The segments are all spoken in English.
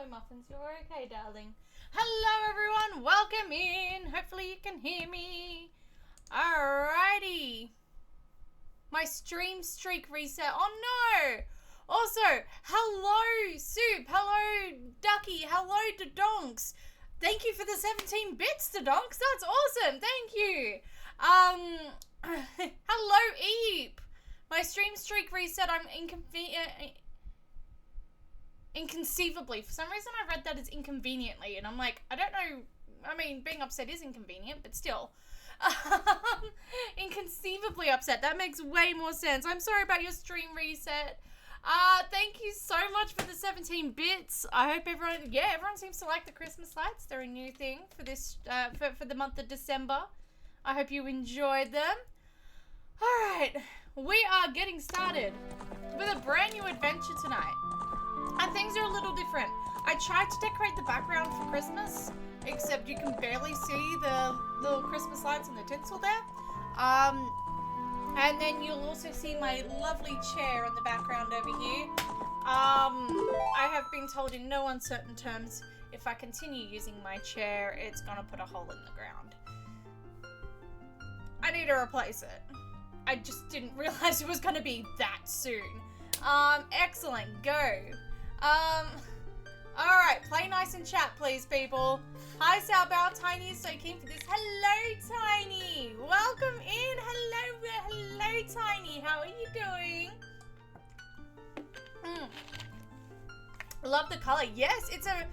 Hello, Muffins. You're okay, darling. Hello, everyone. Welcome in. Hopefully you can hear me. Alrighty. My stream streak reset. Oh, no. Also, hello, Soup. Hello, Ducky. Hello, Dodonks. Thank you for the 17 bits, Dodonks. That's awesome. Thank you. Hello, Eep. My stream streak reset. I'm inconceivably. For some reason I read that as inconveniently, and I'm like, I don't know. I mean, being upset is inconvenient, but still. Inconceivably upset. That makes way more sense. I'm sorry about your stream reset. Thank you so much for the 17 bits. I hope everyone seems to like the Christmas lights. They're a new thing for this, for the month of December. I hope you enjoyed them. Alright, we are getting started with a brand new adventure tonight. And things are a little different. I tried to decorate the background for Christmas, except you can barely see the little Christmas lights and the tinsel there. And then you'll also see my lovely chair in the background over here. I have been told in no uncertain terms, if I continue using my chair, it's gonna put a hole in the ground. I need to replace it. I just didn't realize it was gonna be that soon. Excellent, go. Alright, play nice and chat, please, people. Hi, Salbow. Tiny is so keen for this. Hello, Tiny. Welcome in. Hello, Tiny. How are you doing? Love the color. Yes, it's a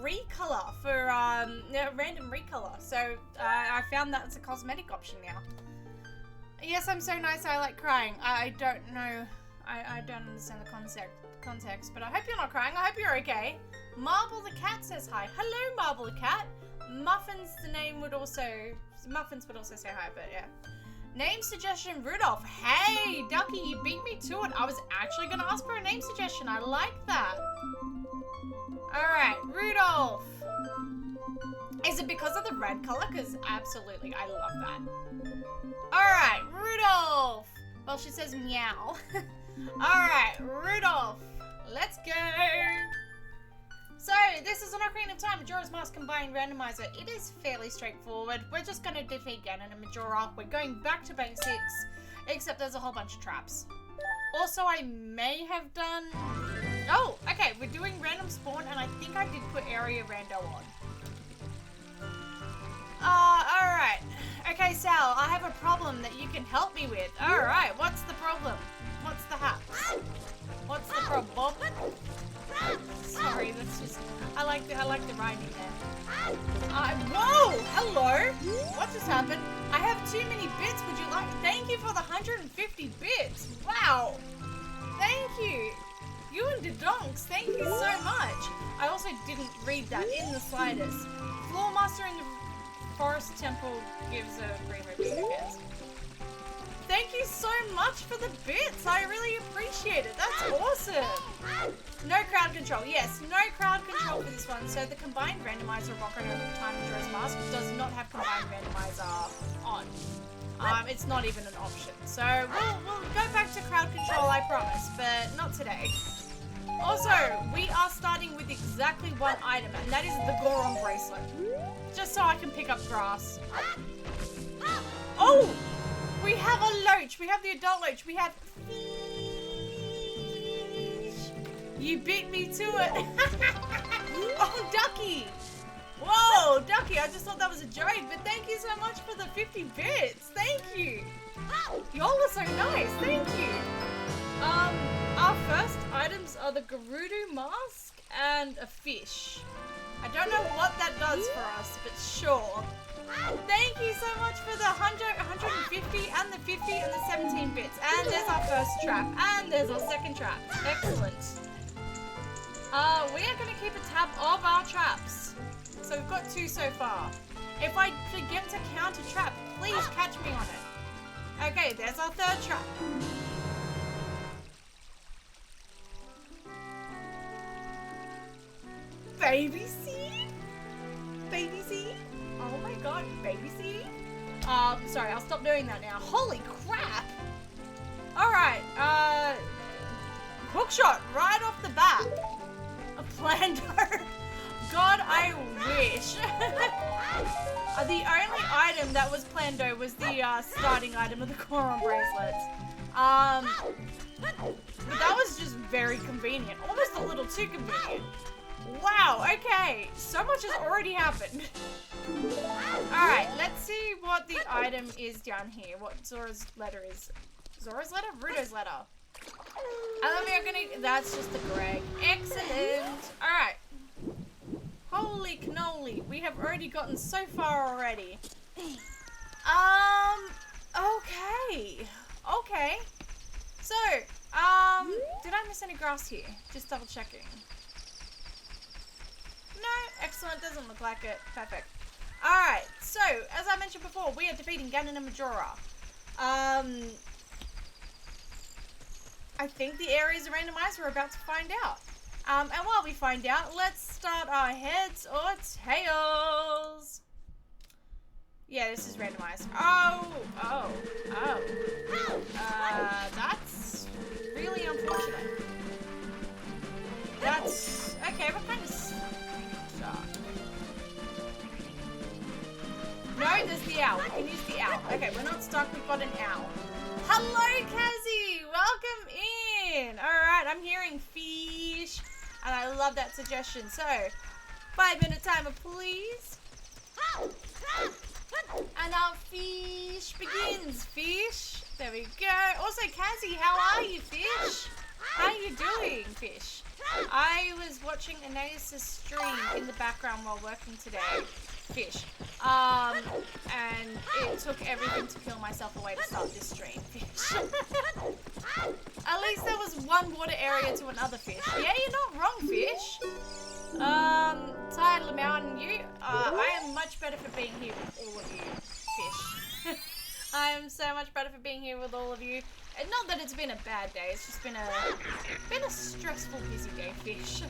recolor for, random recolor. So, I found that as a cosmetic option now. Yes, I'm so nice. I like crying. I don't know. I don't understand the context, but I hope you're not crying. I hope you're okay. Marble the cat says hi. Hello, Marble the cat. Muffins would also say hi, but yeah. Name suggestion, Rudolph. Hey, Ducky, you beat me to it. I was actually going to ask for a name suggestion. I like that. Alright, Rudolph. Is it because of the red color? Because absolutely, I love that. Alright, Rudolph. Well, she says meow. Alright, Rudolph. Let's go. So, this is an Ocarina of Time Majora's Mask Combined Randomizer. It is fairly straightforward. We're just going to defeat Ganon and Majora. We're going back to basics, except there's a whole bunch of traps. Also, I may have done... Oh, okay, we're doing random spawn, and I think I did put area rando on. Alright. Okay, Sal, I have a problem that you can help me with. Alright, what's the problem? What's the hap? What's the problem? Sorry, that's just... I like the rhyming there. Whoa! Hello! What just happened? I have too many bits, would you like... Thank you for the 150 bits! Wow! Thank you! You and Dodonks, thank you so much! I also didn't read that in the slightest. Floor Master in the Forest Temple gives a green rupee, who cares? Thank you so much for the bits. I really appreciate it. That's awesome. No crowd control. Yes, no crowd control for this one. So the combined randomizer of Ocarina of Time Majora's Mask does not have combined randomizer on. It's not even an option. So we'll go back to crowd control, I promise, but not today. Also, we are starting with exactly one item, and that is the Goron bracelet. Just so I can pick up grass. Oh! We have a loach. We have the adult loach. We have fish. You beat me to it. Oh, Ducky. Whoa, Ducky. I just thought that was a joke, but thank you so much for the 50 bits. Thank you. Y'all are so nice. Thank you. Our first items are the Gerudo mask and a fish. I don't know what that does for us, but sure. Thank you so much for the 150 and the 50 and the 17 bits. And there's our first trap. And there's our second trap. Excellent. We are going to keep a tab of our traps. So we've got 2 so far. If I forget to count a trap, please catch me on it. Okay, there's our third trap. Baby seed? Baby seed? Oh my god, baby seed? Sorry, I'll stop doing that now. Holy crap! Alright, hookshot right off the bat. Plando. God, I wish. The only item that was Plando was the starting item of the Coron bracelets. But that was just very convenient. Almost a little too convenient. Wow, okay. So much has already happened. Alright, let's see what the item is down here. What Zora's letter is. Zora's letter? Rudo's letter. And then we're gonna... That's just a Greg. Excellent. Alright. Holy cannoli. We have already gotten so far already. Okay. Okay. So, did I miss any grass here? Just double checking. No, excellent, doesn't look like it. Perfect. Alright, so, as I mentioned before, we are defeating Ganon and Majora. I think the areas are randomized, we're about to find out. And while we find out, let's start our heads or tails. Yeah, this is randomized. That's really unfortunate. That's... Okay, what kind of stuff? No, there's the owl. We can use the owl. Okay, we're not stuck. We've got an owl. Hello, Kazzy! Welcome in! Alright, I'm hearing fish. And I love that suggestion. So, 5-minute timer, please. And our fish begins. Fish. There we go. Also, Kazzy, how are you, fish? How are you doing, fish? I was watching Anais' stream in the background while working today. Fish. And it took everything to kill myself away to start this stream. Fish. At least there was one water area to another fish. Yeah, you're not wrong, fish. Tired, Lamau, and you. I am much better for being here with all of you, fish. I am so much better for being here with all of you. And not that it's been a bad day, it's just been a stressful, busy day, fish.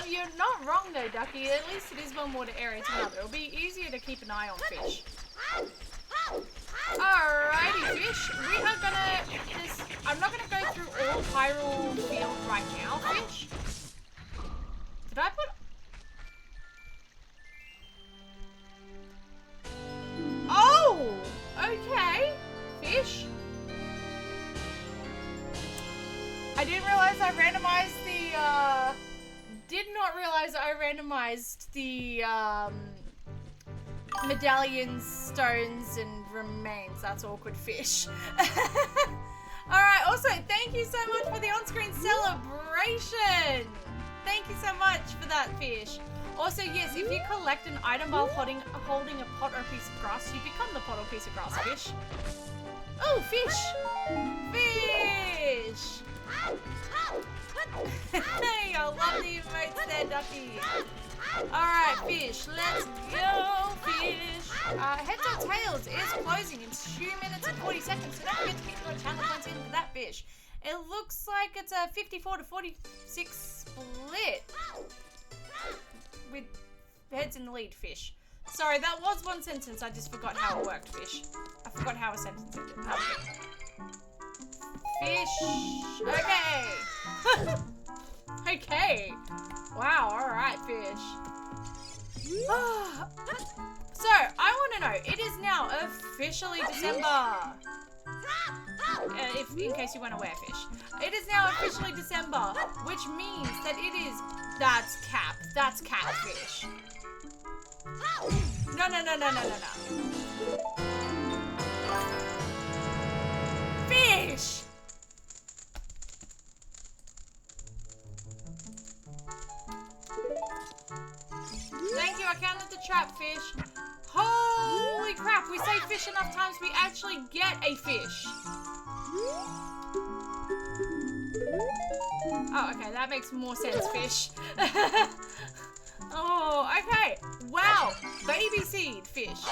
You're not wrong though, Ducky. At least it is one water area to another. It'll be easier to keep an eye on fish. Alrighty, fish. We are gonna... I'm not gonna go through all Hyrule Field right now, fish. Did I put... Oh! Okay. Fish. I didn't realize I randomized the, did not realize I randomized the, medallions, stones, and remains. That's awkward, fish. Alright, also, thank you so much for the on-screen celebration! Thank you so much for that, fish. Also, yes, if you collect an item while holding a pot or a piece of grass, you become the pot or piece of grass, fish. Oh, fish! Fish! Hey, I love the emotes there, Ducky. Alright, fish, let's go, fish. Heads or tails is closing in 2 minutes and 40 seconds, so don't forget to get your channel points in for that, fish. It looks like it's a 54 to 46 split. With heads in the lead, fish. Sorry, that was one sentence. I just forgot how it worked, fish. I forgot how a sentence ended. Okay. Fish. Okay. Okay. Wow, alright, fish. So, I want to know, it is now officially December. In case you weren't aware, fish. It is now officially December, which means that it is... That's cap. That's catfish. No. Fish! Thank you, I counted the trap, fish. Holy crap, we say fish enough times we actually get a fish. Oh, okay, that makes more sense, fish. Oh, okay. Wow, baby seed, fish.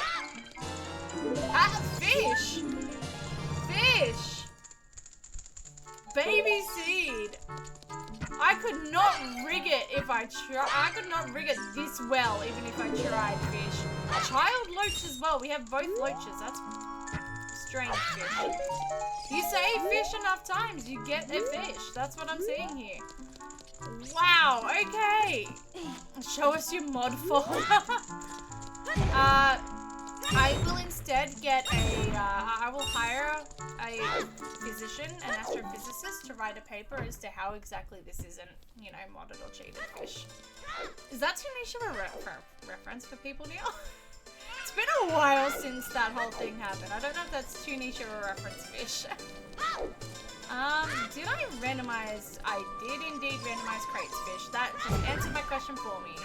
Fish! Fish! Baby seed. I could not rig it if I tried. I could not rig it this well even if I tried, fish. Child loach as well. We have both loaches. That's strange, fish. You say fish enough times, you get a fish. That's what I'm saying here. Wow, okay. Show us your mod folder. I will instead get I will hire a physician, an astrophysicist, to write a paper as to how exactly this isn't, you know, modded or cheated fish. Is that too niche of a reference for people now? It's been a while since that whole thing happened. I don't know if that's too niche of a reference fish. Did I randomize? I did indeed randomize crates fish. That just answered my question for me.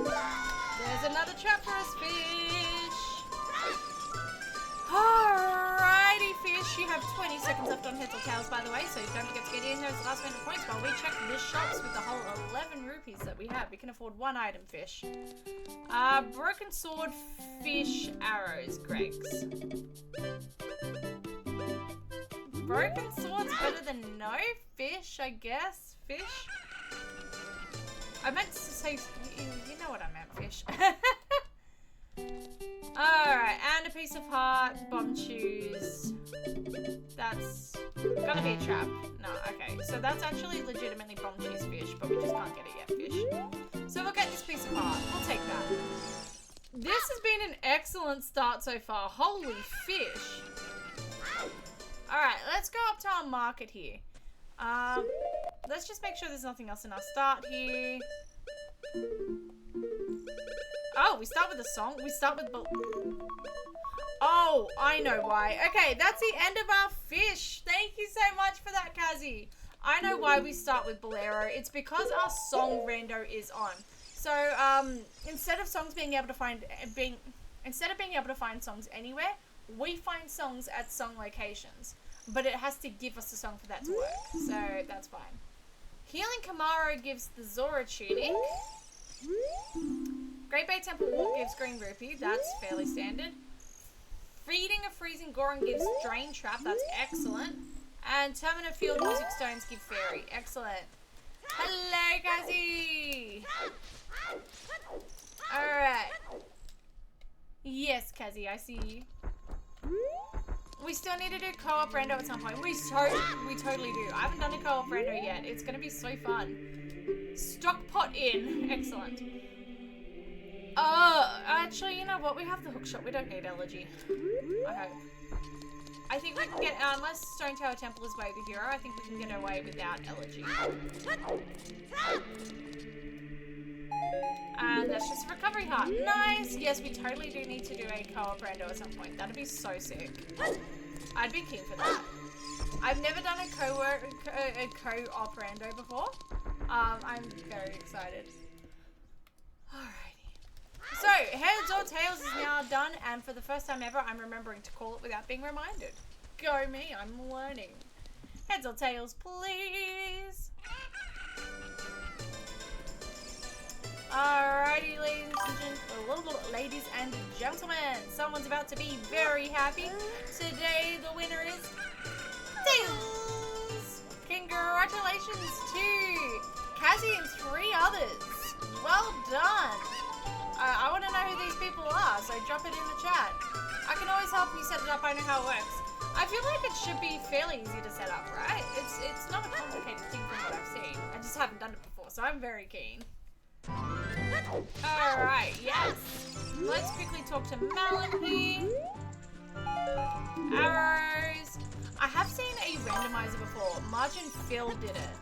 There's another trap for us, fish. Alrighty, fish. You have 20 seconds left on heads or tails, by the way, so don't forget to get in those last minute points while we check the shops with the whole 11 rupees that we have. We can afford one item, fish. Broken sword, fish, arrows, Greg's. Broken sword's better than no fish, I guess. Fish. I meant to say, you know what I meant, fish. Alright, and a piece of heart, bomb shoes. That's gonna be a trap. No, okay. So that's actually legitimately bomb shoes fish, but we just can't get it yet, fish. So we'll get this piece of heart. We'll take that. This has been an excellent start so far. Holy fish. Alright, let's go up to our market here. Let's just make sure there's nothing else in our start here. Oh, we start with a song? We start with... Oh, I know why. Okay, that's the end of our fish. Thank you so much for that, Kazi. I know why we start with Bolero. It's because our song rando is on. So, instead of songs being able to find... Instead of being able to find songs anywhere, we find songs at song locations. But it has to give us a song for that to work. So, that's fine. Healing Kamaro gives the Zora tunic. Great Bay Temple Walk gives green rupee. That's fairly standard. Feeding a freezing Goron gives drain trap. That's excellent. And Termina Field music stones give fairy. Excellent. Hello, Kazi. Alright. Yes, Kazi, I see you. We still need to do co-op rando at some point. We totally do. I haven't done a co-op rando yet. It's gonna be so fun. Stock pot in. Excellent. Actually, you know what? We have the hook shot. We don't need elegy. I hope. I think we can get, unless Stone Tower Temple is way the hero, I think we can get away without elegy. And that's just a recovery heart. Nice! Yes, we totally do need to do a co-op rando at some point. That'd be so sick. I'd be keen for that. I've never done a co-op rando before. I'm very excited. Alrighty. So, heads or tails is now done, and for the first time ever, I'm remembering to call it without being reminded. Go me, I'm learning. Heads or tails, please. Alrighty, ladies and gentlemen, someone's about to be very happy. Today, the winner is Tails! Congratulations to Kazi and 3 others. Well done. I want to know who these people are, so drop it in the chat. I can always help you set it up. I know how it works. I feel like it should be fairly easy to set up, right? It's not a complicated thing from what I've seen. I just haven't done it before, so I'm very keen. Alright, yes. Let's quickly talk to Malin here. Arrows. I have seen a randomizer before. Margin Phil did it.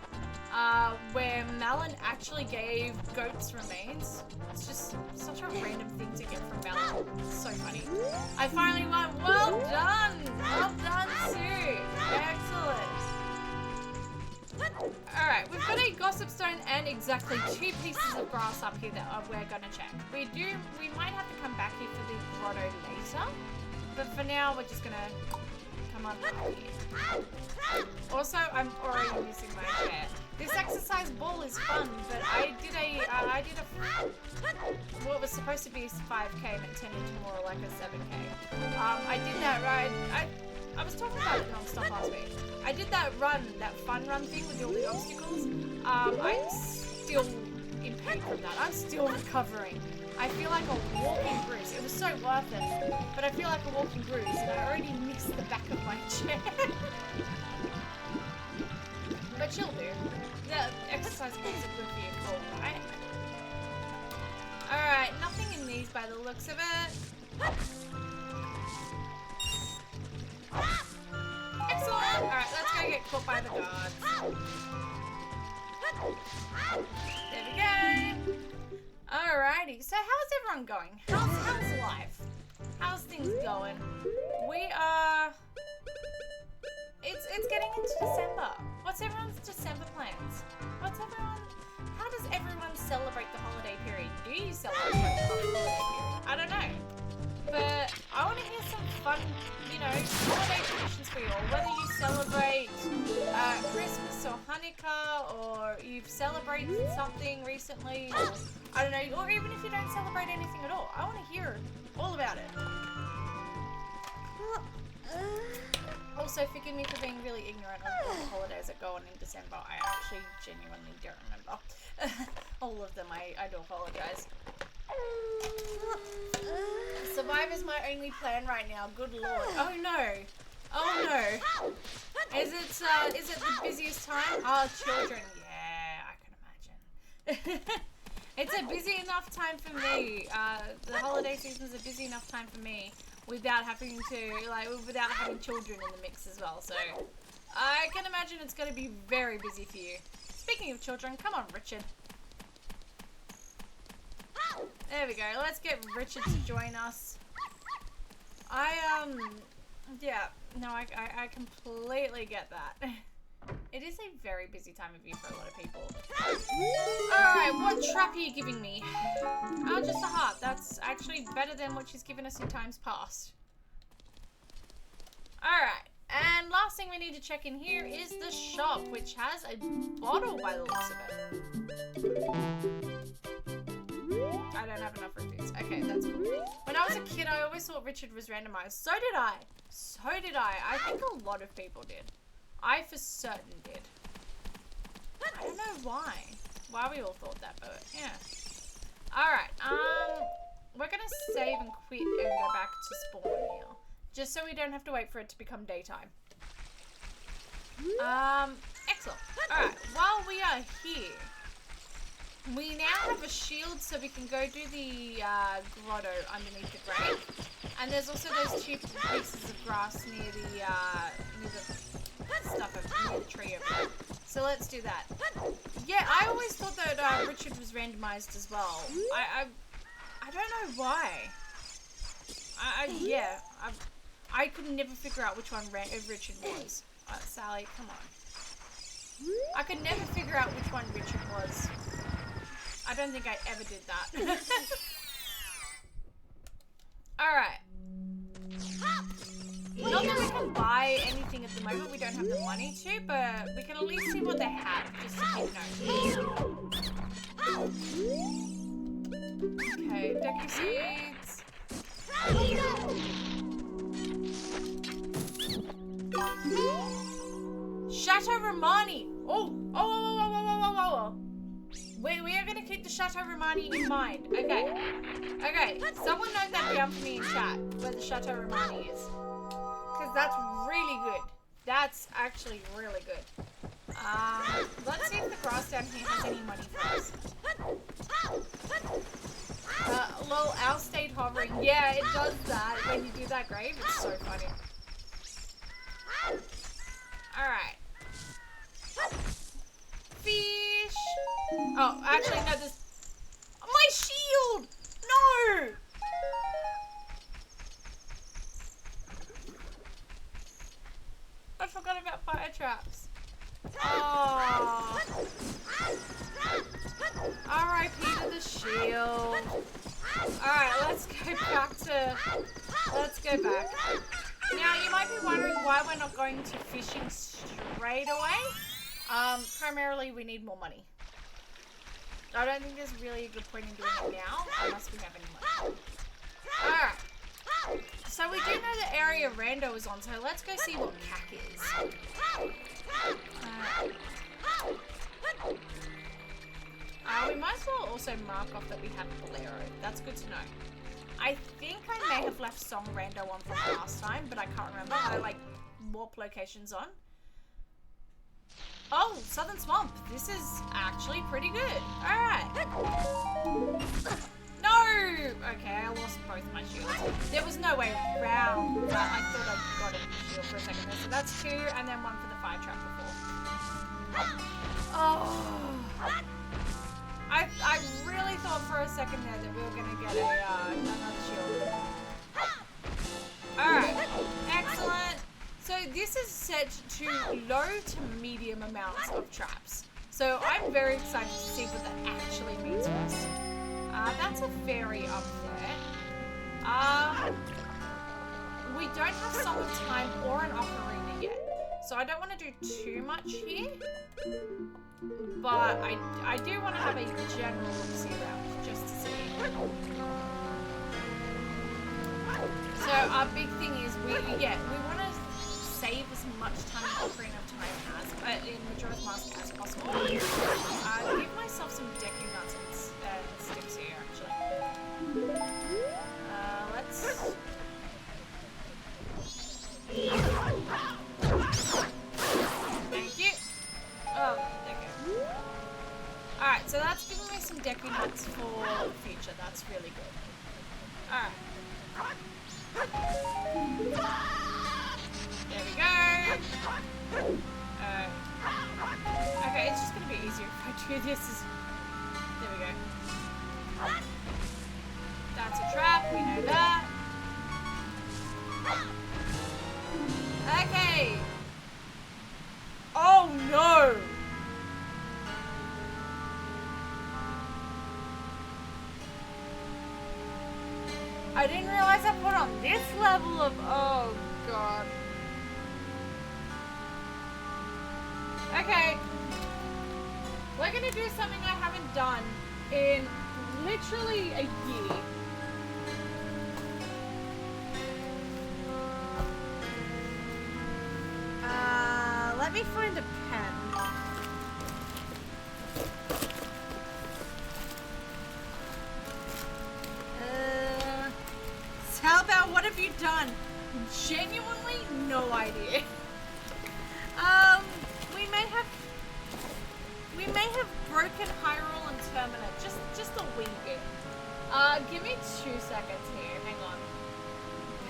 Where Malin actually gave goats remains. It's just such a random thing to get from Malin. It's so funny. I finally won. Well done! Well done, Sue. Excellent. Alright, we've got a gossip stone and exactly 2 pieces of grass up here that we're gonna check. We might have to come back here for the grotto later, but for now we're just gonna come on up here. Also, I'm already using my chair. This exercise ball is fun, but I did what was supposed to be a 5k and it turned into more like a 7k. I did that ride. I was talking about it non-stop last week. I did that run, that fun run thing with all the obstacles. I'm still in pain from that. I'm still recovering. I feel like a walking bruise. It was so worth it, but I feel like a walking bruise, and I already missed the back of my chair. But she'll do. The exercise balls are good for your core, right? Alright, nothing in these by the looks of it. Excellent! Alright, let's go get caught by the guards. There we go. Alrighty, so how's everyone going? How's life? How's things going? We are... It's getting into December. What's everyone's December plans? How does everyone celebrate the holiday period? Do you celebrate the holiday period? I don't know. But I want to hear some fun, you know, holiday traditions for you all. Whether you celebrate Christmas or Hanukkah, or you've celebrated something recently, or, I don't know, or even if you don't celebrate anything at all. I want to hear all about it. Also, forgive me for being really ignorant of all the holidays that go on in December. I actually genuinely don't remember all of them. I do apologize. Survive is my only plan right now. Good lord. Oh no. Oh no. Is it the busiest time? Oh, children. Yeah, I can imagine. It's a busy enough time for me. The holiday season is a busy enough time for me. Without having children in the mix as well, so I can imagine it's going to be very busy for you. Speaking of children, come on, Richard. There we go. Let's get Richard to join us. Yeah, no, I completely get that. It is a very busy time of year for a lot of people. Alright, what trap are you giving me? Oh, just a heart. That's actually better than what she's given us in times past. Alright, and last thing we need to check in here is the shop, which has a bottle by the looks of it. I don't have enough rupees. Okay, that's cool. When I was a kid, I always thought Richard was randomized. So did I. I think a lot of people did. I for certain did. I don't know why we all thought that, but yeah. Alright, we're gonna save and quit and go back to spawn now. Just so we don't have to wait for it to become daytime. Excellent. Alright, while we are here, we now have a shield so we can go do the grotto underneath the grave. And there's also those two pieces of grass near the stuff near the tree over there. So let's do that. Yeah, I always thought that Richard was randomized as well. I don't know why. I could never figure out which one Richard was. Sally, come on. I could never figure out which one Richard was. I don't think I ever did that. Alright. Not that we can buy anything at the moment, we don't have the money to, but we can at least see what they have, just to keep note. Okay, Deku Seeds. Chateau Romani! Oh! We are gonna keep the Chateau Romani in mind. Okay. Someone note that down for me in chat, where the Chateau Romani is. Because that's really good. That's actually really good. Let's see if the grass down here has any money for us. Lol, owl stayed hovering. Yeah, it does that when you do that grave. It's so funny. Alright. Fish! Oh, actually, no, this... My shield! No! I forgot about fire traps. Oh. R.I.P. to the shield. Alright, let's go back. Now, you might be wondering why we're not going to fishing straight away. Primarily, we need more money. I don't think there's really a good point in doing it now, unless we have any money. Alright. So we do know the area Rando is on, so let's go see what CAC is. We might as well also mark off that we have Bolero. That's good to know. I think I may have left Song Rando on from last time, but I can't remember. I like warp locations on. Oh, Southern Swamp. This is actually pretty good. Alright. No! Okay, I lost both my shields. There was no way around that. I thought I got a shield for a second there. So that's 2, and then 1 for the fire trap before. Oh. I really thought for a second there that we were going to get another shield. Alright. Excellent. So this is set to low to medium amounts of traps. So I'm very excited to see what that actually means for us. That's a fairy up there. We don't have Song of Time or an ocarina yet. So I don't want to do too much here. But I do want to have a general look-see around just to see. So our big thing is we want to save as much time in Ocarina of Time in Majora's Mask as possible. Give myself some decking nuts and sticks here, actually. Let's... Thank you. Oh, okay. Alright, so that's giving me some decking nuts for the future. That's really good. Alright. There we go. Okay, it's just gonna be easier if I do this. There we go. That's a trap, we know that. Okay. Oh no! I didn't realize I put on this level of... Oh god. Okay. We're gonna do something I haven't done in literally a year. Let me find a pen. How about what have you done? Genuinely no idea. We may have broken Hyrule and Termina just a wee bit. Give me 2 seconds here. Hang on.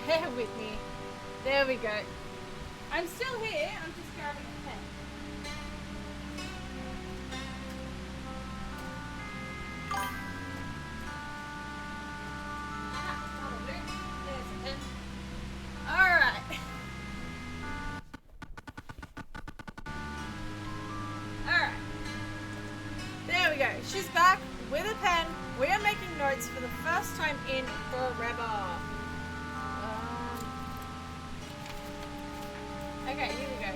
Bear with me. There we go. I'm still here. I'm just grabbing a pen. She's back with a pen. We are making notes for the first time in forever. Okay, here we go.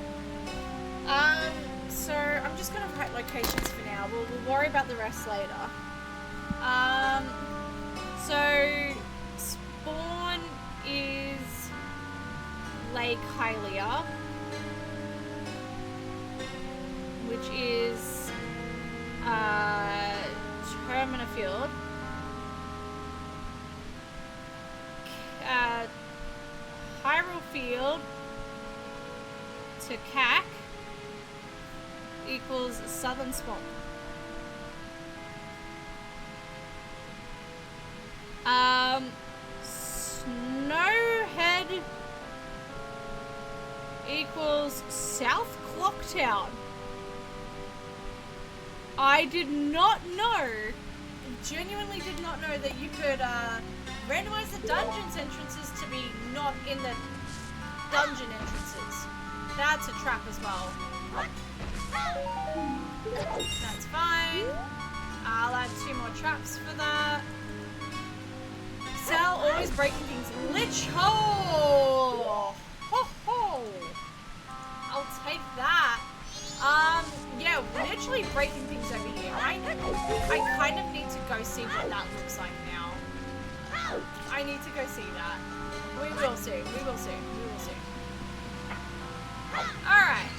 So I'm just gonna write locations for now. We'll worry about the rest later. So spawn is Lake Hylia, which is Termina Field. Hyrule Field to Cack equals Southern Swamp. Snowhead equals South Clocktown. I did not know, genuinely did not know that you could randomize the dungeon's entrances to be not in the dungeon entrances. That's a trap as well. That's fine. I'll add 2 more traps for that. Sal always breaking things. Lich hole! Ho ho! I'll take that. Yeah, literally breaking things over here. I kind of need to go see what that looks like now. I need to go see that. We will soon. We will soon. We will soon. Alright.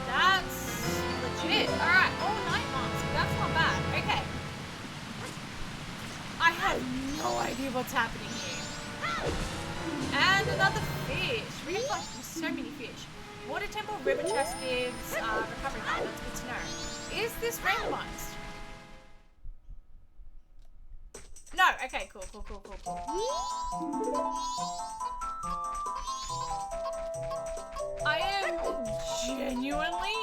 That's legit. Alright. Oh, night monster. That's not bad. Okay. I have no idea what's happening here. And another fish. We have got so many fish. Water temple river chest gives recovery heart. That's good to know. Is this randomized? No. Okay. Cool. I am genuinely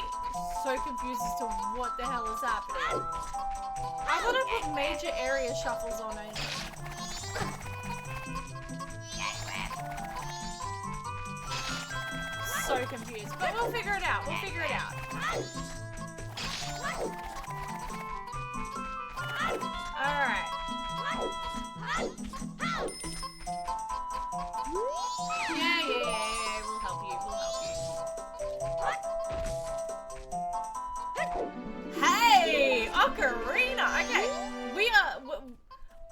so confused as to what the hell is happening. I thought I put major area shuffles on it. So confused, but we'll figure it out. Alright. Yeah. We'll help you. Hey! Ocarina! Okay.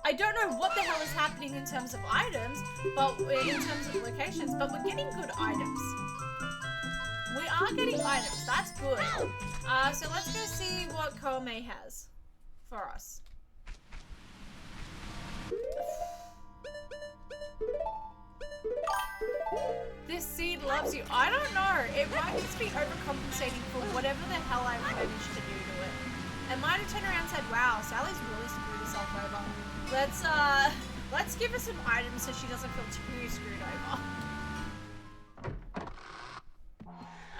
I don't know what the hell is happening in terms of items, but in terms of locations, but we're getting good items. We are getting items. That's good. So let's go see what Koame has for us. This seed loves you. I don't know. It might just be overcompensating for whatever the hell I managed to do to it. It might have turned around and said, wow, Sally's really screwed herself over. Let's give her some items so she doesn't feel too screwed over.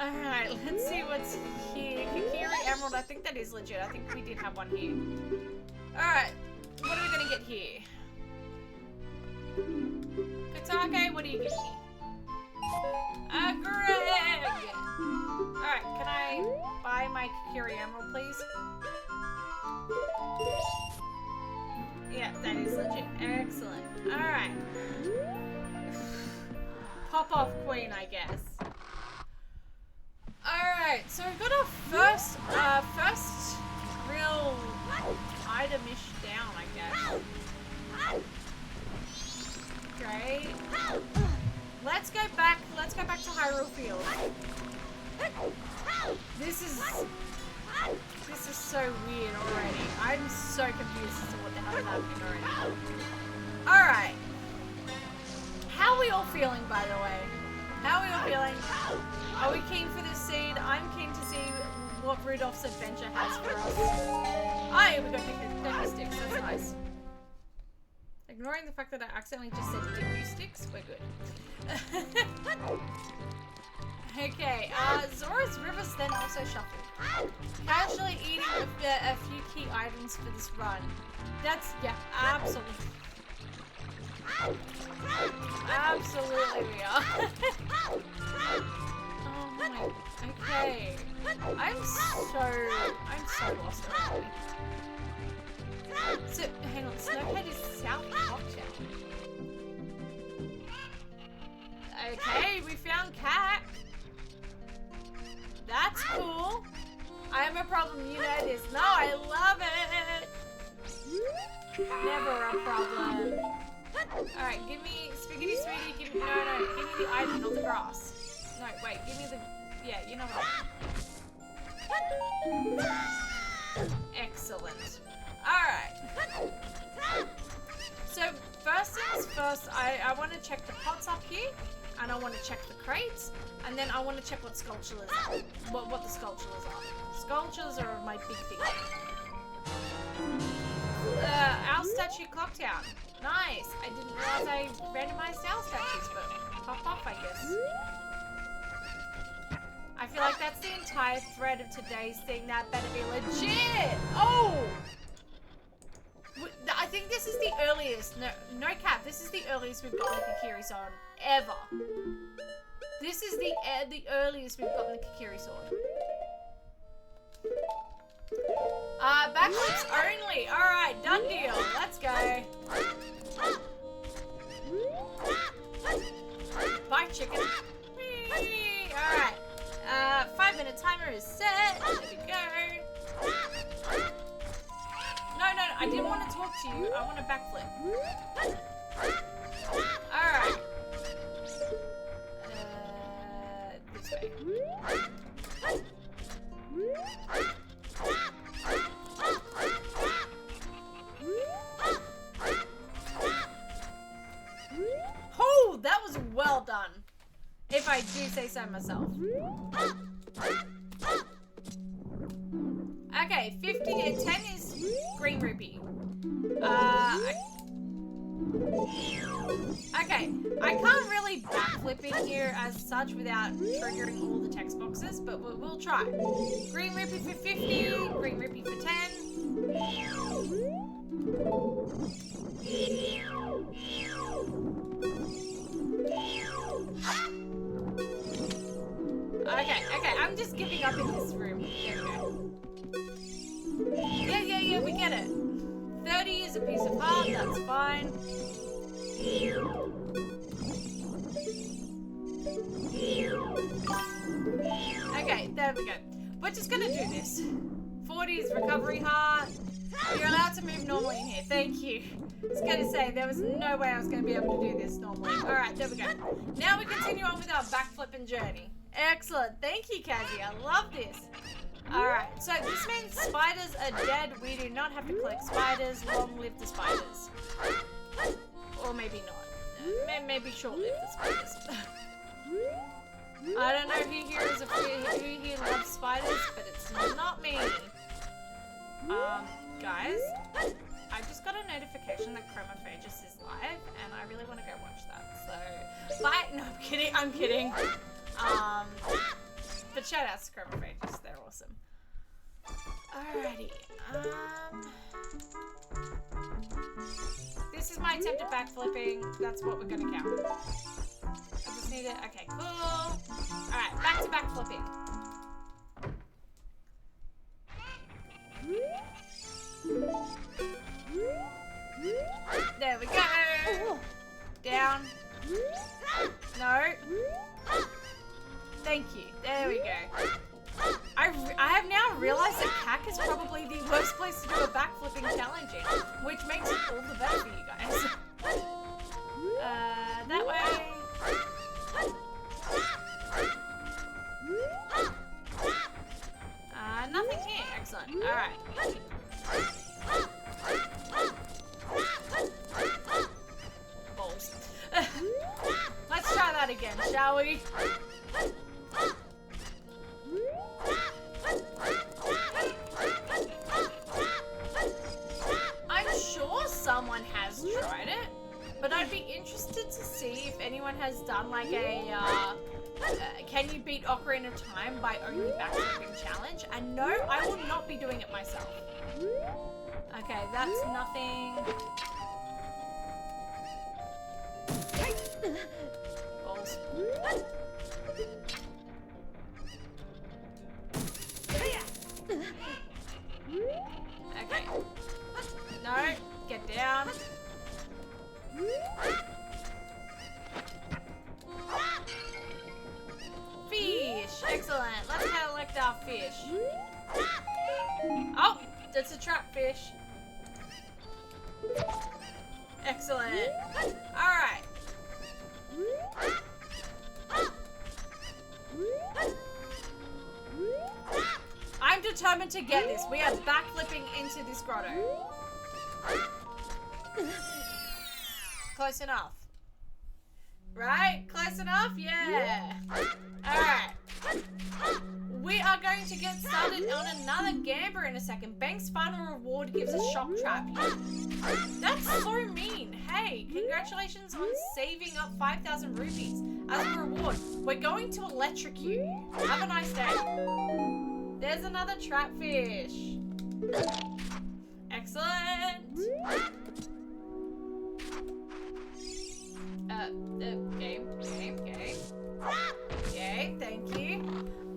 Alright, let's see what's here. Hereeee Emerald, I think that is legit. I think we did have one here. Alright, what are we gonna get here? Katake, what are you giving me? A Greg! Alright, can I buy my Hereeee Emerald, please? Yeah, that is legit. Excellent. Alright. Pop off queen, I guess. Alright, so we've got our first real item-ish down, I guess. Great. Let's go back to Hyrule Field. This is so weird already. I'm so confused as to what the hell is happening already. Alright. How are we all feeling, by the way? How are we all feeling? Are we keen for this seed? I'm keen to see what Rudolph's adventure has for us. Oh, yeah, we got Deku sticks. That's nice. Ignoring the fact that I accidentally just said Deku sticks, we're good. Okay, Zora's River's then also shuffled. Casually eating a few key items for this run. That's, yeah, absolutely. Absolutely we are. Oh my, okay. I'm so lost already. So, hang on, Snowhead is South Cocktail. Okay, we found Cat. That's cool. I'm a problem, you know this. No, I love it. Never a problem. Alright, give me Spaghetti Sweetie, give me the item, not the grass. No, wait, give me the, yeah, you know what? Excellent. Alright. So, first things first, I want to check the pots up here, and I want to check the crates, and then I want to check what sculptures are. What the sculptures are. Sculptures are my big thing. Our statue clocked out. Nice. I didn't realize I randomized our statues, but pop off, I guess. I feel like that's the entire thread of today's thing. That better be legit. Oh! I think this is the earliest. No cap. This is the earliest we've gotten the Kikiri sword ever. This is the earliest we've gotten the Kikiri sword. Backflips only. All right, done deal. Let's go. Bye, chicken. Whee! All right. 5-minute timer is set. There we go. No, I didn't want to talk to you. I want a backflip. All right. This way. Oh, that was understand myself. Okay, 50 and 10 is green rupee. Okay, I can't really backflip in here as such without triggering all the text boxes, but we'll try. Green rupee for 50, green rupee for 10. Okay, I'm just giving up in this room. There we go. Yeah, we get it. 30 is a piece of art, that's fine. Okay, there we go. We're just gonna do this. 40 is recovery heart. You're allowed to move normally in here. Thank you. I was gonna say, there was no way I was gonna be able to do this normally. Alright, there we go. Now we continue on with our backflipping journey. Excellent. Thank you, Kazi. I love this. Alright, so this means spiders are dead. We do not have to collect spiders. Long live the spiders. Or maybe not. Maybe short-lived the spiders. I don't know who here loves spiders, but it's not me. Guys, I just got a notification that Chromophagus is live, and I really want to go watch that. So, bye. No, I'm kidding. But shout out to Chromophagus, they're awesome. Alrighty. This is my attempt at backflipping. That's what we're gonna count. I just need it. Okay, cool. Alright, back to backflipping. There we go. Down. No. Thank you. There we go. I have now realized that CAC is probably the worst place to do a backflipping challenge in, which makes it all the better for you guys. That way. Nothing here. Excellent. Alright. Balls. Let's try that again, shall we? I'm sure someone has tried it, but I'd be interested to see if anyone has done like a can you beat Ocarina of Time by only backflipping challenge? And no, I will not be doing it myself. Okay, that's nothing. Balls. Okay. No, get down. Fish! Excellent. Let's collect our fish. Oh, that's a trap fish. Excellent. Alright. I'm determined to get this. We are backflipping into this grotto. Close enough. Right? Close enough? Yeah. Alright. We are going to get started on another Gamba in a second. Bank's final reward gives a shock trap here. That's so mean. Hey, congratulations on saving up 5,000 rupees. As a reward, we're going to electrocute you. Have a nice day. There's another trap fish. Excellent. Game. Yay, thank you.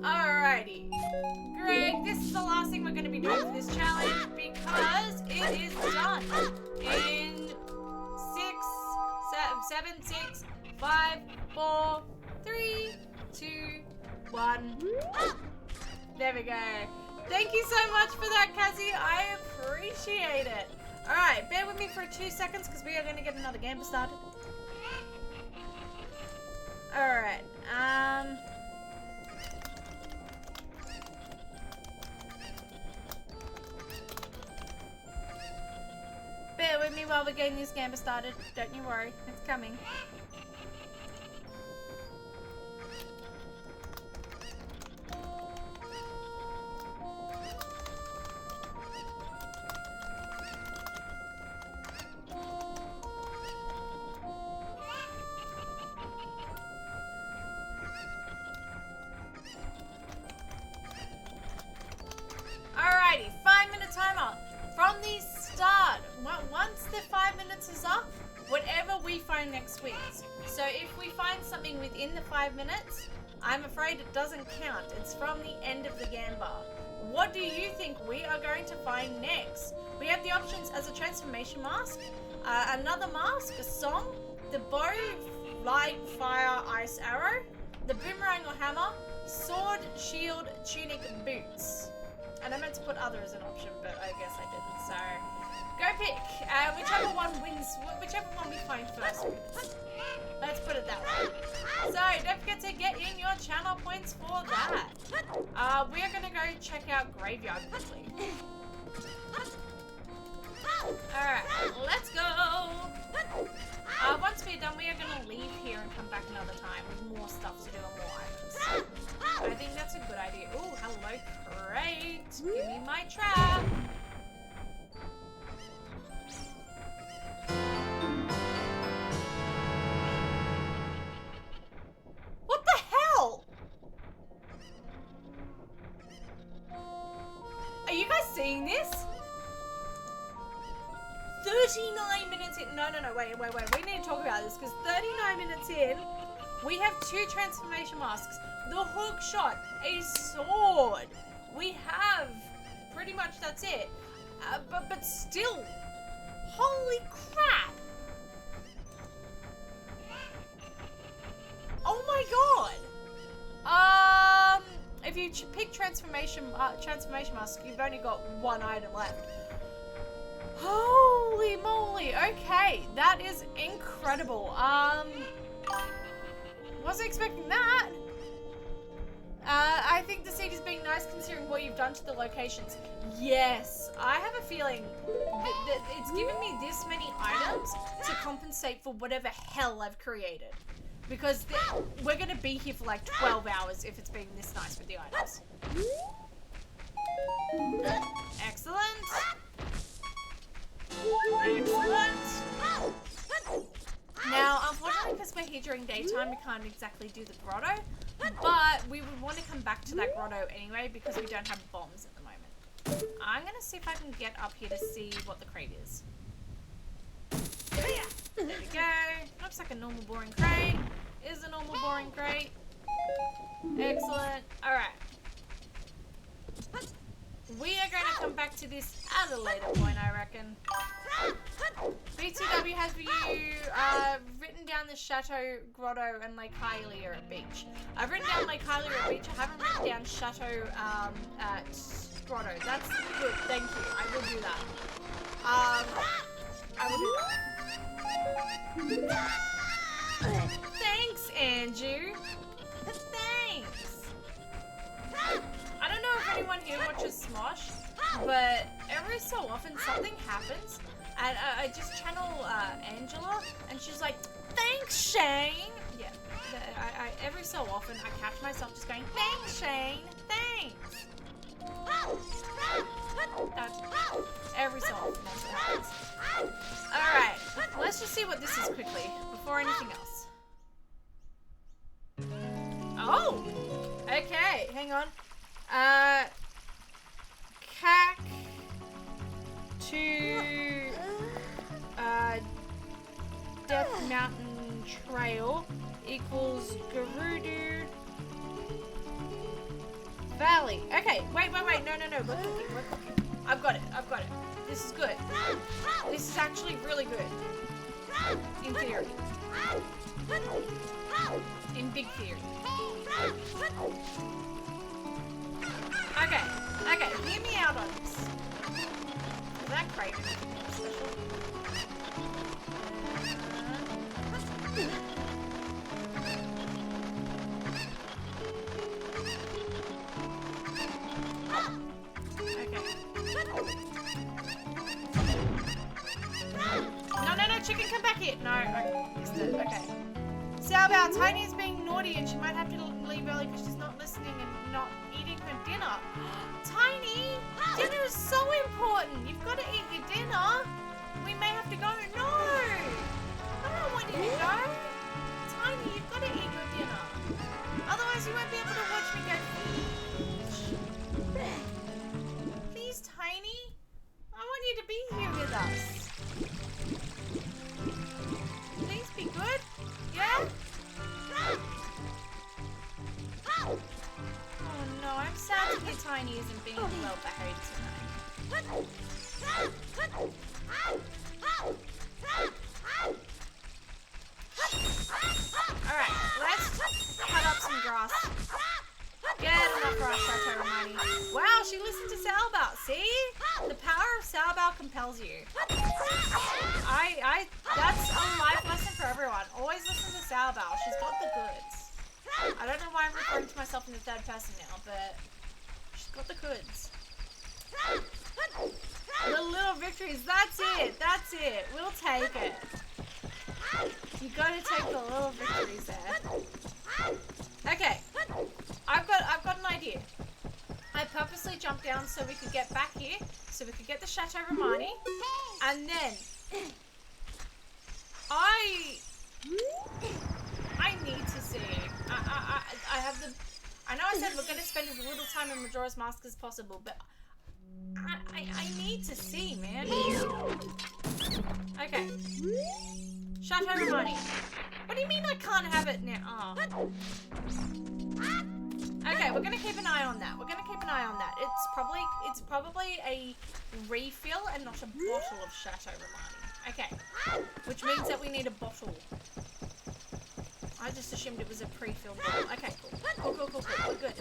Alrighty. Great, this is the last thing we're going to be doing for this challenge because it is done in 7, 6, 5, 4, 3, 2, 1. There we go. Thank you so much for that, Kazi. I appreciate it. Alright, bear with me for 2 seconds because we are going to get another game started. Alright, bear with me while we're getting this game started. Don't you worry, it's coming. chances are whatever we find next wins. So if we find something within the 5 minutes, I'm afraid it doesn't count. It's from the end of the game bar. What do you think we are going to find next? We have the options as a transformation mask, another mask, a song, the bow, light, fire, ice arrow, the boomerang or hammer, sword, shield, tunic, boots. And I meant to put other as an option, but I guess I didn't. So go pick. Whichever one wins, whichever one we find first wins. Let's put it that way. So don't forget to get in your channel points for that. We are going to go check out Graveyard quickly. Alright, let's go. Once we're done, we are going to leave here and come back another time with more stuff to do and more items. I think that's a good idea. Oh, hello, crate. Give me my trap. What the hell? Are you guys seeing this? 39 minutes in. No, wait. We need to talk about this because 39 minutes in, we have 2 transformation masks, the hook shot, a sword. We have pretty much that's it. But still, holy crap. Oh my god. If you pick transformation mask, you've only got 1 item left. Holy moly, okay, that is incredible. Wasn't expecting that. I think the seed is being nice considering what you've done to the locations. Yes, I have a feeling that it's given me this many items to compensate for whatever hell I've created. Because we're going to be here for like 12 hours if it's being this nice with the items. Excellent. Excellent. Now, unfortunately, because we're here during daytime, we can't exactly do the grotto, but we would want to come back to that grotto anyway because we don't have bombs at the moment. I'm going to see if I can get up here to see what the crate is. There we go. Looks like a normal boring crate. Is a normal boring crate. Excellent. Alright. We are going to come back to this at a later point, I reckon. BTW has for you written down the Chateau, Grotto, and Lake Hylia at beach. I've written down Lake Hylia at beach. I haven't written down Chateau at Grotto. That's good. Thank you. I will do that. I will do that. Thanks, Andrew. Thanks. I don't know if anyone here watches Smosh, but every so often something happens, and I just channel Angela, and she's like, "Thanks, Shane." Yeah, every so often I catch myself just going, "Thanks, Shane. Thanks." That's every so often that's what happens. All right, let's just see what this is quickly before anything else. Oh, okay. Hang on. CAC to Death Mountain Trail equals Gerudo Valley. Okay, wait. No. We're cooking. I've got it. This is good. This is actually really good. In theory. In big theory. Okay, hear me out on this. Is that crate anything special? Okay. No, chicken, come back here. No, I missed it. Okay. So about Tiny's being naughty and she might have to leave early because she's not listening and not eating her dinner. Tiny, dinner is so important. You've got to eat your dinner. We may have to go. No, I don't want you to go. Tiny, you've got to eat your dinner. Otherwise, you won't be able to watch me go. Please, Tiny. I want you to be here with us. protecting your tiny ears and being well behaved tonight. Alright, let's cut up some grass. Get enough grass, Chateau Romani. Wow, she listened to Salbal. See? The power of Salbal compels you. That's a life lesson for everyone. Always listen to Salbal. She's got the goods. I don't know why I'm referring to myself in the third person now, but she's got the goods. The little victories. That's it. That's it. We'll take it. You gotta take the little victories there. Okay. I've got an idea. I purposely jumped down so we could get back here, so we could get the Chateau Romani, and then I need to see. I have the. I know I said we're gonna spend as little time in Majora's Mask as possible, but I need to see, man. Okay. Chateau Romani. What do you mean I can't have it now? Oh. Okay, we're gonna keep an eye on that. We're gonna keep an eye on that. It's probably a refill and not a bottle of Chateau Romani. Okay. Which means that we need a bottle. I just assumed it was a pre-filled bottle. Okay, cool. Cool. We're good.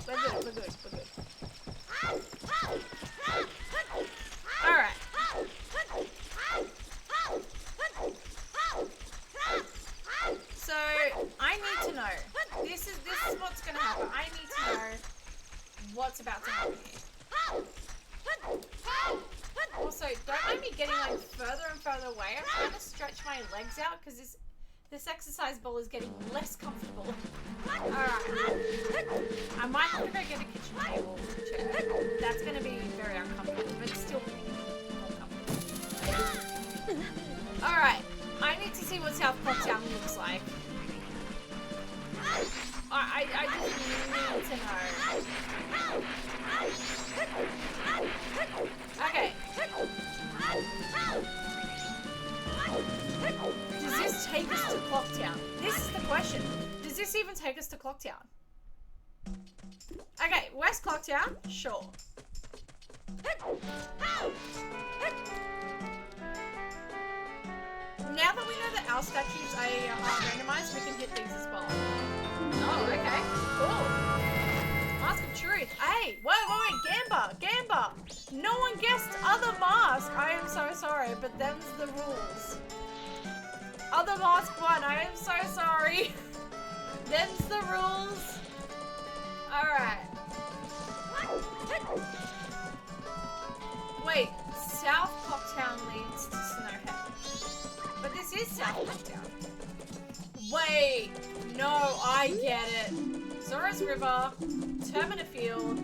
Alright. So, I need to know. This is what's gonna happen. I need to know what's about to happen here. Also, don't mind me getting like further and further away. I'm trying to stretch my legs out because this exercise ball is getting less comfortable. Alright. I might have to go get a kitchen table chair. That's gonna be very uncomfortable, but still more comfortable. Alright. I need to see what South Clocktown looks like. I just need to know. Okay. Does this take us to Clocktown? This is the question. Does this even take us to Clocktown? Okay, West Clocktown? Sure. Now that we know that our statues are randomized, we can hit these as well. Oh, okay. Cool. Mask of Truth. Hey, wait. Gamba. No one guessed other mask. I am so sorry, but them's the rules. Other mask one. I am so sorry. Them's the rules. Alright. Wait, South Clocktown leads to Snowhead. But this is South Clocktown. Wait, no, I get it. Zora's River, Termina Field,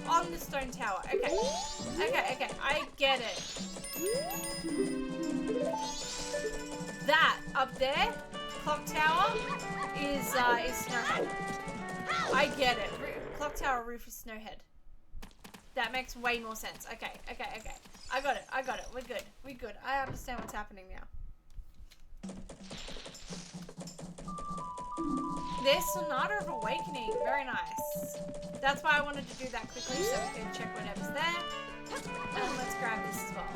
on the stone tower. Okay, I get it. That up there, clock tower, is Snowhead. I get it. Clock tower roof is Snowhead. That makes way more sense. Okay. I got it. We're good. I understand what's happening now. There's Sonata of Awakening. Very nice. That's why I wanted to do that quickly so we can check whatever's there. And let's grab this as well.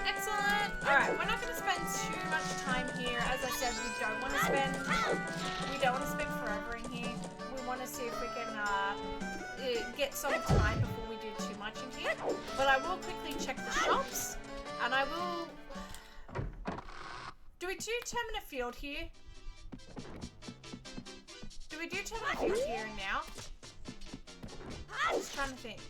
Excellent. Alright, we're not going to spend too much time here. As I said, we don't want to spend forever in here. We want to see if we can get some time before we do too much in here. But I will quickly check the shops. And I will... Do we do Termina Field here? Do we do Termina Field here and now? I'm just trying to think.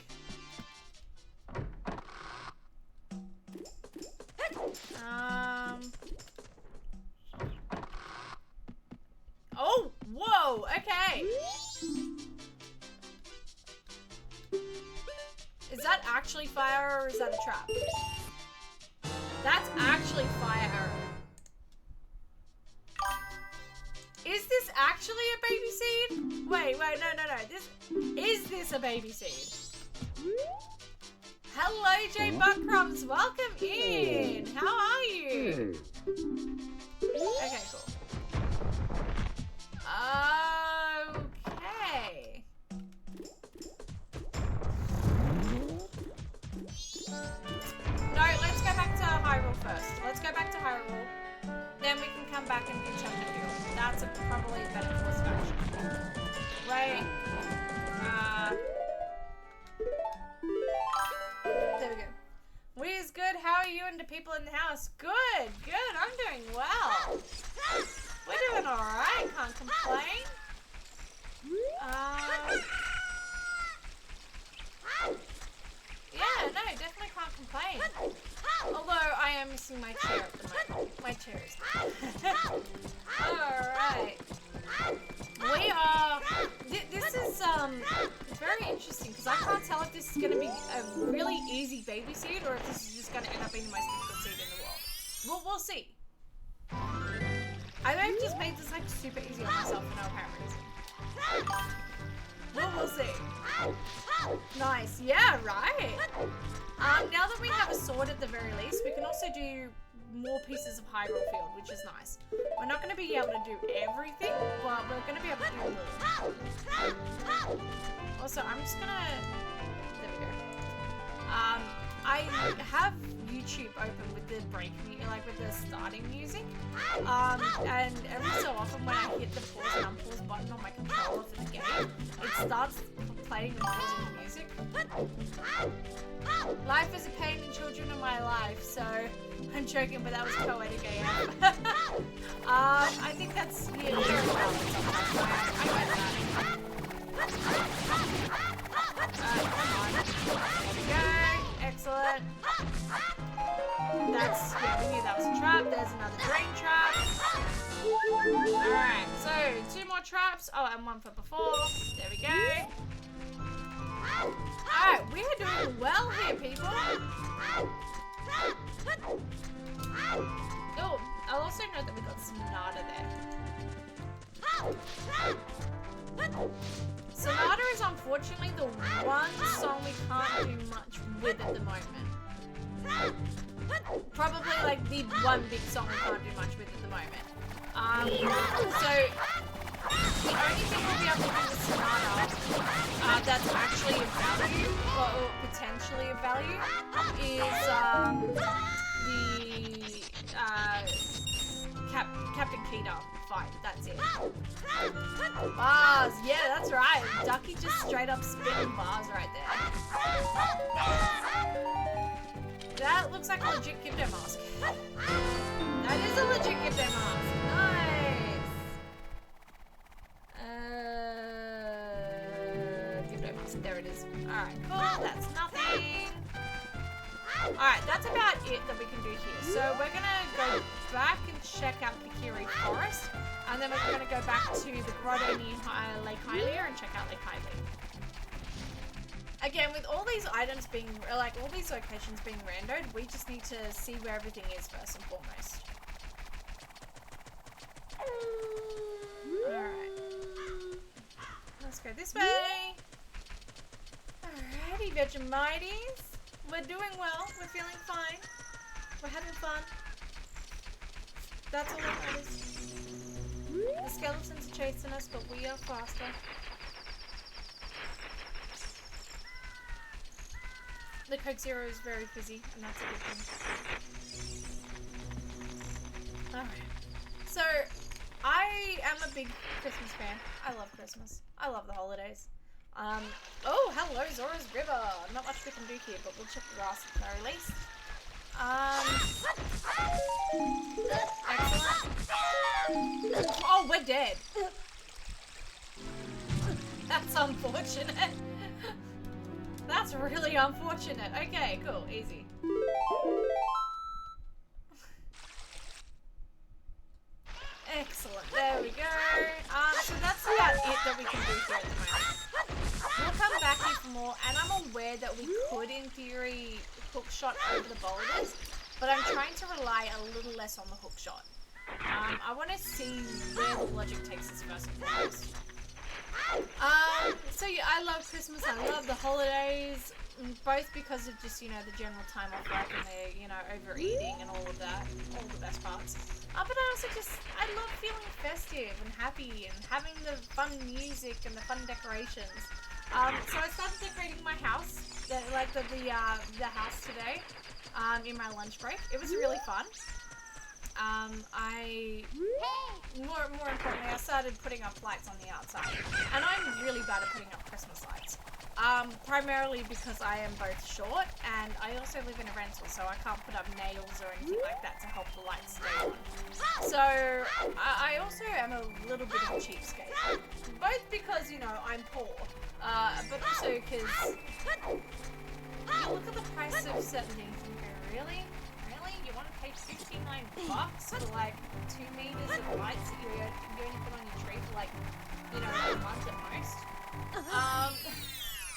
Oh, whoa, okay. Is that actually fire or is that a trap? That's actually fire arrow. Is this actually a baby seed? Wait, no. Is this a baby seed? Hello, J Buckcrumbs. Welcome in. How are you? Okay, cool. people in the house. Good, good. I'm doing well. We're doing alright. Can't complain. Yeah, no, definitely can't complain. Although I am missing my chair at the moment. My chair is alright. We are... This is very interesting because I can't tell if this is going to be a really easy baby seed or if this is just going to end up being the most difficult seed in the world. We'll see. I may have just made this like super easy on myself for no apparent reason. We'll see. Nice. Yeah, right. Now that we have a sword at the very least, we can also do more pieces of hyrule field, which is nice. We're not going to be able to do everything, but we're going to be able to do more. Also, I'm just going to... There we go. I have YouTube open with the break, like with the starting music. And every so often when I hit the pause and unpause button on my controller for the game, it starts playing and pausing the music. Life is a pain and children are my life, so I'm joking, but that was poetic AF. I think that's very valid sometimes. I get that. Come on. There we go. Excellent. That's, yeah, we knew that was a trap. There's another drain trap. Alright, so 2 more traps. Oh, and 1 for before. There we go. Alright, we are doing well here, people. Oh, I'll also note that we got Sonata there. Sonata is unfortunately the one song we can't do much with at the moment. Probably like the one big song we can't do much with at the moment. So the only thing we'll be able to do with Sonata that's actually of value, or potentially of value, is the Captain Keita fight. That's it. Bars, yeah, that's right. Ducky just straight up spitting bars right there. That looks like a legit Gibdo mask. That is a legit Gibdo mask. Nice. Gibdo mask. There it is. Alright, cool. That's nothing. Alright, that's about it that we can do here. So we're going to go back and check out the Hereeee Forest. And then we're going to go back to the grotto near Lake Hylia and check out Lake Hylia. Again, with all these items being, like all these locations being randoed, we just need to see where everything is first and foremost. Alright. Let's go this way. Alrighty, Vegemites. We're doing well. We're feeling fine. We're having fun. That's all that matters. The skeletons are chasing us, but we are faster. The Coke Zero is very fizzy, and that's a good thing. Alright. So, I am a big Christmas fan. I love Christmas. I love the holidays. Oh, hello, Zora's River. Not much we can do here, but we'll check the grass at the very least. Excellent. Oh, we're dead. That's unfortunate. That's really unfortunate. Okay, cool, easy. Excellent, there we go. So that's about it that we can do here at the moment. We'll come back here for more, and I'm aware that we could, in theory, hook shot over the boulders, but I'm trying to rely a little less on the hook shot. I want to see where the logic takes us first and foremost. So yeah, I love Christmas, I love the holidays, both because of just, you know, the general time off work and the, you know, overeating and all of that, all the best parts. But I also just, I love feeling festive and happy and having the fun music and the fun decorations. So I started decorating my house, the house today, in my lunch break. It was really fun. More importantly, I started putting up lights on the outside, and I'm really bad at putting up Christmas lights. Primarily because I am both short and I also live in a rental, so I can't put up nails or anything like that to help the lights stay on. So I also am a little bit of a cheapskate. Both because, you know, I'm poor, but also because you look at the price of certain things and go, really? Really? You want to pay $59 for like 2 meters of lights that you're going to put on your tree for like, you know, a month at most?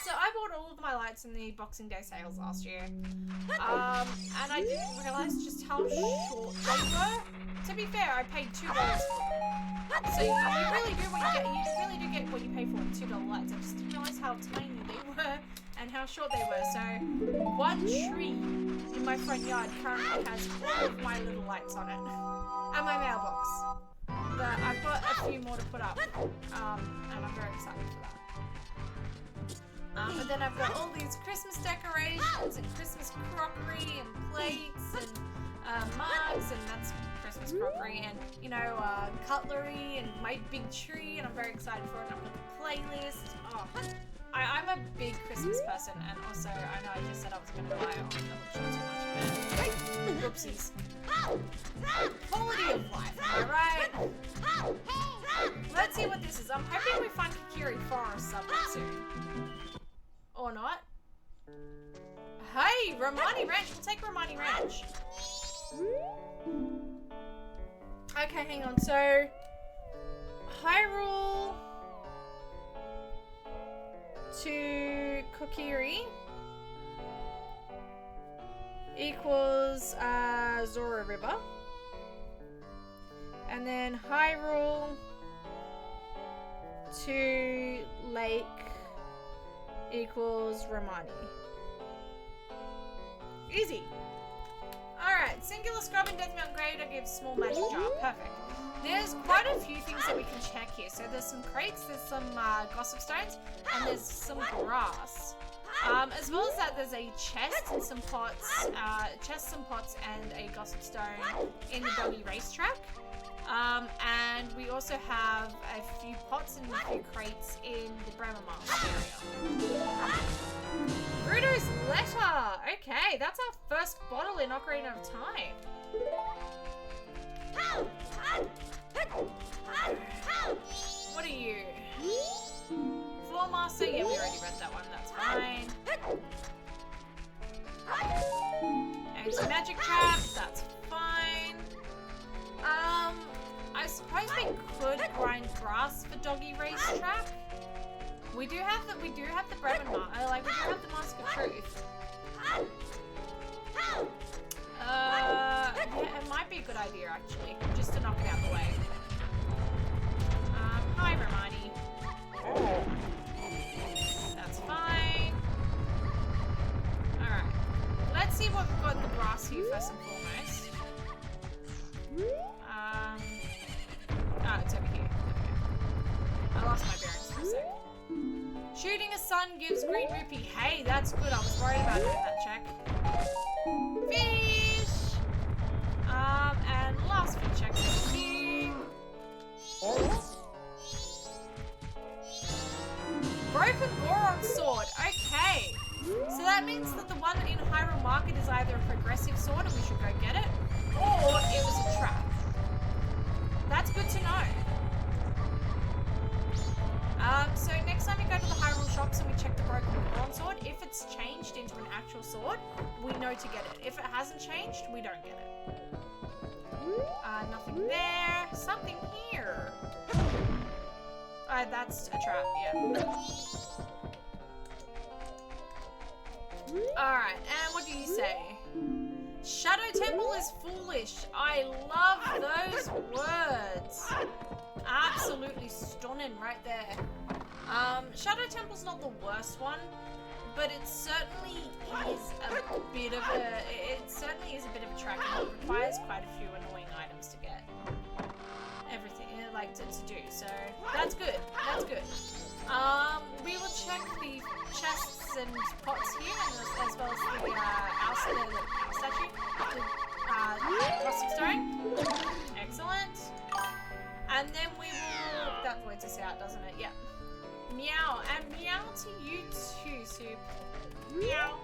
So I bought all of my lights in the Boxing Day sales last year, and I didn't realise just how short they were. To be fair, I paid $2 for them. So you really do what you get. You really do get what you pay for with $2 lights. I just didn't realise how tiny they were and how short they were. So one tree in my front yard currently has all of my little lights on it, and my mailbox. But I've got a few more to put up, and I'm very excited for that. And then I've got all these Christmas decorations and Christmas crockery and plates and mugs, and that's Christmas crockery, and you know, cutlery and my big tree, and I'm very excited for it. And I've got the playlist. Oh, I'm a big Christmas person, and also I know I just said I was going to buy it on the show too much, but whoopsies. Quality of life, am I right? Let's see what this is. I'm hoping we find Kikiri Forest somewhere soon. Or not. Hey, Romani Ranch. We'll take Romani Ranch. Okay, hang on. So, Hyrule to Kokiri equals Zora River. And then Hyrule to Lake equals Romani. Easy. Alright, singular scrub and Death Mountain Grader gives small magic jar. Perfect. There's quite a few things that we can check here. So there's some crates, there's some gossip stones, and there's some grass. As well as that, there's a chest and some pots, and a gossip stone in the doggy racetrack. And we also have a few pots and a few crates in the Bremer Mask area. Rudo's letter! Okay, that's our first bottle in Ocarina of Time. What are you? Floor Master? Yeah, we already read that one, that's fine. Anti-magic trap, that's fine. I suppose we could grind grass for doggy racetrack. We do have the Bremen Mask. We do have the Mask of Truth. Yeah, it might be a good idea actually, just to knock it out of the way. Hi, Romani. That's fine. All right. Let's see what we've got in the grass here first and foremost. It's over here. Okay. I lost my bearings for a sec. Shooting a sun gives green rupee. Hey, that's good. I was worried about doing that check. Fish! And last few checks over here. Broken Goron sword. Okay. So that means that the one in Hyrule Market is either a progressive sword and we should go get it, or it was a trap. That's good to know. So next time we go to the Hyrule shops and we check the Broken Goron sword, if it's changed into an actual sword, we know to get it. If it hasn't changed, we don't get it. Nothing there. Something here. That's a trap, yeah. Alright, and what do you say? Shadow Temple is foolish. I love those words. Absolutely stunning right there. Shadow Temple's not the worst one, but it certainly is a bit of a track, and it requires quite a few annoying items to get everything to do. So that's good. That's good. We will check the chests and pots here, and as well as the statue, the Gossip Stone. Excellent. And then we will. That voids us out, doesn't it? Yeah. Meow. And meow to you too, Soup. Meow.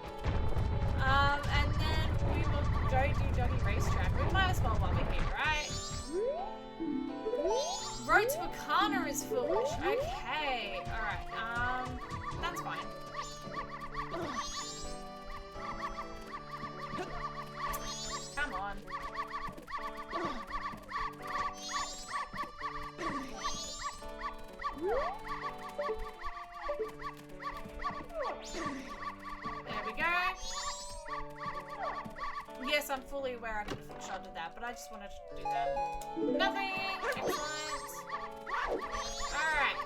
And then we will go do doggy racetrack. We might as well while we're here, right? Road to Akana is foolish. Okay. Alright. That's fine. Come on. There we go. Yes, I'm fully aware I could have shotted that, but I just wanted to do that. Nothing! Excellent. Alright,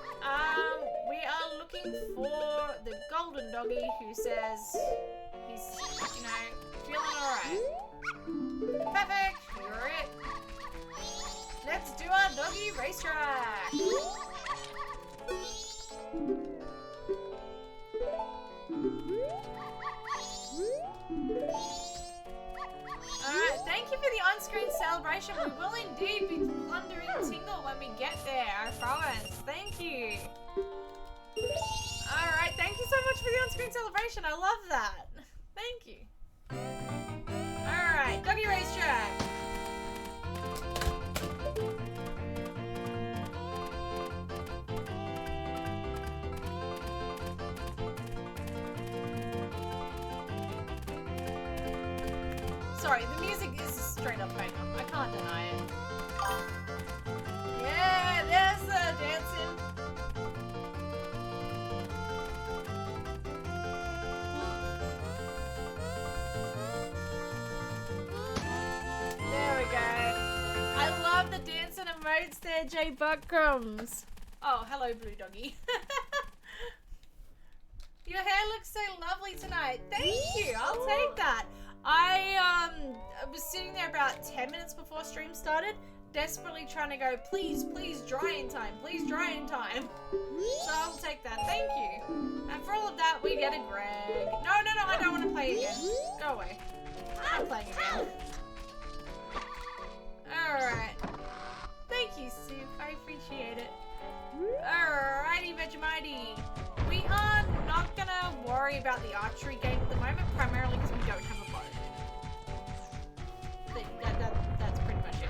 we are looking for the golden doggy who says he's, you know, feeling alright. Perfect! You're it. Let's do our doggy racetrack! Alright, thank you for the on-screen celebration. We will indeed be plundering Tingle when we get there, I promise. Thank you. Alright, thank you so much for the on-screen celebration. I love that. Thank you. Alright, doggy racetrack. Sorry, the music is straight up banger. I can't deny it. Yeah, there's the dancing. There we go. I love the dancing emotes there, Jay Buckcrumbs. Oh, hello, Blue Doggy. Your hair looks so lovely tonight. Thank you. I'll take that. I was sitting there about 10 minutes before stream started, desperately trying to go, please, please, dry in time, please, dry in time. So I'll take that, thank you. And for all of that, we get a Greg. No, I don't want to play again. Go away. I'm not playing again. Alright. Thank you, Soup, I appreciate it. Alrighty, Vegemite. We are not gonna worry about the archery game at the moment, primarily because we don't have a bow. That's pretty much it.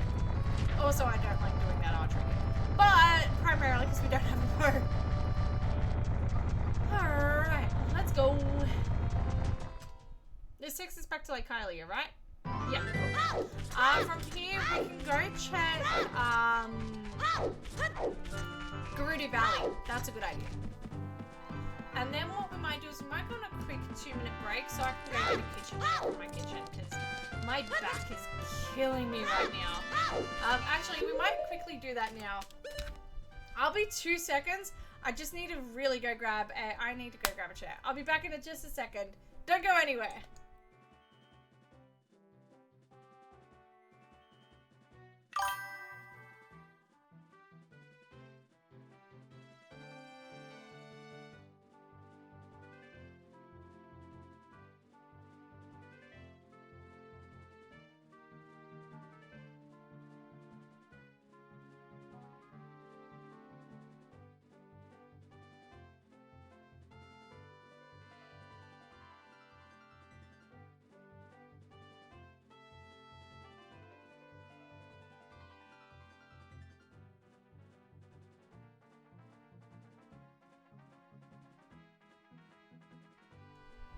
Also, I don't like doing that archery game. But, primarily because we don't have a bow. Alright, let's go. This takes us back to like Kylie, right? Yeah, cool. From here, we can go check, Gerudo Valley. That's a good idea. And then what we might do is we might go on a quick 2-minute break so I can go to the kitchen, my kitchen, because my back is killing me right now. Actually, we might quickly do that now. I'll be 2 seconds. I just need to really go grab a chair. I'll be back in just a second. Don't go anywhere.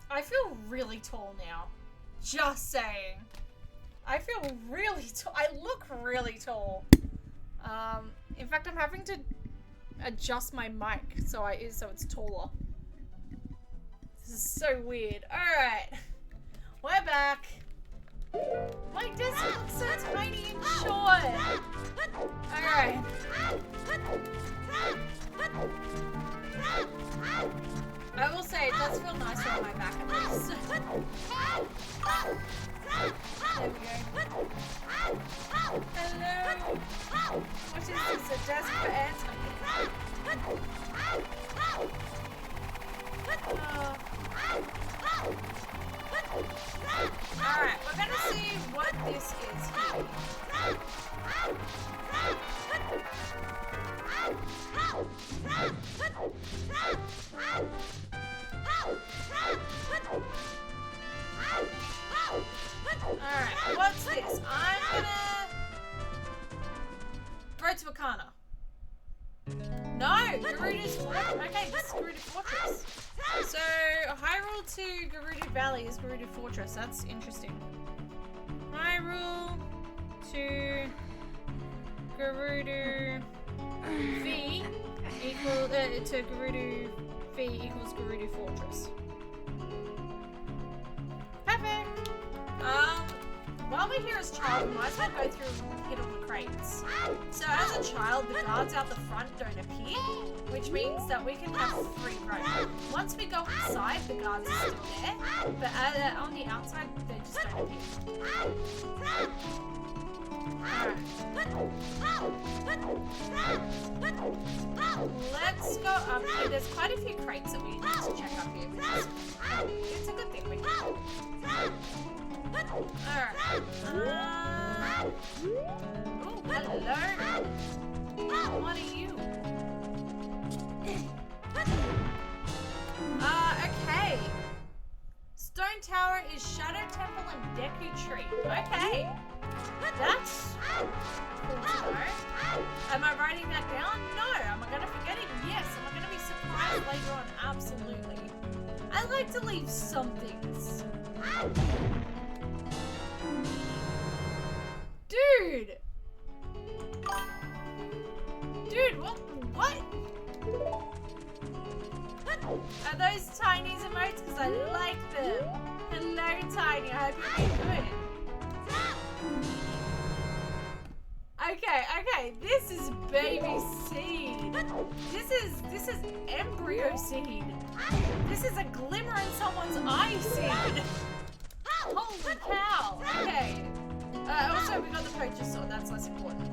I feel really tall now. Just saying. I feel really tall. I look really tall. In fact, I'm having to adjust my mic so it's taller. This is so weird. Alright. We're back. My desk looks so tiny and short. Alright. I will say, it does feel nicer on my back at least. There we go. Hello! What is this, a desk for airtime? Alright, we're gonna see what this is here. Okay, this is Gerudo Fortress. So, Hyrule to Gerudo Valley is Gerudo Fortress. That's interesting. Hyrule to Gerudo V equal to Gerudo V equals Gerudo Fortress. Perfect. While we're here as child, we might as well go through and hit all the crates. So as a child, the guards out the front don't appear, which means that we can have free roam. Once we go inside, the guards are still there, but on the outside, they just don't appear. Alright. Let's go up here. There's quite a few crates that we need to check up here. It's a good thing we can. Alright. Oh, hello. What are you? Okay. Stone Tower is Shadow Temple and Deku Tree. Okay. That's cool to know. Am I writing that down? No. Am I going to forget it? Yes. Am I going to be surprised later on? Absolutely. I like to leave some things. Dude! Dude, what? Are those Tiny's emotes? Because I like them. Hello, Tiny. I hope you're doing good. Okay. This is baby seed. This is embryo seed. This is a glimmer in someone's eye seed. Holy cow. Okay. Also, we got the poacher sword. That's less important.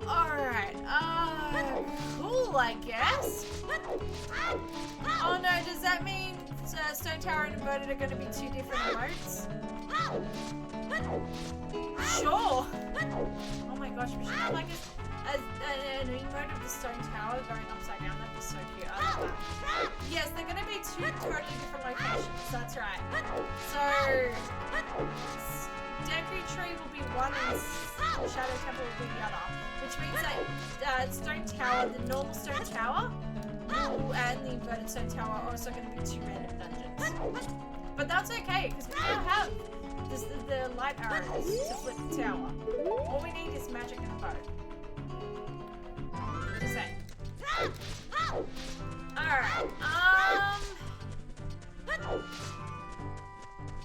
Alright. Cool, I guess. Oh no, does that mean Stone Tower and Inverted are going to be two different emotes? Sure. Oh my gosh, we should have like an emote of the Stone Tower going upside down. That'd be so cute. I love that. Yes, they're going to be two totally different locations. That's right. So, Deku Tree will be one and Shadow Temple will be the other. Which means that Stone Tower, the normal Stone Tower, and the inverted Stone Tower are also going to be two random dungeons. But that's okay, because we now have the light arrows to flip the tower. All we need is magic and a bow. Just saying. Alright,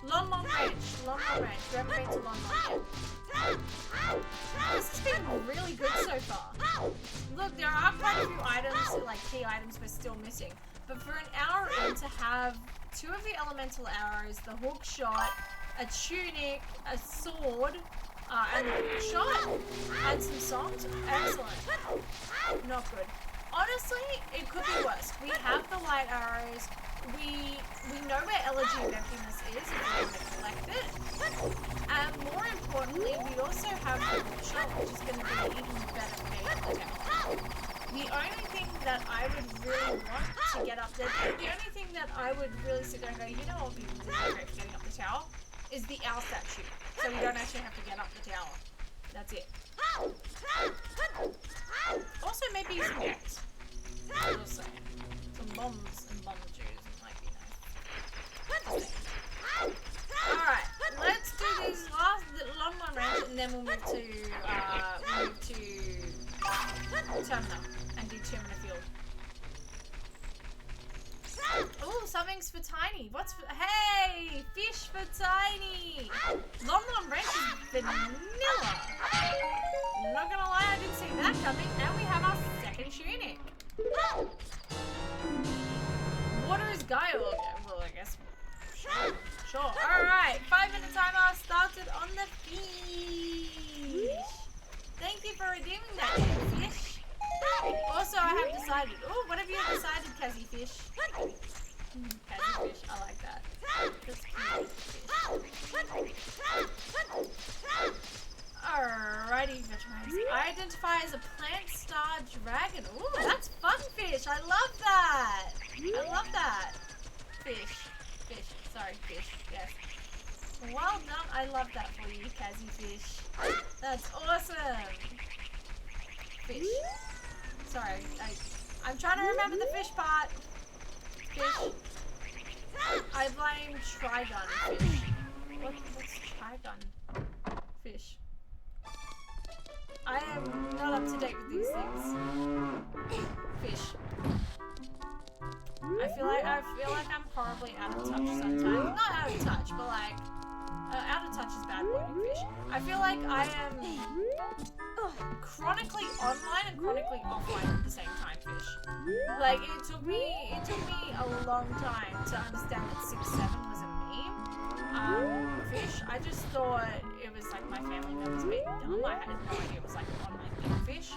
Lon Lon Ranch. We haven't been to Lon Lon yet. This has been really good so far. Look, there are quite a few items, like key items we're still missing. But for an hour in to have two of the elemental arrows, the hook shot, a tunic, a sword, and the hook shot, and some songs, excellent. Not good. Honestly, it could be worse. We have the light arrows. We know where Elegy of Emptiness is if we want to collect it. And more importantly, we also have the hook shot, which is going to be even better for getting up the tower. The only thing that I would really want to get up there, the only thing that I would really sit there and go, you know what would be really great for getting up the tower, is the owl statue. So we don't actually have to get up the tower. That's it. Also, maybe some gags. I'm just saying. Some bombs and bomb juice might be nice. Alright, let's do this last Lon Lon Ranch and then we'll move to Termina and do Termina Field. Oh, something's for Tiny. What's for... Hey! Fish for Tiny! Lon Lon Ranch is vanilla. Not gonna lie, I didn't see that coming. And we have our second tunic. Water is Gaia. Well, I guess. Sure. Alright, 5-minute timer started on the fish. Thank you for redeeming that, fish. Also, I have decided. Oh, what have you decided, Cassie Fish? Cassie Fish, I like that. That's cute. Alrighty, veterans. Identify as a plant star dragon. Ooh, that's fun, fish. I love that. I love that. Fish. Sorry, fish. Yes. Well done. I love that for you, Cassie Fish. That's awesome. Fish. Sorry, I'm trying to remember the fish part. Fish. I blame Trigun fish. What's Trigun fish? I am not up to date with these things. Fish. I feel like I'm horribly out of touch sometimes. Not out of touch, but like out of touch is bad wording, fish. I feel like I am chronically online and chronically offline at the same time, fish. Like it took me a long time to understand that 6'7" was a meme. Fish. I just thought it was like my family members being dumb. I had no idea it was like an online thing, fish.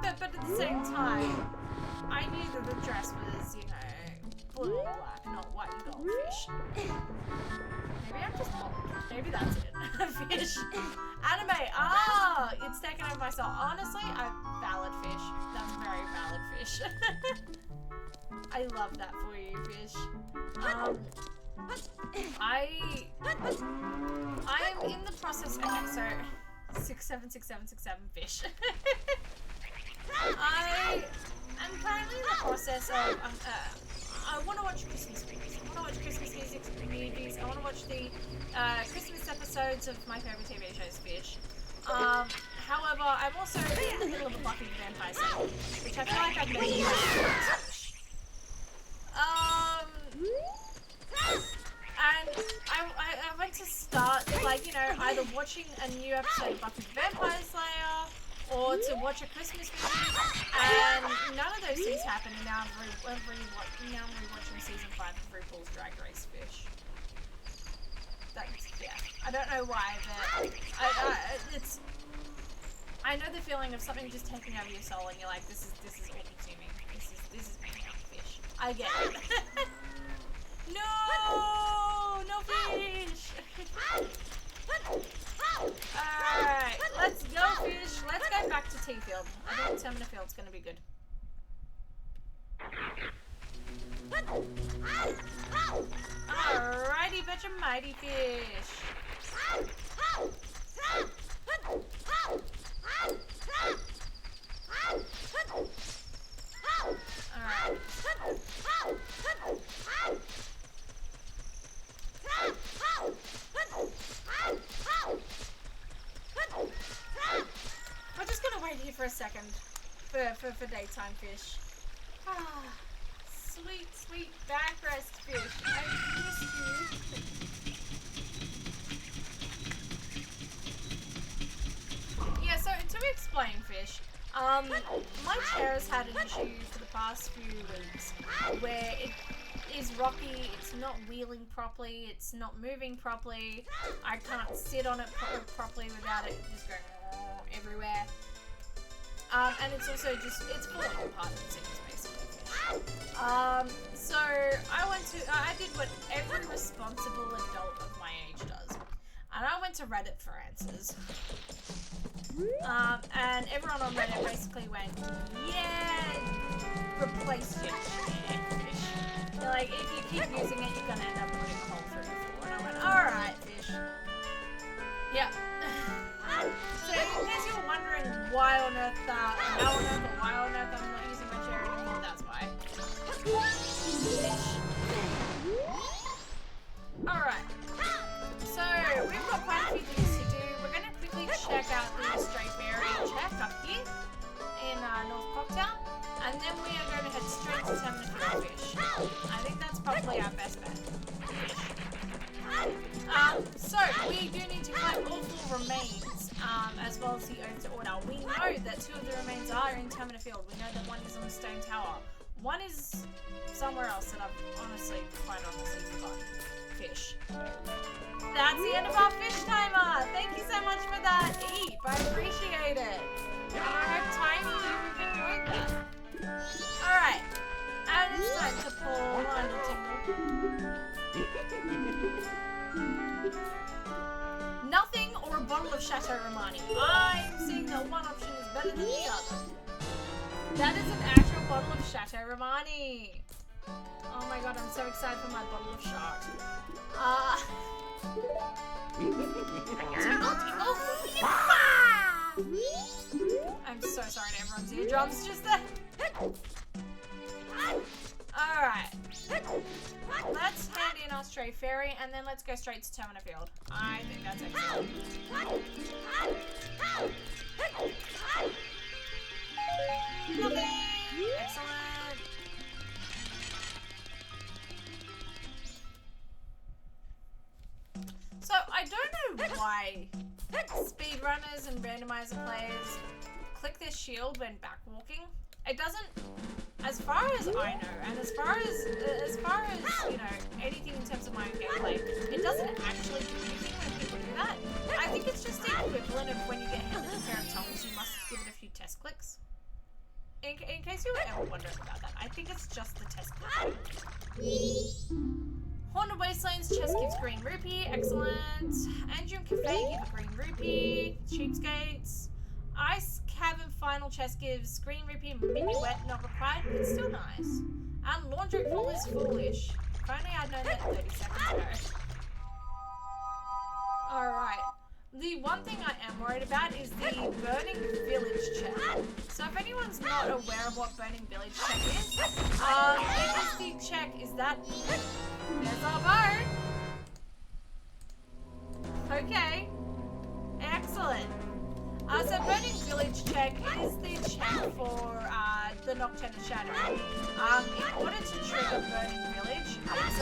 But at the same time, I knew that the dress was, you know, blue and black, not white and gold, fish. Maybe I'm just old. Maybe that's it. Fish. Anime. Ah, it's taken over my soul. Honestly, valid fish. That's very valid fish. I love that for you, fish. I am in the process. Okay, so 676767 fish. I am currently in the process of. I want to watch Christmas movies. I want to watch Christmas movies. I want to watch the Christmas episodes of my favorite TV shows, fish. However, I'm also in the middle of a Buffy the Vampire series, which I feel like I've mentioned fish. And I went to start, like, you know, either watching a new episode of Buffy the Vampire Slayer or to watch a Christmas movie, and none of those things happened, and now I'm rewatching season 5 of RuPaul's Drag Race, fish. That's, yeah. I don't know why, but I know the feeling of something just taking over your soul, and you're like, this is all consuming. This is me now, fish. I get it. No fish. Alright, let's go, fish. Let's go back to T-Field. I think Termina Field's gonna be good. Alrighty, betcha mighty fish. Alright. We're just gonna wait here for a second for daytime fish. Ah, sweet back rest fish. I missed you. Yeah, so to explain fish, my chair has had an issue for the past few weeks where it is rocky, it's not wheeling properly, it's not moving properly, I can't sit on it properly without it just going everywhere. And it's also just, it's falling apart at the seams, basically. So I did what every responsible adult of my age does. And I went to Reddit for answers. And everyone on Reddit basically went, yeah, replace your chair, fish. They're like, if you keep using it, you're gonna end up putting a hole through the floor. And I went, alright, fish. Yep. So, in case you were wondering why on earth I'm not using my chair anymore, that's why. Alright. So, we've got quite a few things to do. We're gonna quickly check out the Stray Berry check up here in North Cocktown. And then we are going to head straight to Termina Field fish. I think that's probably our best bet. So, we do need to collect all 4 remains, as well as the Oath to Order. We know that 2 of the remains are in Termina Field. We know that 1 is on the Stone Tower. 1 is somewhere else that I've quite honestly forgotten. Fish. That's the end of our fish timer! Thank you so much for that, Eep. I appreciate it. And I hope Tiny, you've enjoyed that. Alright, and it's time to pull on the tingle. Nothing or a bottle of Chateau Romani. I'm seeing that one option is better than the other. That is an actual bottle of Chateau Romani. Oh my god, I'm so excited for my bottle of shark. Tingle, tingle, I'm so sorry to everyone's eardrums just there. Alright. Let's hand in our stray fairy and then let's go straight to Termina Field. I think that's excellent. Nothing! Excellent. So, I don't know why speedrunners and randomizer players click their shield when backwalking. It doesn't, as far as I know, and as far as you know, anything in terms of my own gameplay, it doesn't actually do anything when people do that. I think it's just the equivalent of when you get handed a pair of tongs, you must give it a few test clicks. In case you were ever wondering about that, I think it's just the test click. Haunted Wastelands chest gives green rupee, excellent. Andrew Cafe give a green rupee, cheapskates. Ice Cavern final chest gives green rupee, minuet not required, but still nice. And Laundry Pool is foolish. If only I'd known that 30 seconds ago. Alright. The one thing I am worried about is the Burning Village check. So if anyone's not aware of what Burning Village check is, it is the check, is that... There's our bow! Okay. Excellent. So Burning Village check is the check for the Nocturne Shadow. In order to trigger Burning Village, it's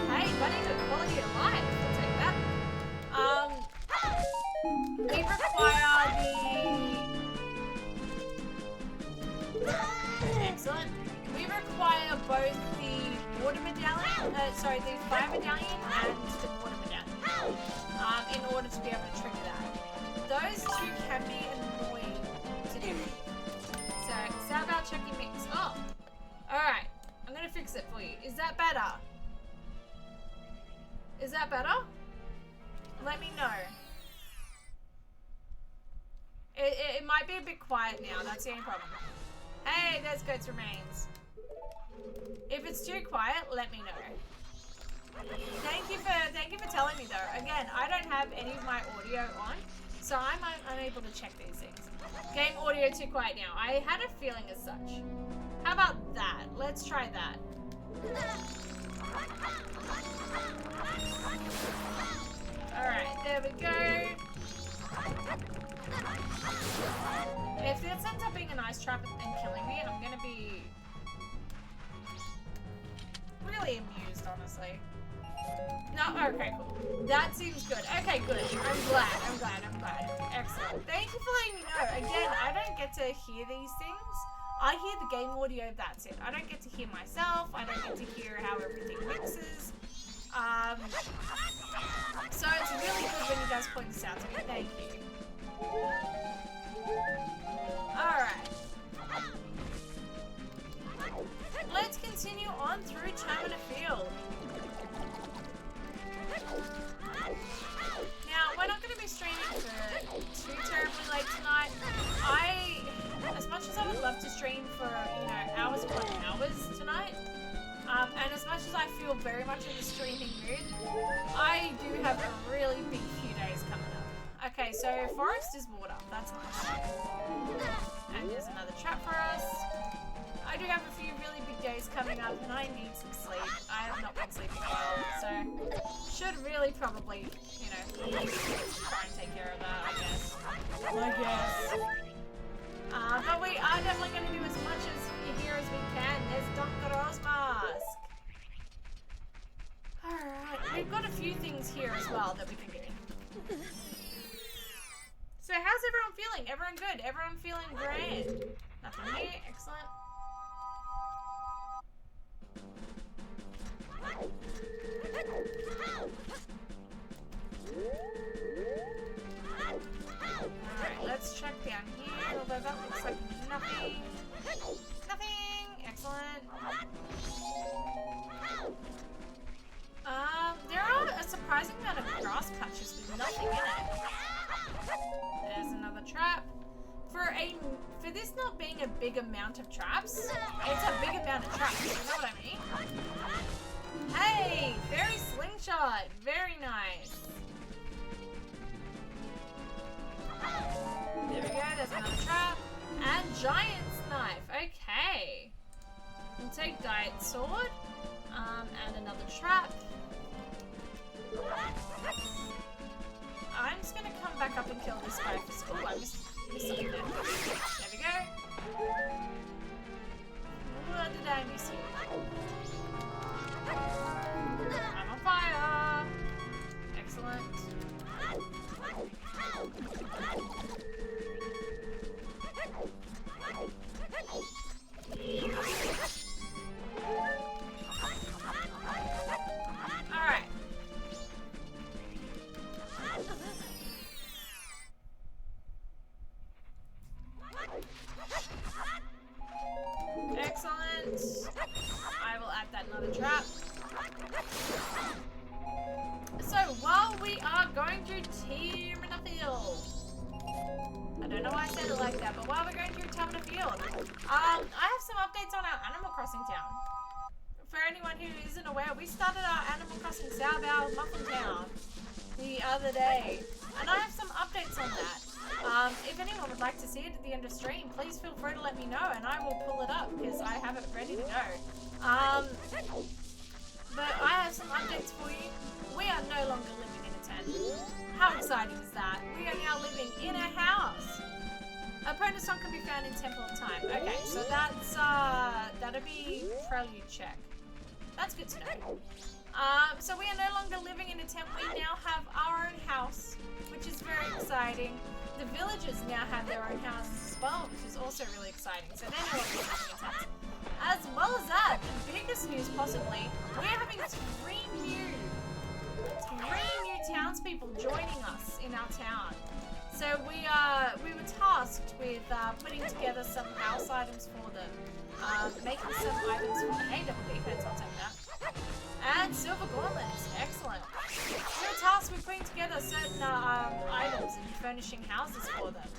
hey buddy, good quality of life. We'll take that. We require the excellent. We require both the water medallion, the fire medallion and the water medallion. In order to be able to trigger that. Those two can be annoying to do. So, how about checking mix? Oh! Alright. I'm gonna fix it for you. Is that better? Is that better? Let me know. It might be a bit quiet now. That's the only problem. Hey, there's Goat's Remains. If it's too quiet, let me know. Thank you for telling me though. Again, I don't have any of my audio on. So I'm unable to check these things. Game audio too quiet now. I had a feeling as such. How about that? Let's try that. Alright, there we go. If this ends up being an ice trap and killing me, I'm gonna be really amused, honestly. No, okay, cool. That seems good. Okay, good. I'm glad. Excellent. Thank you for letting me know. Again, I don't get to hear these things. I hear the game audio, that's it. I don't get to hear myself. I don't get to hear how everything mixes. So it's really good when you guys point this out to me. Thank you. Alright. Let's continue on through Termina Field. Now, we're not going to be streaming for too terribly late tonight. As much as I would love to stream for, you know, hours upon hours tonight, and as much as I feel very much in the streaming mood, I do have a really big few days coming up. Okay, so forest is water. That's nice. And there's another trap for us. I do have a few really big days coming up and I need some sleep. I have not been sleeping well, so should really probably, you know, try and take care of that, I guess. But we are definitely going to do as much as here as we can. There's Donkero's mask. Alright, we've got a few things here as well that we can do. So how's everyone feeling? Everyone good? Everyone feeling grand? Nothing here, excellent. Alright, let's check down here, although that looks like nothing. Nothing! Excellent. There are a surprising amount of grass patches with nothing in it. There's another trap. For this not being a big amount of traps, it's a big amount of traps, you know what I mean? Hey! Fairy slingshot! Very nice. There we go, there's another trap. And Giant's Knife. Okay. We'll take Diet Sword. And another trap. I'm just gonna come back up and kill this guy for school. I missed something there. There we go. What did I miss here? I'm on fire. Excellent. Alright. Excellent. I will add that another trap. So while we are going through Team in a Field, I don't know why I said it like that, but while we're going through Team in a Field, I have some updates on our Animal Crossing town. For anyone who isn't aware, we started our Animal Crossing Sauber Muffin Town the other day, and I have some updates on that. If anyone would like to see it at the end of stream, please feel free to let me know and I will pull it up because I have it ready to go. But I have some updates for you. We are no longer living in a tent. How exciting is that? We are now living in a house. Opponent song can be found in Temple of Time. Okay, so that's, that'll be Prelude check. That's good to know. So we are no longer living in a tent. We now have our own house, which is very exciting. The villagers now have their own houses as well, which is also really exciting. So they're no longer living in tents. As well as that, the biggest news possibly, we're having three new townspeople joining us in our town. So we were tasked with putting together some house items for them, making some items for the double defense, I'll take that. And silver gauntlets, excellent. We were tasked with putting together certain items and furnishing houses for them.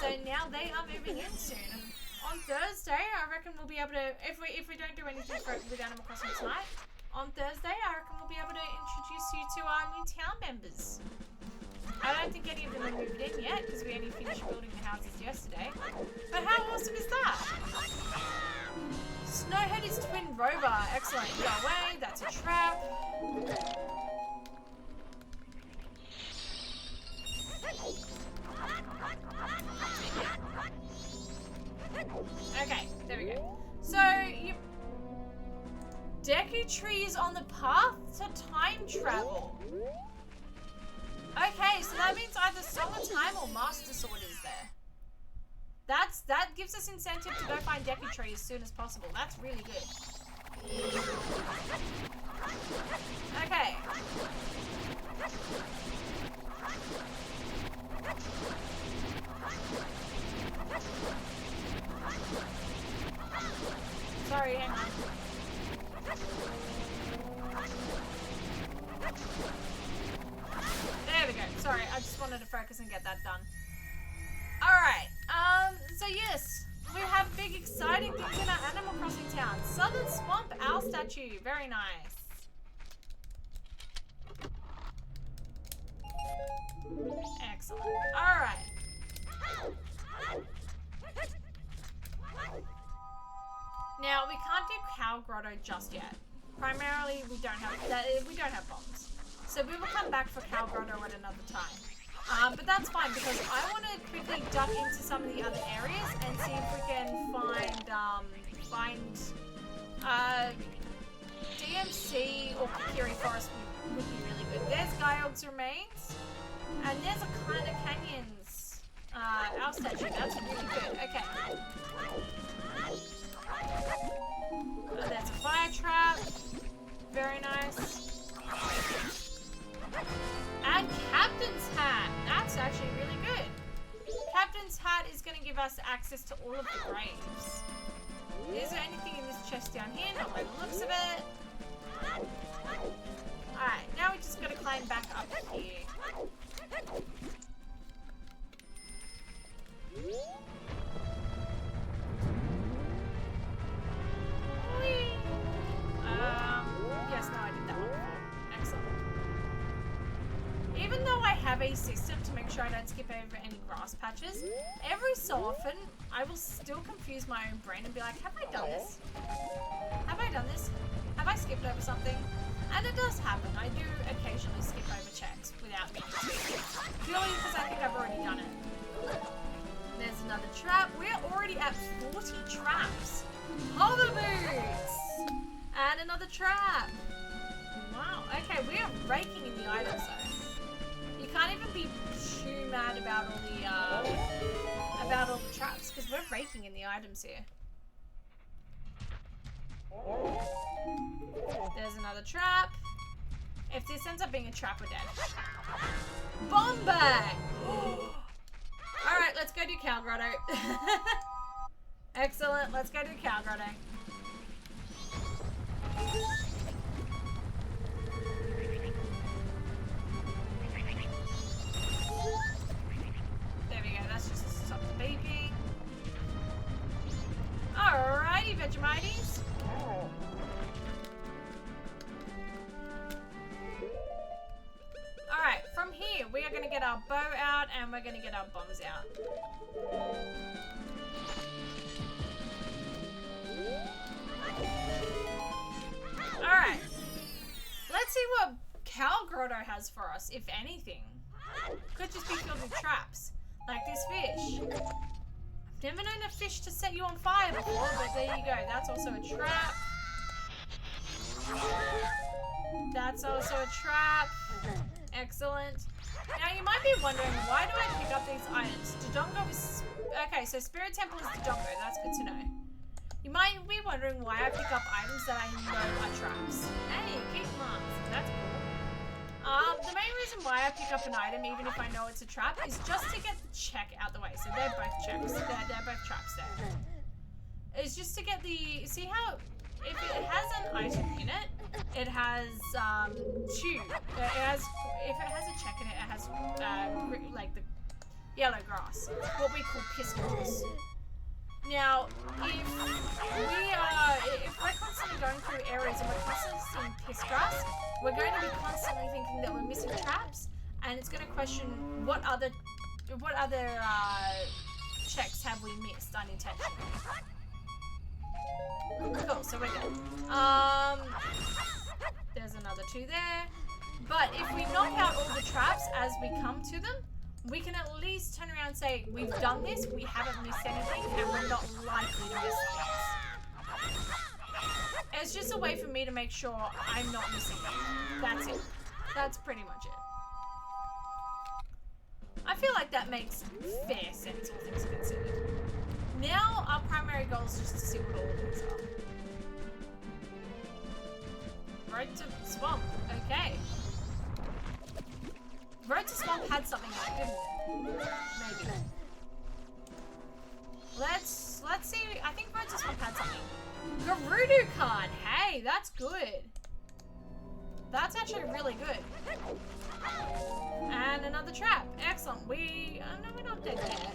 So now they are moving in soon. And on Thursday, I reckon we'll be able to, if we don't do anything with Animal Crossing tonight, on Thursday, I reckon we'll be able to introduce you to our new town members. I don't think any of them have moved in yet because we only finished building the houses yesterday. But how awesome is that? Snowhead is Twin Rover. Excellent. Go away. That's a trap. Okay, there we go. So, Deku Tree is on the path to time travel. Okay, so that means either Song of Time or Master Sword is there. That gives us incentive to go find Deku Tree as soon as possible. That's really good. Okay. Sorry, hang on. There we go. Sorry, I just wanted to focus and get that done. Alright, so yes, we have big exciting things in our Animal Crossing town. Southern Swamp Owl statue, very nice. Excellent. Alright. Now, we can't do Cow Grotto just yet. Primarily, we don't have bombs. So we will come back for Cow Grotto at another time. But that's fine because I want to quickly duck into some of the other areas and see if we can find DMC or Kikiri Forest would be really good. There's Gyog's remains, and there's a kind of canyons owl statue. That's really good. Okay. There's a fire trap. Very nice. And Captain's Hat. That's actually really good. Captain's Hat is going to give us access to all of the graves. Is there anything in this chest down here? Not by the looks of it. Alright, now we just got to climb back up here. Whee! Yes, no, I did that one before. Excellent. Even though I have have a system to make sure I don't skip over any grass patches. Every so often, I will still confuse my own brain and be like, have I done this? Have I done this? Have I skipped over something? And it does happen. I do occasionally skip over checks without meaning to. Purely because I think I've already done it. There's another trap. We're already at 40 traps. Hover boots! And another trap. Wow. Okay, we are raking in the items though. You can't even be too mad about all the traps because we're raking in the items here. There's another trap. If this ends up being a trap, we're dead. Bomb bag! Alright, let's go do Cow Grotto. Excellent, let's go do Cow Grotto. There we go, that's just to stop the beeping. Alrighty, Vegemites. Alright, from here we are going to get our bow out and we're going to get our bombs out. Alright, let's see what Cow Grotto has for us, if anything. Could just be filled with traps, like this fish. I've never known a fish to set you on fire before, but there you go, that's also a trap. That's also a trap. Excellent. Now you might be wondering, why do I pick up these items? Dodongo is... Okay, so Spirit Temple is Dodongo. That's good to know. You might be wondering why I pick up items that I know are traps. Hey, keep marks. That's cool. The main reason why I pick up an item, even if I know it's a trap, is just to get the check out the way. So they're both checks. They're both traps there. It's just to get the... See how... If it has an item in it, it has two. If it has a check in it, it has like the yellow grass, what we call piss balls. Now, if we're constantly going through areas and we're constantly seeing piss grass, we're going to be constantly thinking that we're missing traps, and it's going to question what other checks have we missed unintentionally. Cool, so we're good. There's another two there. But if we knock out all the traps as we come to them, we can at least turn around and say, we've done this, we haven't missed anything, and we're not likely to miss things. It's just a way for me to make sure I'm not missing them. That's it. That's pretty much it. I feel like that makes fair sense, all things considered. Now, our primary goal is just to see what all of these are. Road to Swamp. Okay. Road to Swamp had something like, didn't it? Maybe. Let's see. I think Road to Swamp had something. Gerudo card. Hey, that's good. That's actually really good. And another trap. Excellent. No, we're not dead yet.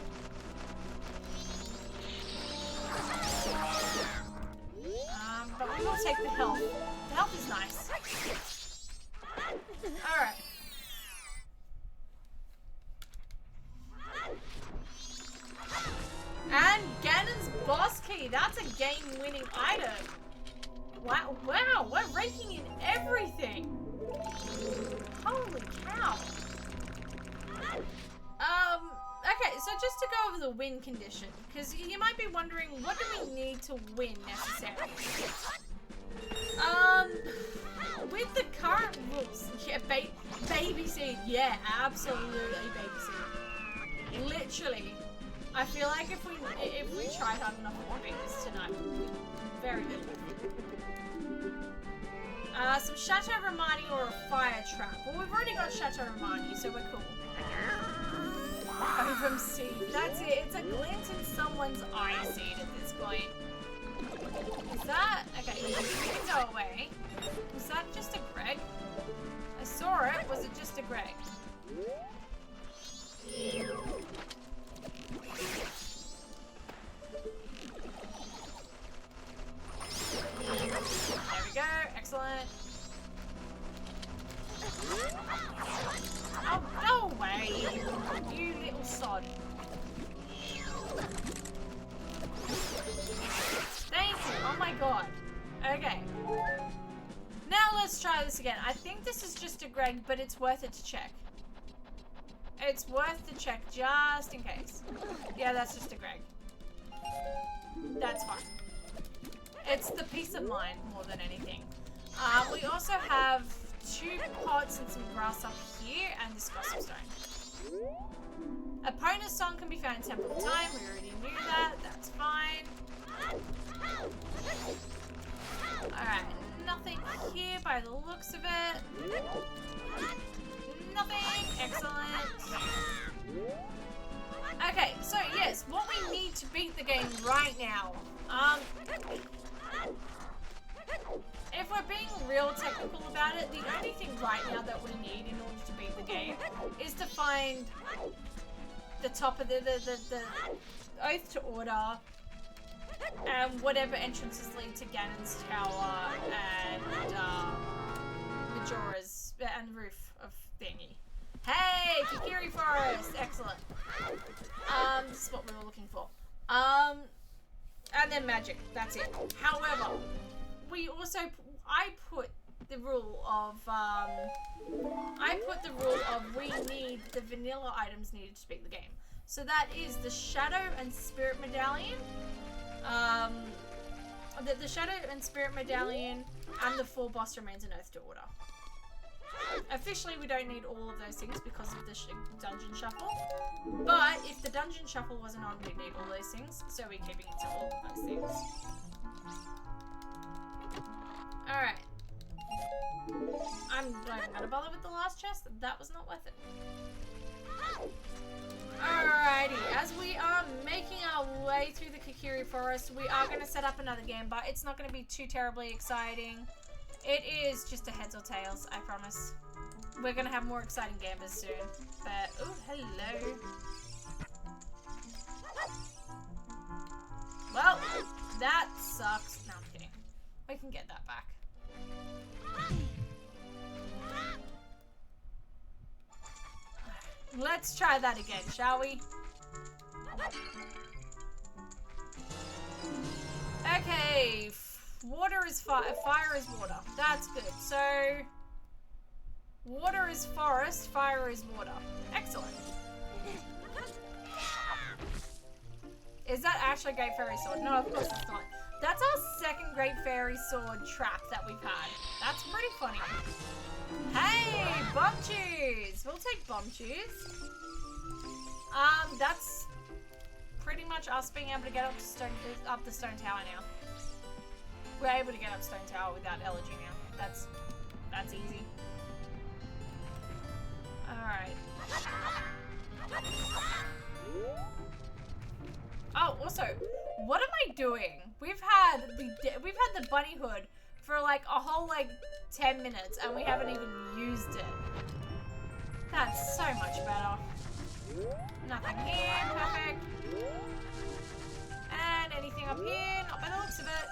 But we will take the health. The health is nice. Alright. And Ganon's boss key. That's a game-winning item. Wow, we're raking in everything. Holy cow. Okay, so just to go over the win condition, because you might be wondering, what do we need to win necessarily? With the current rules, yeah, baby seed, yeah, absolutely baby seed. Literally, I feel like if we tried hard enough, we would beat this tonight. Very good. Some Chateau Romani or a fire trap. Well, we've already got Chateau Romani, so we're cool. Ovum seed. That's it. It's a glint in someone's eye seed at this point. Is that... Okay, you can go away. Was that just a Greg? I saw it. Was it just a Greg? There we go. Excellent. Oh, no way. Okay. Now let's try this again. I think this is just a Greg, but it's worth it to check. It's worth to check just in case. Yeah, that's just a Greg. That's fine. It's the peace of mind more than anything. We also have 2 pots and some grass up here and this gossip stone. Opponent's song can be found in Temple of Time. We already knew that. That's fine. Alright, nothing here by the looks of it. Nothing. Excellent. Okay, so yes, what we need to beat the game right now. If we're being real technical about it, the only thing right now that we need in order to beat the game is to find the top of the Oath to Order and whatever entrances lead to Ganon's Tower and Majora's and the roof of thingy. Hey, Kikiri Forest! Excellent. This is what we were looking for. And then magic. That's it. However, we also I put the rule of we need the vanilla items needed to beat the game. So that is the Shadow and Spirit Medallion. The Shadow and Spirit Medallion and the 4 boss remains an Oath to Order. Officially, we don't need all of those things because of the dungeon shuffle. But if the dungeon shuffle wasn't on, we'd need all those things. So we're keeping it to all of those things. Alright. I'm not even gonna bother with the last chest. That was not worth it. Alrighty, as we are making our way through the Kikiri Forest, we are going to set up another game, but it's not going to be too terribly exciting. It is just a heads or tails, I promise. We're going to have more exciting gambers soon. But, oh, hello. Well, that sucks. No, I'm kidding. We can get that back. Let's try that again, shall we? Okay, water is fire, fire is water. That's good. So, water is forest, fire is water. Excellent. Is that actually a Great Fairy Sword? No, of course it's not. That's our second Great Fairy Sword trap that we've had. That's pretty funny. Hey, Bumchews! We'll take Bumchews. That's pretty much us being able to get up the Stone Tower now. We're able to get up Stone Tower without elegy now. That's easy. Alright. Oh, also, what am I doing? We've had the bunny hood for like a whole 10 minutes and we haven't even used it. That's so much better. Nothing here, perfect. And anything up here, not by the looks of it.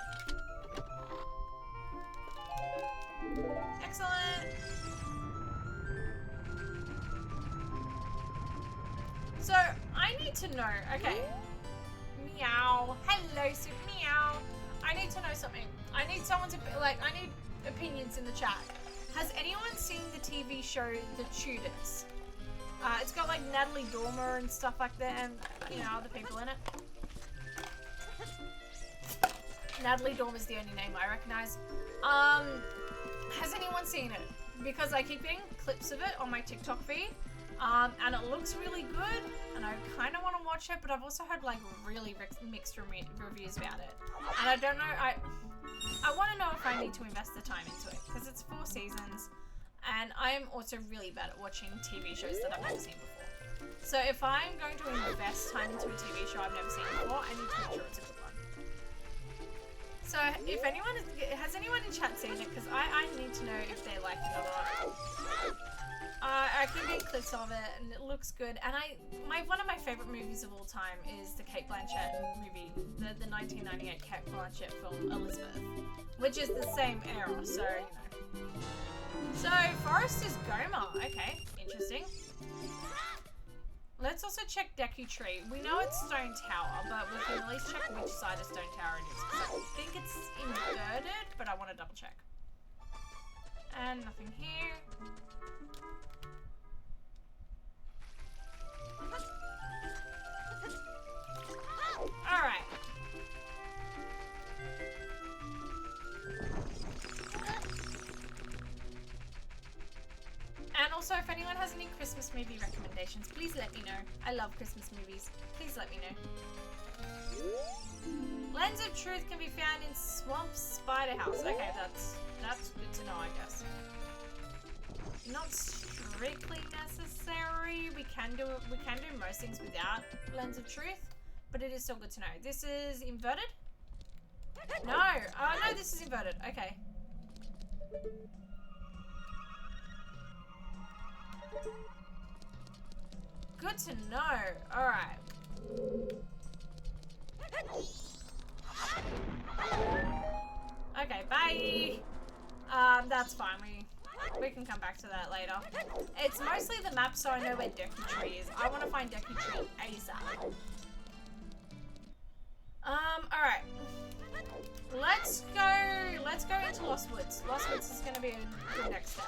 Excellent. So, I need to know, okay. Meow. Hello, Soup. Meow. I need to know something. I need someone to, I need opinions in the chat. Has anyone seen the TV show The Tudors? It's got Natalie Dormer and stuff like that, and other people in it. Natalie Dormer's the only name I recognize. Has anyone seen it? Because I keep getting clips of it on my TikTok feed, and it looks really good, and I kind of want to watch it, but I've also heard really mixed reviews about it, and I don't know. I want to know if I need to invest the time into it because it's 4 seasons. And I am also really bad at watching TV shows that I've never seen before. So if I'm going to invest time into a TV show I've never seen before, I need to make sure it's a good one. So if anyone has anyone in chat seen it, because I need to know if they liked it or not. I can get clips of it and it looks good. And one of my favorite movies of all time is the Kate Blanchett movie, the 1998 Kate Blanchett film Elizabeth, which is the same era. So So, Forest is Goma. Okay, interesting. Let's also check Deku Tree. We know it's Stone Tower, but we can at least check which side of Stone Tower it is. Because I think it's inverted, but I want to double check. And nothing here. Alright. And also, if anyone has any Christmas movie recommendations, please let me know. I love Christmas movies. Please let me know. Lens of Truth can be found in Swamp Spider House. Okay, that's good to know, I guess. Not strictly necessary. We can do most things without Lens of Truth, but it is still good to know. This is inverted? No. Oh no, this is inverted. Okay. Good to know. Alright. Okay, bye. That's fine. We can come back to that later. It's mostly the map, so I know where Deku Tree is. I want to find Deku Tree ASAP. Alright. Let's go into Lost Woods. Lost Woods is gonna be a good next step.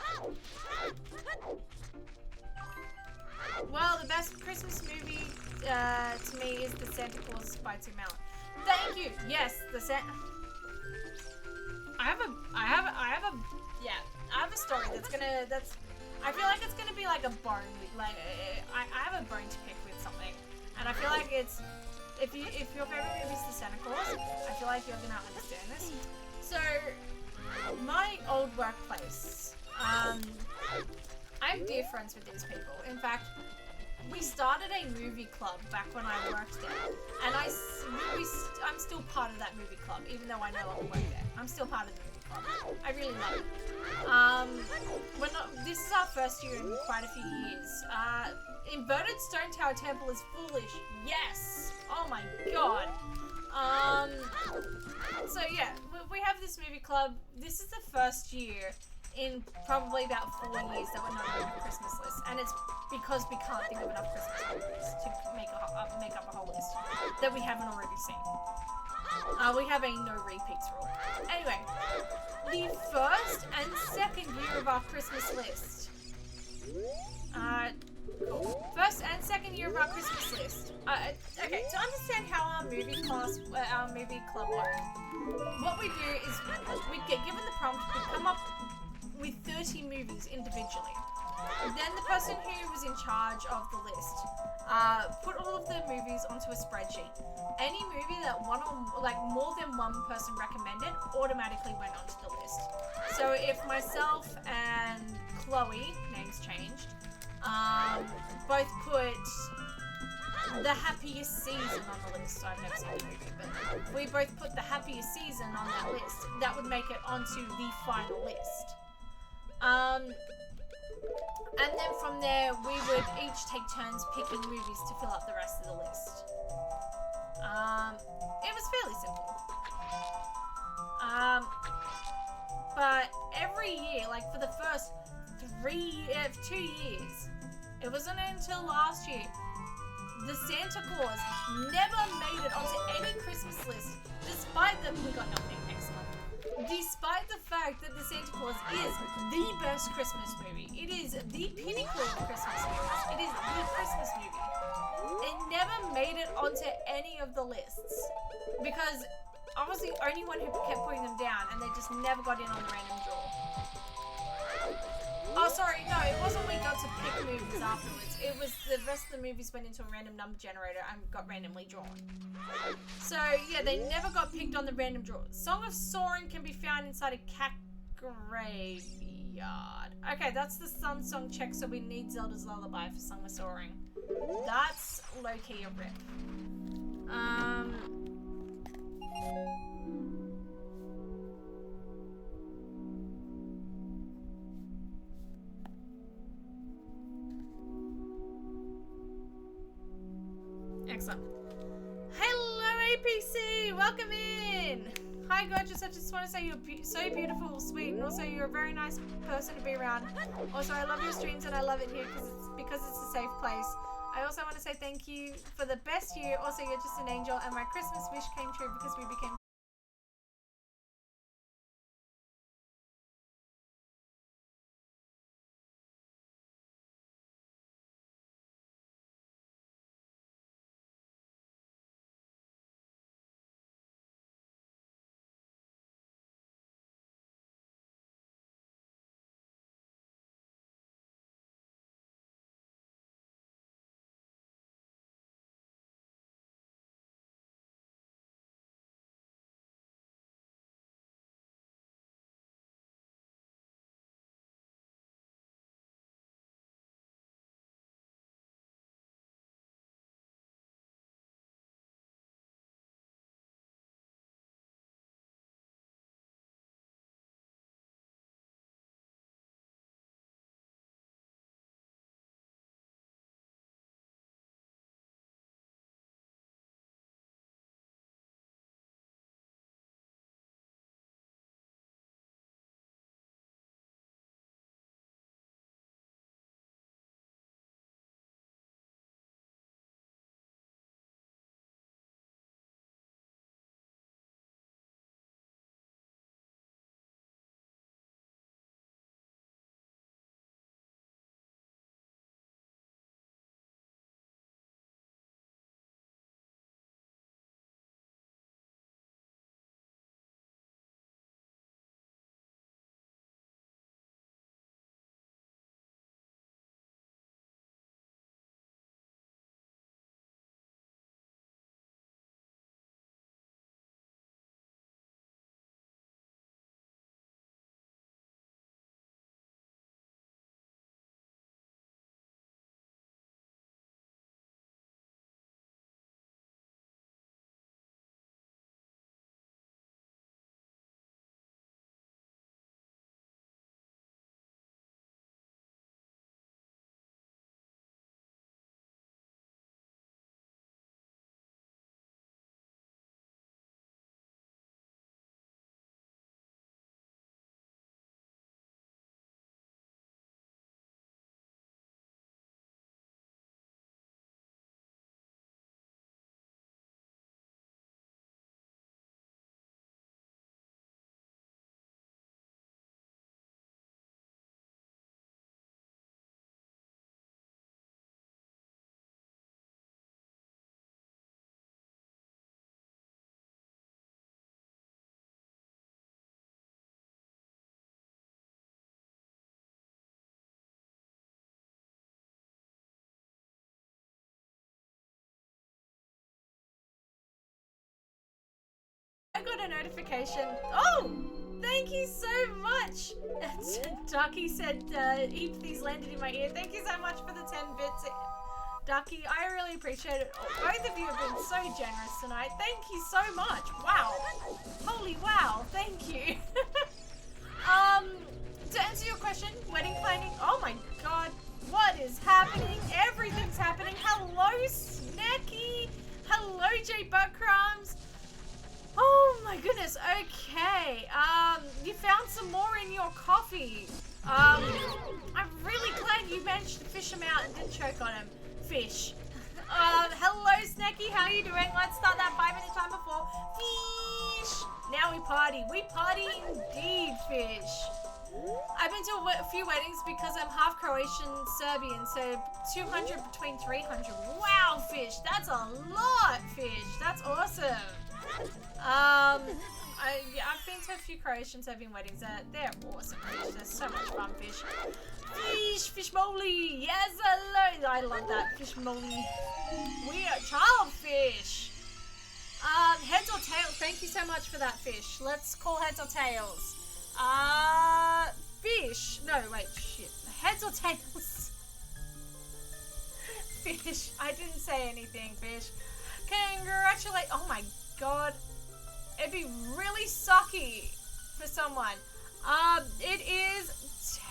Well, the best Christmas movie to me is the Santa Claus by Tim Allen. Thank you. Yes, the Santa. I have a story that's I feel like it's gonna be like a bone. Like I have a bone to pick with something, and I feel like it's if your favorite movie is the Santa Claus, I feel like you're gonna understand this. So my old workplace, I'm dear friends with these people. In fact, we started a movie club back when I worked there, and I'm still part of that movie club, even though I no longer work there. I'm still part of the movie club. I really love it. This is our first year in quite a few years. Inverted Stone Tower Temple is foolish. Yes. Oh my god. So yeah, we have this movie club. This is the first year in probably about 4 years that we're not on a Christmas list, and it's because we can't think of enough Christmas movies to make up a whole list that we haven't already seen. We have a no repeats rule. Anyway, the first and second year of our Christmas list. Cool. First and second year of our Christmas list. Okay, to understand how our movie club works, what we do is we get given the prompt, we come up with 30 movies individually. Then the person who was in charge of the list put all of the movies onto a spreadsheet. Any movie that more than one person recommended automatically went onto the list. So if myself and Chloe, names changed, both put The Happiest Season on the list. I've never seen the movie, but if we both put The Happiest Season on that list, that would make it onto the final list. And then from there, we would each take turns picking movies to fill up the rest of the list. It was fairly simple. But every year, like for the first 2 years, it wasn't until last year, the Santa Claus never made it onto any Christmas list, despite that we got nothing. Excellent. Despite the fact that the Santa Claus is the best Christmas movie, it is the pinnacle of Christmas movies, it is the Christmas movie, it never made it onto any of the lists, because I was the only one who kept putting them down, and they just never got in on the random draw. Oh, sorry, no, it wasn't we got to pick movies afterwards. It was the rest of the movies went into a random number generator and got randomly drawn. So, yeah, they never got picked on the random draw. Song of Soaring can be found inside a cat graveyard. Okay, that's the Sun Song check, so we need Zelda's Lullaby for Song of Soaring. That's low-key a rip. Excellent. Hello, APC! Welcome in! Hi, gorgeous. I just want to say you're so beautiful, sweet, and also you're a very nice person to be around. Also, I love your streams and I love it here because it's a safe place. I also want to say thank you for the best year. Also, you're just an angel, and my Christmas wish came true because we became. I got a notification. Oh! Thank you so much! Ducky said, these landed in my ear. Thank you so much for the 10 bits. Ducky, I really appreciate it. Both of you have been so generous tonight. Thank you so much. Wow. Holy wow. Thank you. To answer your question, wedding planning. Oh my god. What is happening? Everything's happening. Hello, Snacky. Hello, J Buttcrumbs. Oh my goodness, okay. You found some more in your coffee. I'm really glad you managed to fish him out and didn't choke on him. Fish. Hello Snacky, how are you doing? Let's start that 5-minute time before. Fish! Now we party. We party indeed, Fish. I've been to a few weddings because I'm half Croatian, Serbian, so 200 between 300. Wow, Fish, that's a lot, Fish. That's awesome. I've been to a few Croatian, Serbian weddings. They're awesome, Fish. They're so much fun, Fish. Fish moly. Yes, hello. I love that, fish moly. We are child fish. Heads or tails? Thank you so much for that, Fish. Let's call heads or tails. Fish. No, wait, shit. Heads or tails? Fish. I didn't say anything, Fish. Congratulate. Oh my god. It'd be really sucky for someone. It is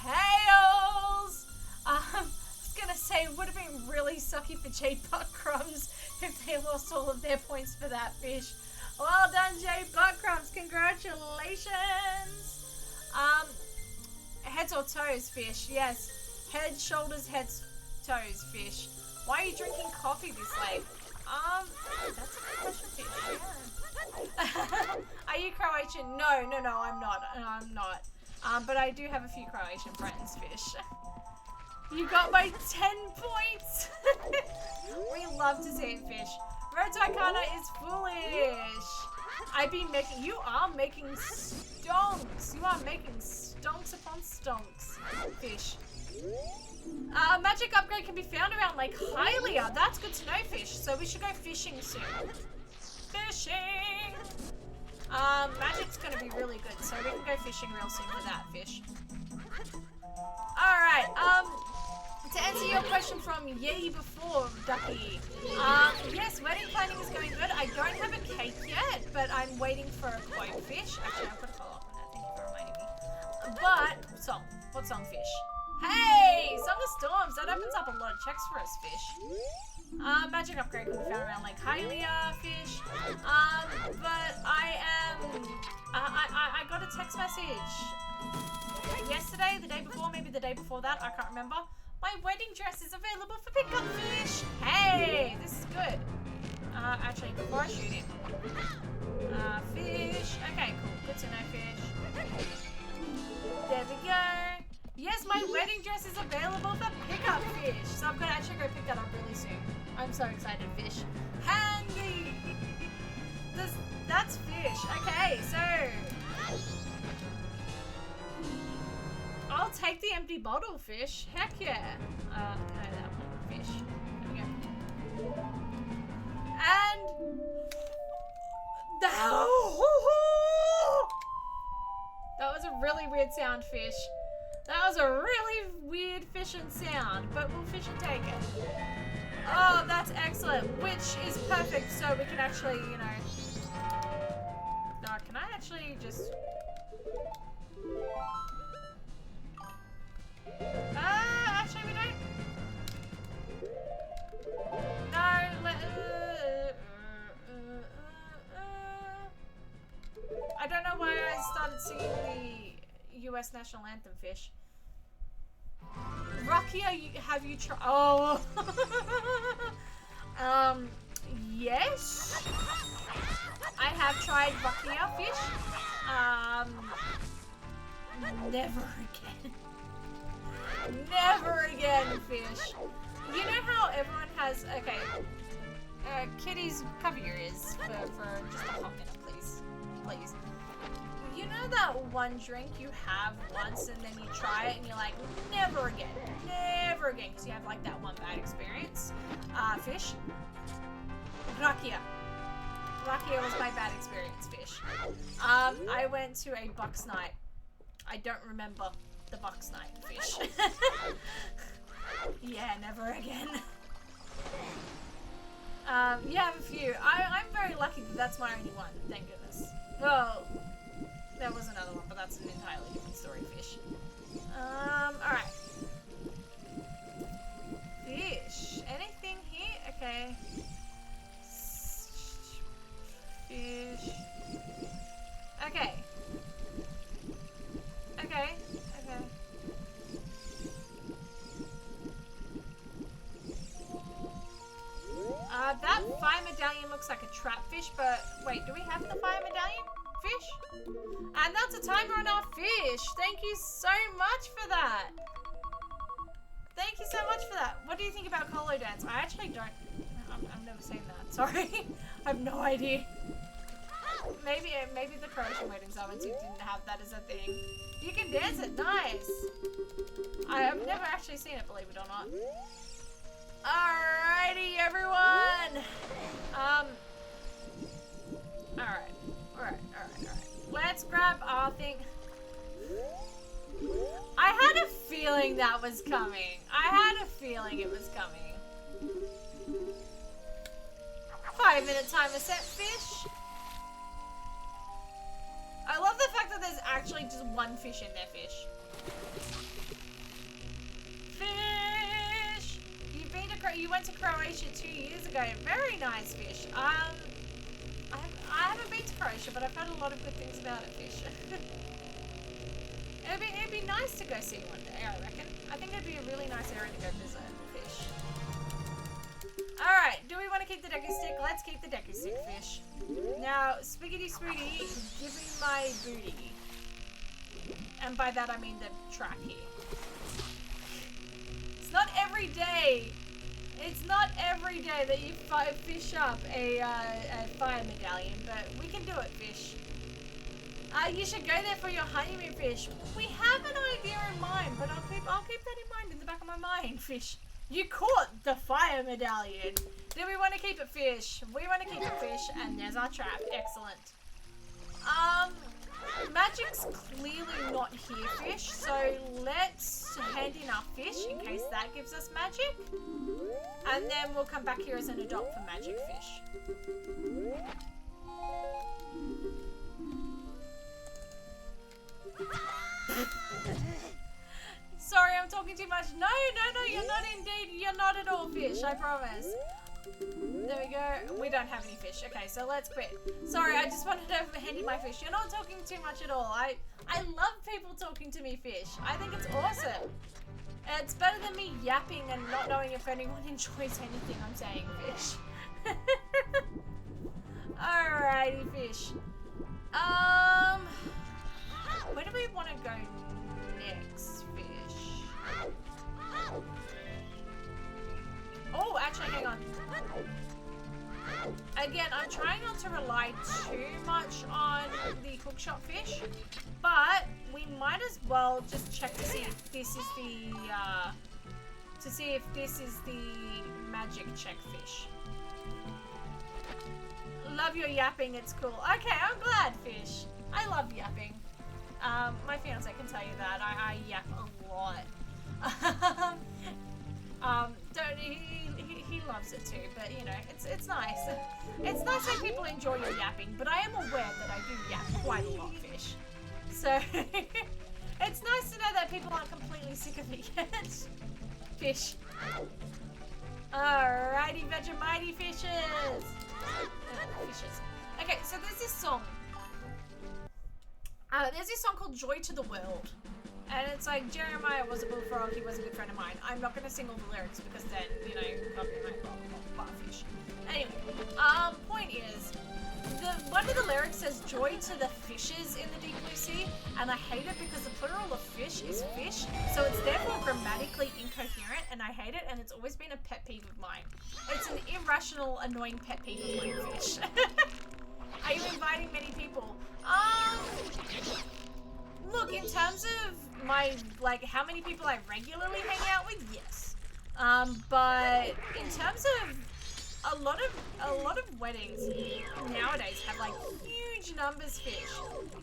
tails. I was gonna say it would have been really sucky for J Buttcrumbs if they lost all of their points for that, Fish. Well done, J Buttcrumbs. Congratulations. Heads or toes, Fish? Yes. Head, shoulders, heads, toes, Fish. Why are you drinking coffee this late? That's a good question, fish. Yeah. Are you Croatian? No, I'm not. I'm not. But I do have a few Croatian friends, fish. You got my 10 points. We love to see it, fish. Road to Icona is foolish. You are making stonks. You are making stonks upon stonks, fish. Magic upgrade can be found around Lake Hylia. That's good to know, fish. So we should go fishing soon. Fishing! Magic's gonna be really good, so we can go fishing real soon for that, fish. Alright, to answer your question from Yee before, Ducky. Yes, wedding planning is going good. I don't have a cake yet, but I'm waiting for a quote, fish. Actually, I'll put a follow up on that. Thank you for reminding me. But, song. What song, fish? Hey! Song of Storms! That opens up a lot of checks for us, fish. Magic upgrade can be found around Lake Hylia, fish. But I am... I got a text message yesterday, the day before, maybe the day before that, I can't remember. My wedding dress is available for pickup, fish! Hey! This is good. Actually, before I shoot it. Fish. Okay, cool. Good to know, fish. There we go. Yes, my wedding dress is available for pickup, fish. So I'm gonna actually go pick that up really soon. I'm so excited, fish. Handy! That's fish. Okay, so... I'll take the empty bottle, fish. Heck yeah. No, that one, fish. There we go. And... That was a really weird sound, fish. That was a really weird fishing sound, but we'll fish and take it. Oh, that's excellent. Which is perfect, so we can actually, you know... No, can I actually just... Actually we don't. No, I don't know why I started singing the US national anthem, fish. Rakia, have you tried? Oh. Yes. I have tried Rakia, fish. Never again. Never again, fish. You know how everyone has... Okay. Kitties, cover your ears for just a hot minute, please. Please. You know that one drink you have once and then you try it and you're like, never again. Never again. Because you have like that one bad experience. Fish. Rakia. Rakia was my bad experience, fish. I went to a Bucks night. I don't remember the Bucks night, fish. Yeah, never again. You have a few. I'm very lucky that that's my only one, thank goodness. Well, there was another one, but that's an entirely different story, fish. Alright. Fish. Anything here? Okay. Fish. Okay. Okay. Okay. That fire medallion looks like a trap fish, but wait, do we have the fire medallion fish? And that's a timer on our fish. Thank you so much for that. Thank you so much for that. What do you think about Colo Dance? I actually don't. I've never seen that. Sorry. I have no idea. Maybe the Croatian weddings I went to didn't have that as a thing. You can dance it. Nice. I have never actually seen it, believe it or not. Alrighty, everyone. Alright. Let's grab our thing. I had a feeling that was coming. I had a feeling it was coming. 5-minute timer set, fish. I love the fact that there's actually just one fish in there, fish. Fish! You went to Croatia 2 years ago. Very nice, fish. I haven't been to Croatia, but I've heard a lot of good things about it, fish. It'd be nice to go see one day, I reckon. I think it'd be a really nice area to go visit, fish. Alright, do we want to keep the deku stick? Let's keep the deku stick, fish. Now, Spiggity Spooty, give me my booty. And by that I mean the trap here. It's not every day. It's not every day that you fish up a fire medallion, but we can do it, fish. You should go there for your honeymoon, fish. We have an idea in mind, but I'll keep that in mind in the back of my mind, fish. You caught the fire medallion. Do we want to keep it, fish? We want to keep it, fish, and there's our trap. Excellent. Magic's clearly not here, fish, so let's hand in our fish in case that gives us magic. And then we'll come back here as an adopt for magic fish. Sorry, I'm talking too much. No, you're not indeed. You're not at all, fish, I promise. There we go. We don't have any fish. Okay, so let's quit. Sorry, I just wanted to hand you my fish. You're not talking too much at all. I love people talking to me, fish. I think it's awesome. It's better than me yapping and not knowing if anyone enjoys anything I'm saying, fish. Alrighty, fish. Where do we want to go next, fish? Oh, actually, hang on. Again, I'm trying not to rely too much on the cookshop fish, but we might as well just check to see if this is the magic check fish. Love your yapping, it's cool. Okay, I'm glad, fish. I love yapping. My fiance can tell you that. I yap a lot. He loves it too, but you know, it's nice. It's nice when people enjoy your yapping, but I am aware that I do yap quite a lot, fish. So, it's nice to know that people aren't completely sick of it yet. Fish. Alrighty, Vegemite fishes. Fishes. Okay, so there's this song. There's this song called Joy to the World. And it's like, Jeremiah was a bullfrog, he was a good friend of mine. I'm not going to sing all the lyrics because then, you know, copyright, blah, blah, blah, fish. Anyway, point is, one of the lyrics says joy to the fishes in the deep blue sea, and I hate it because the plural of fish is fish, so it's therefore grammatically incoherent, and I hate it, and it's always been a pet peeve of mine. It's an irrational, annoying pet peeve of mine, fish. Are you inviting many people? Look, in terms of my, like, how many people I regularly hang out with, yes. But in terms of a lot of weddings nowadays have like huge numbers, fish.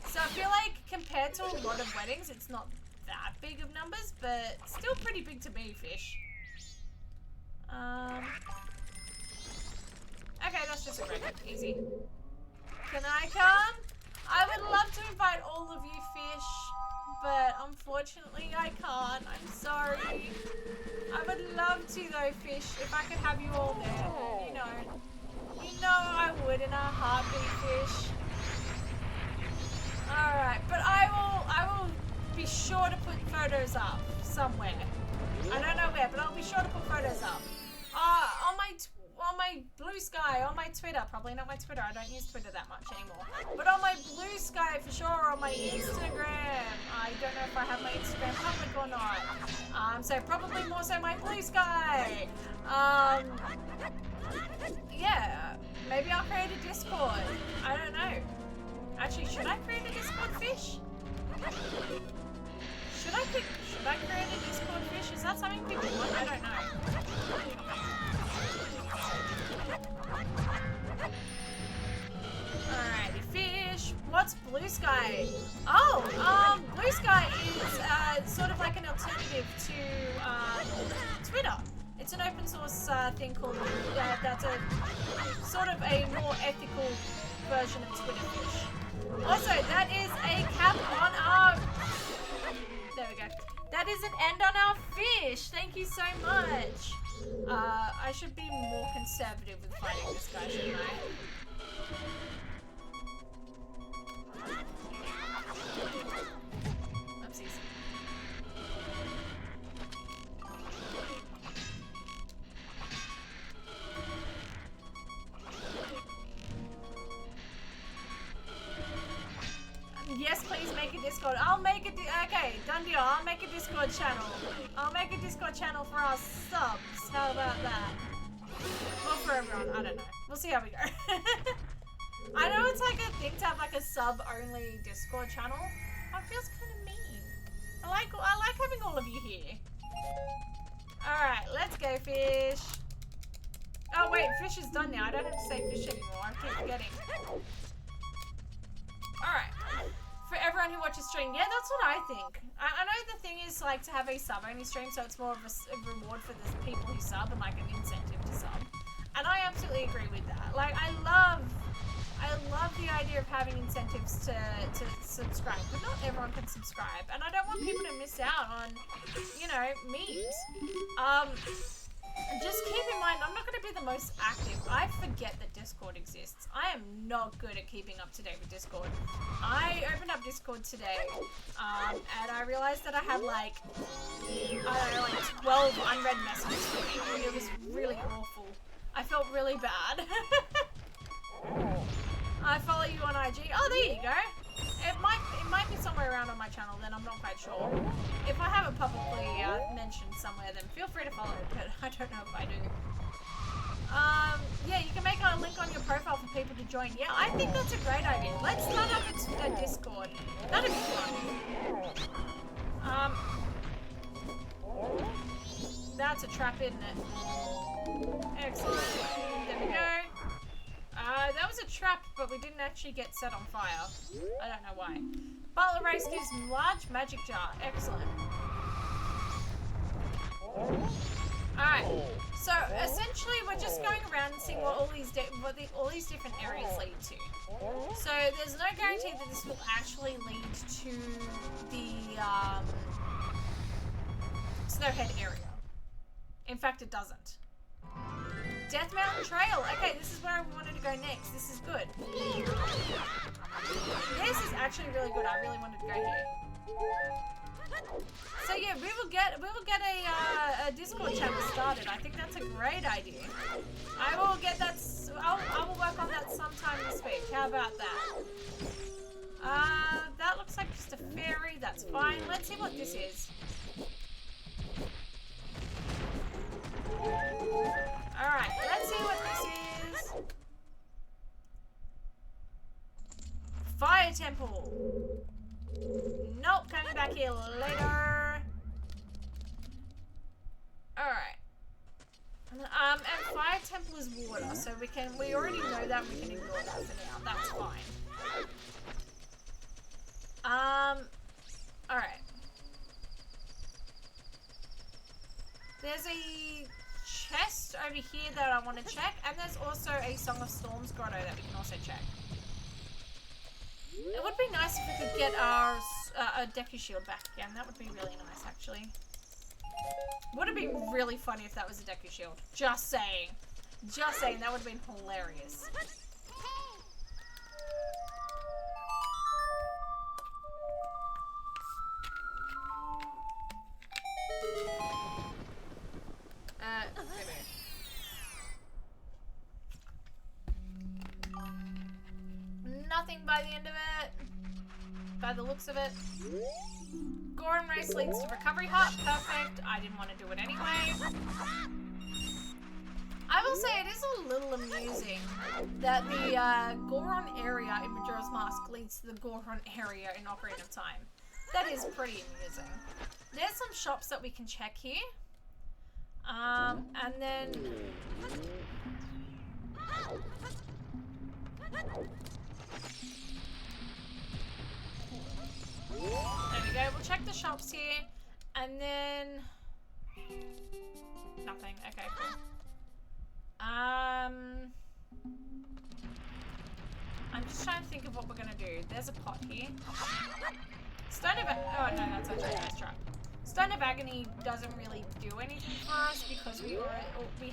So I feel like compared to a lot of weddings, it's not that big of numbers, but still pretty big to me, fish. Okay, that's just a great, easy. Can I come? I would love to invite all of you, fish, but unfortunately I can't. I'm sorry. I would love to though, fish, if I could have you all there. You know I would in a heartbeat, fish. Alright, but I will be sure to put photos up somewhere. I don't know where, but I'll be sure to put photos up. On my Blue Sky, on my Twitter, probably not my Twitter, I don't use Twitter that much anymore, but on my Blue Sky for sure, on my Instagram. I don't know if I have my Instagram public or not, so probably more so my Blue Sky. Yeah, maybe I'll create a Discord, I don't know. Actually, should I create a Discord, fish? Should I create a Discord, fish? Is that something people want? I don't know. Alrighty, fish. What's Blue Sky? Oh, Blue Sky is sort of like an alternative to Twitter. It's an open source thing called that's a sort of a more ethical version of Twitter, fish. Also, that is a cap on our. There we go. That is an end on our fish. Thank you so much. I should be more conservative with fighting this guy, shouldn't I? Oopsies. Yes, please make a Discord. I'll make it. Okay, done deal. I'll make a Discord channel. I'll make a Discord channel for our subs. How about that? Or for everyone. I don't know. We'll see how we go. I know it's like a thing to have like a sub-only Discord channel. It feels kind of mean. I like having all of you here. All right, let's go, fish. Oh wait, fish is done now. I don't have to say fish anymore. I keep forgetting. Alright. For everyone who watches stream, yeah, that's what I think. I know the thing is like to have a sub-only stream, so it's more of a reward for the people who sub and like an incentive to sub. And I absolutely agree with that. Like, I love the idea of having incentives to subscribe, but not everyone can subscribe. And I don't want people to miss out on, you know, memes. Just keep in mind, I'm not going to be the most active. I forget that Discord exists. I am not good at keeping up to date with Discord. I opened up Discord today, and I realized that I had like, I don't know, like 12 unread messages for me. It was really awful. I felt really bad. I follow you on IG. Oh, there you go. It might be somewhere around on my channel, then I'm not quite sure. If I have it publicly mentioned somewhere, then feel free to follow it, but I don't know if I do. Yeah, you can make a link on your profile for people to join. Yeah, I think that's a great idea. Let's start up a Discord. That'd be fun. That's a trap, isn't it? Excellent. There we go. That was a trap, but we didn't actually get set on fire. I don't know why. Butler Race gives large magic jar. Excellent. Alright, so essentially we're just going around and seeing what all these different areas lead to. So there's no guarantee that this will actually lead to the Snowhead area. In fact, it doesn't. Death Mountain Trail. Okay, this is where I wanted to go next. This is good. This is actually really good. I really wanted to go here. So yeah, we will get a Discord channel started. I think that's a great idea. I will get that. I will work on that sometime this week. How about that? That looks like just a fairy. That's fine. Let's see what this is. Alright, let's see what this is. Fire Temple. Nope, coming back here later. Alright. And Fire Temple is water, so we already know that, we can ignore that for now. That's fine. Alright. There's a chest over here that I want to check, and there's also a Song of Storms grotto that we can also check. It would be nice if we could get our Deku Shield back again. That would be really nice, actually. Would have been really funny if that was a Deku Shield. Just saying. Just saying, that would have been hilarious. Nothing by the end of it. By the looks of it. Goron Race leads to Recovery Hut. Perfect. I didn't want to do it anyway. I will say it is a little amusing that the Goron area in Majora's Mask leads to the Goron area in Ocarina of Time. That is pretty amusing. There's some shops that we can check here. And then... There we go, we'll check the shops here, and then... Nothing, okay, cool. I'm just trying to think of what we're gonna do. There's a pot here. Stone of... Oh no, that's actually a nice trap. Stone of Agony doesn't really do anything for us because we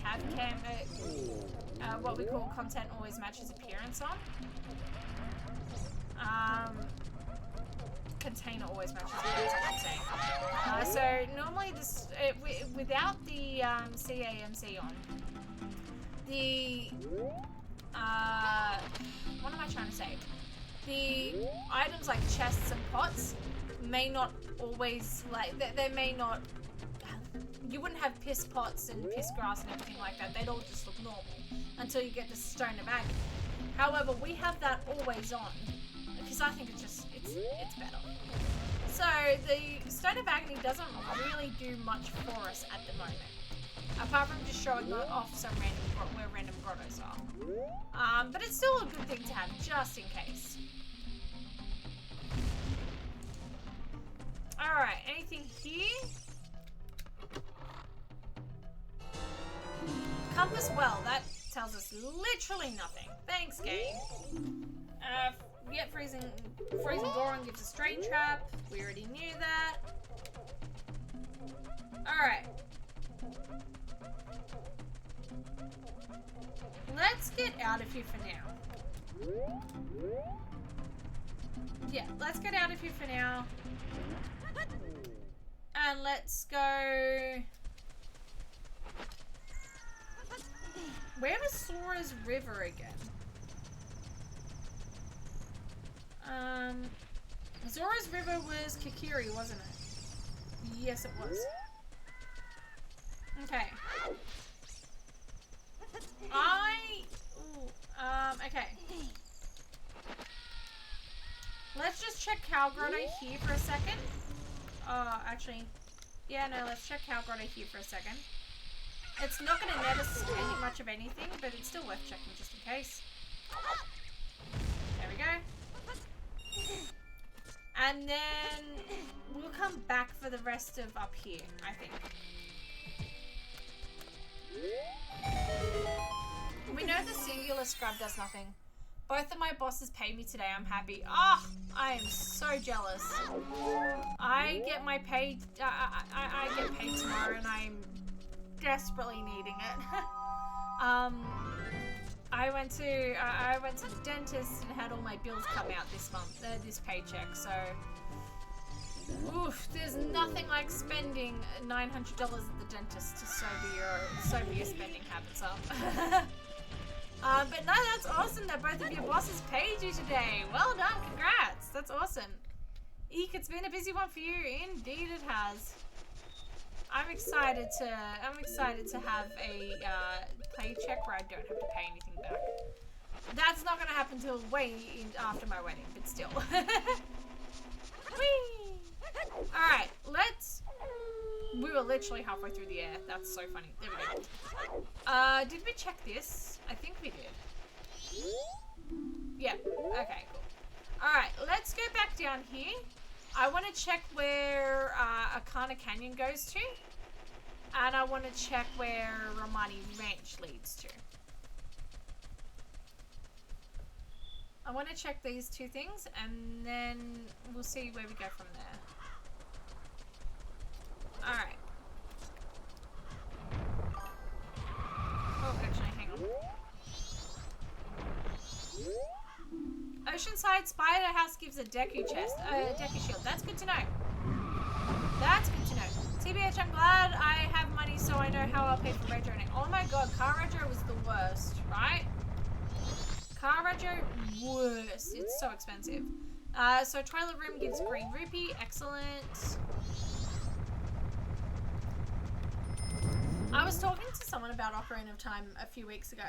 have what we call content always matches appearance on. Container always matches appearance on, I'm saying. So normally this, without the CAMC on, the what am I trying to say? the items like chests and pots may not always, like, they may not, you wouldn't have piss pots and piss grass and everything like that. They'd all just look normal until you get the Stone of Agony. However, we have that always on because I think it's better. So the Stone of Agony doesn't really do much for us at the moment, apart from just showing off some where random grottos are. But it's still a good thing to have just in case. Alright, anything here? Compass well, that tells us literally nothing. Thanks, game. Yep, freezing Goron gives a strain trap. We already knew that. Alright. Let's get out of here for now. Yeah, let's get out of here for now. And let's go... Where was Sora's River again? Zora's River was Kikiri, wasn't it? Yes, it was. Okay. Okay. Let's just check Cow Grotto here for a second. Actually, yeah, no, let's check Cow Grotto here for a second. It's not going to net us any much of anything, but it's still worth checking just in case. There we go. And then we'll come back for the rest of up here, I think. We know the singular scrub does nothing. Both of my bosses paid me today. I'm happy. Ah, oh, I am so jealous. I get my pay. I get paid tomorrow, and I'm desperately needing it. I went to the dentist and had all my bills come out this month. This paycheck. So, oof, there's nothing like spending $900 at the dentist to sober your spending habits up. But no, that's awesome that both of your bosses paid you today. Well done, congrats. That's awesome. Eek, it's been a busy one for you. Indeed it has. I'm excited to have a paycheck where I don't have to pay anything back. That's not gonna happen till way after my wedding, but still. Whee! Alright, we were literally halfway through the air. That's so funny. There we go. Did we check this? I think we did. Yeah. Okay, cool. Alright, let's go back down here. I want to check where Arcana Canyon goes to. And I want to check where Romani Ranch leads to. I want to check these two things, and then we'll see where we go from there. Alright. Oh, actually, hang on. Oceanside Spider House gives a Deku chest, Deku shield. That's good to know. That's good to know. TBH, I'm glad I have money so I know how I'll pay for Retro. Oh my god, Car Retro was the worst, right? Car Retro, worst. It's so expensive. So Toilet Room gives Green Rupee. Excellent. I was talking to someone about Ocarina of Time a few weeks ago.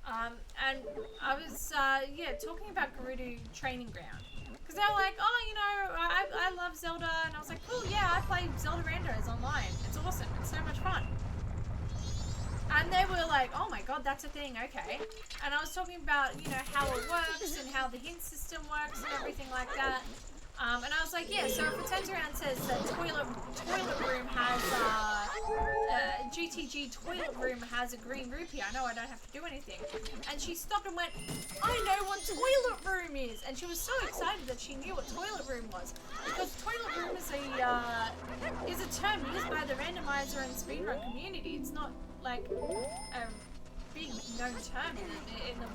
And I was, talking about Gerudo Training Ground. Because they were like, oh, you know, I love Zelda. And I was like, cool, yeah, I play Zelda Randos online. It's awesome. It's so much fun. And they were like, oh my god, that's a thing, okay. And I was talking about, you know, how it works and how the hint system works and everything like that. And I was like, yeah, so if it turns around and says that toilet room has, GTG toilet room has a green rupee, I know I don't have to do anything. And she stopped and went, I know what toilet room is! And she was so excited that she knew what toilet room was. Because toilet room is a term used by the randomizer and speedrun community. It's not like a big known term in the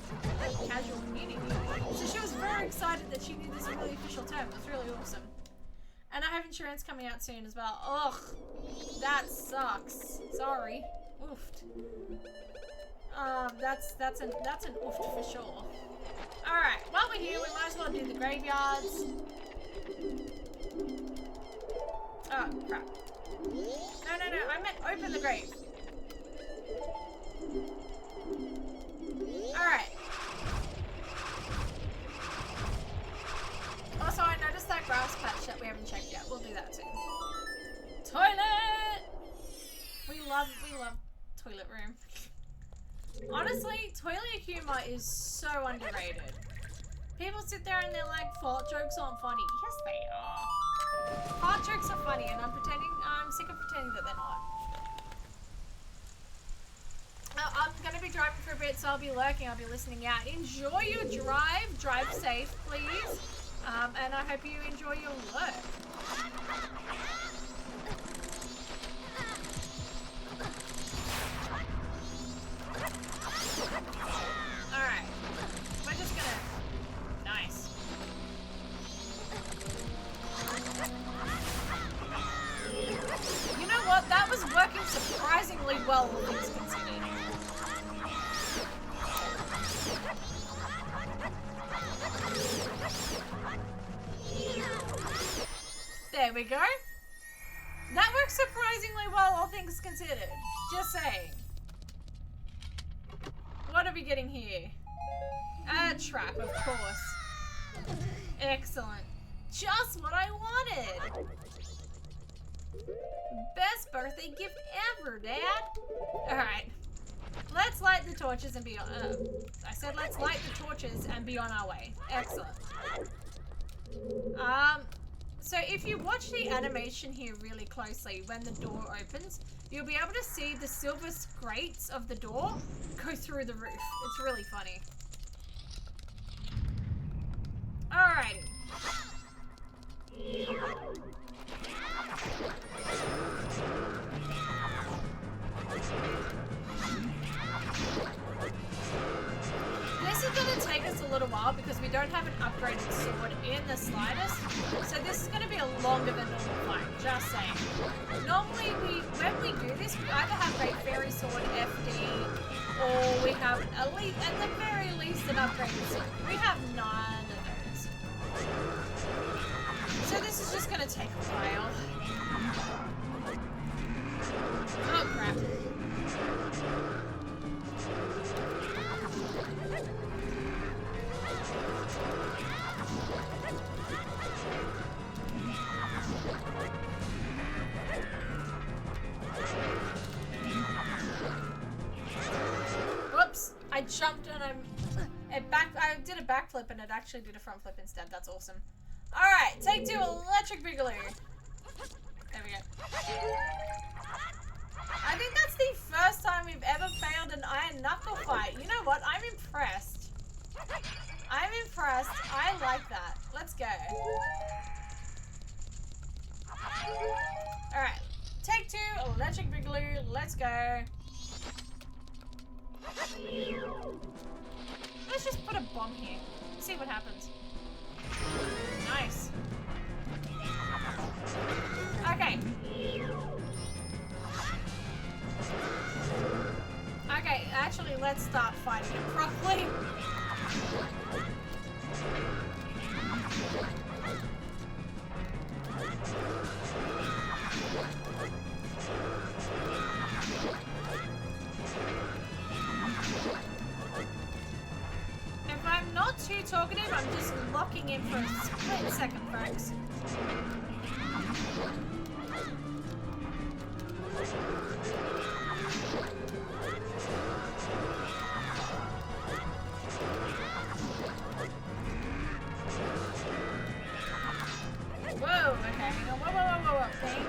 casual community. So she was very excited that she knew this really official term. It was really awesome. And I have insurance coming out soon as well. Ugh, that sucks. Sorry. Oofed. That's an oofed for sure. Alright, while we're here, we might as well do the graveyards. Oh, crap. No, I meant open the grave. Alright. Also, I noticed that grass patch that we haven't checked yet. We'll do that too. Toilet! We love toilet room. Honestly, toilet humor is so underrated. People sit there and they're like, fart jokes aren't funny. Yes, they are. Fart jokes are funny, and I'm sick of pretending that they're not. I'm gonna be driving for a bit, so I'll be lurking, I'll be listening out. Enjoy your drive. Drive safe, please. And I hope you enjoy your lurk. Alright. We're just gonna... Nice. You know what? That was working surprisingly well, all things considered. There we go. That works surprisingly well, all things considered. Just saying. What are we getting here? A trap, of course. Excellent. Just what I wanted. Best birthday gift ever, Dad. Alright. Let's light the torches and be on... I said let's light the torches and be on our way. Excellent. So if you watch the animation here really closely, when the door opens, you'll be able to see the silver grates of the door go through the roof. It's really funny. Alrighty. This is going to take us a little while because we don't have an upgraded sword in the slightest. So this is going to be a longer than normal fight, just saying. Normally, when we do this, we either have Great Fairy Sword FD, or we have, at the very least, an upgraded sword. We have none of those. So this is just going to take a while. Oh, crap. Whoops! I jumped and I did a backflip and it actually did a front flip instead. That's awesome. Alright, take two, Electric Boogaloo. There we go. I think that's the first time we've ever failed an Iron Knuckle fight. You know what? I'm impressed. I'm impressed. I like that. Let's go. Alright. Take two, Electric Boogaloo. Let's go. Let's just put a bomb here. See what happens. Nice. Okay. Okay, actually, let's start fighting it properly. If I'm not too talkative, I'm just locking in for a split second, folks. Whoa, okay, whoa, thank you.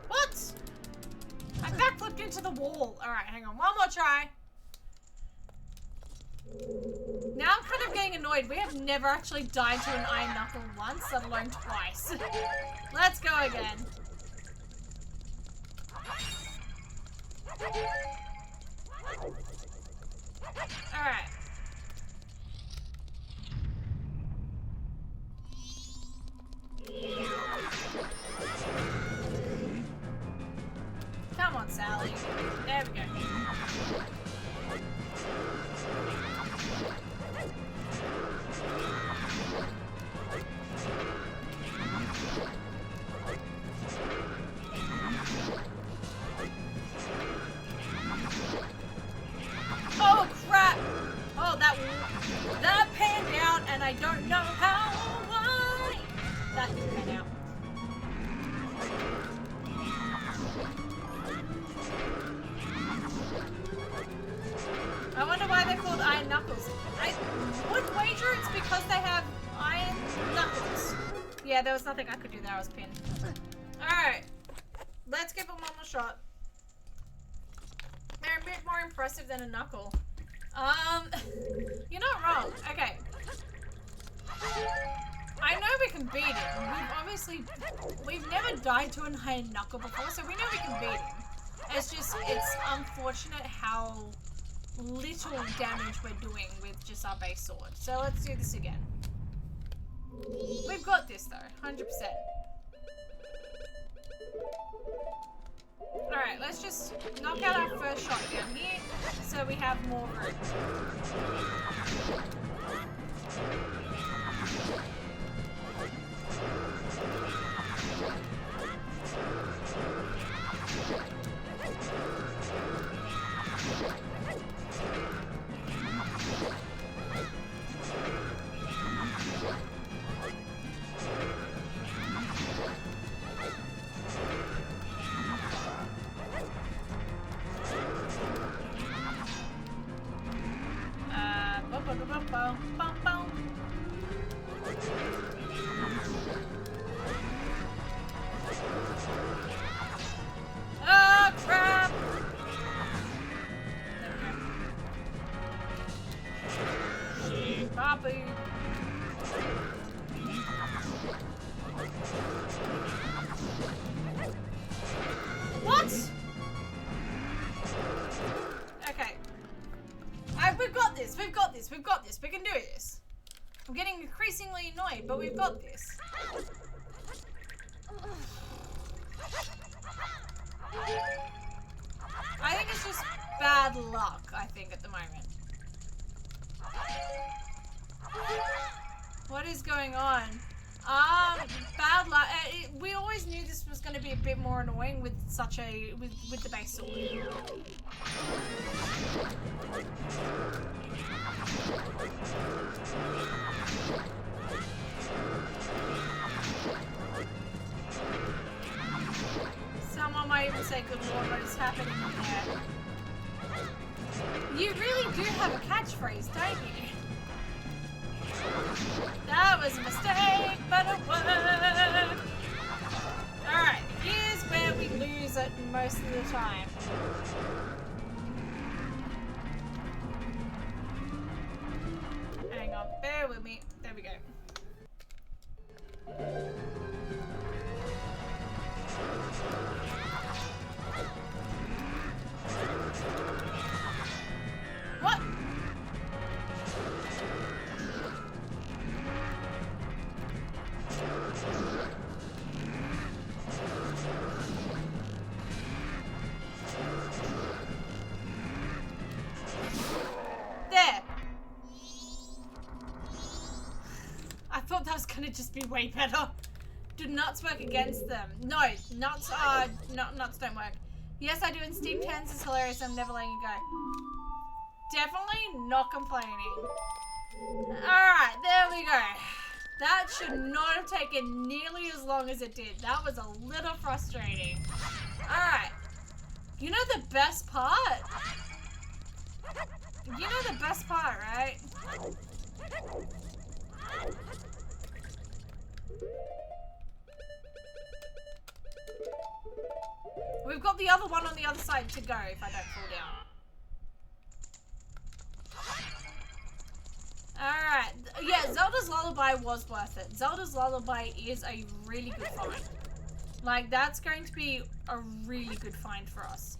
What? I backflipped into the wall. Alright, hang on, one more try. Now I'm kind of getting annoyed. We have never actually died to an Iron Knuckle once, let alone twice. Let's go again. Alright. on, Sally. There we go. Oh crap! Oh, that panned out, and I don't know how or why that didn't pan out. I wonder why they're called iron knuckles. I would wager it's because they have iron knuckles. Yeah, there was nothing I could do there. I was pinned. Alright. Let's give them one more shot. They're a bit more impressive than a knuckle. You're not wrong. Okay. I know we can beat him. We've never died to an iron knuckle before, so we know we can beat him. It's just, it's unfortunate how little damage we're doing with just our base sword. So let's do this again. We've got this though, 100%. Alright, let's just knock out our first shot down here so we have more room. Oh crap! Poppy. What? Okay. We've got this. We've got this. We've got this. We can do this. I'm getting increasingly annoyed, but we've got this. I think it's just bad luck, I think, at the moment. What is going on? Bad luck. We always knew this was going to be a bit more annoying with such a with the base sword. Someone might even say, "Good Lord, what is happening here?" You really do have a catchphrase, don't you? That was a mistake, but it worked. Alright, here's where we lose it most of the time. Hang on, bear with me. There we go. What? There. I thought that was gonna just be way better. Do nuts work against them? No, nuts don't work. Yes, I do, and steamed hens is hilarious. I'm never letting you go. Definitely not complaining. Alright, there we go. That should not have taken nearly as long as it did. That was a little frustrating. Alright. You know the best part? You know the best part, right? We've got the other one on the other side to go if I don't fall down. Alright. Yeah, Zelda's Lullaby was worth it. Zelda's Lullaby is a really good find. Like, that's going to be a really good find for us.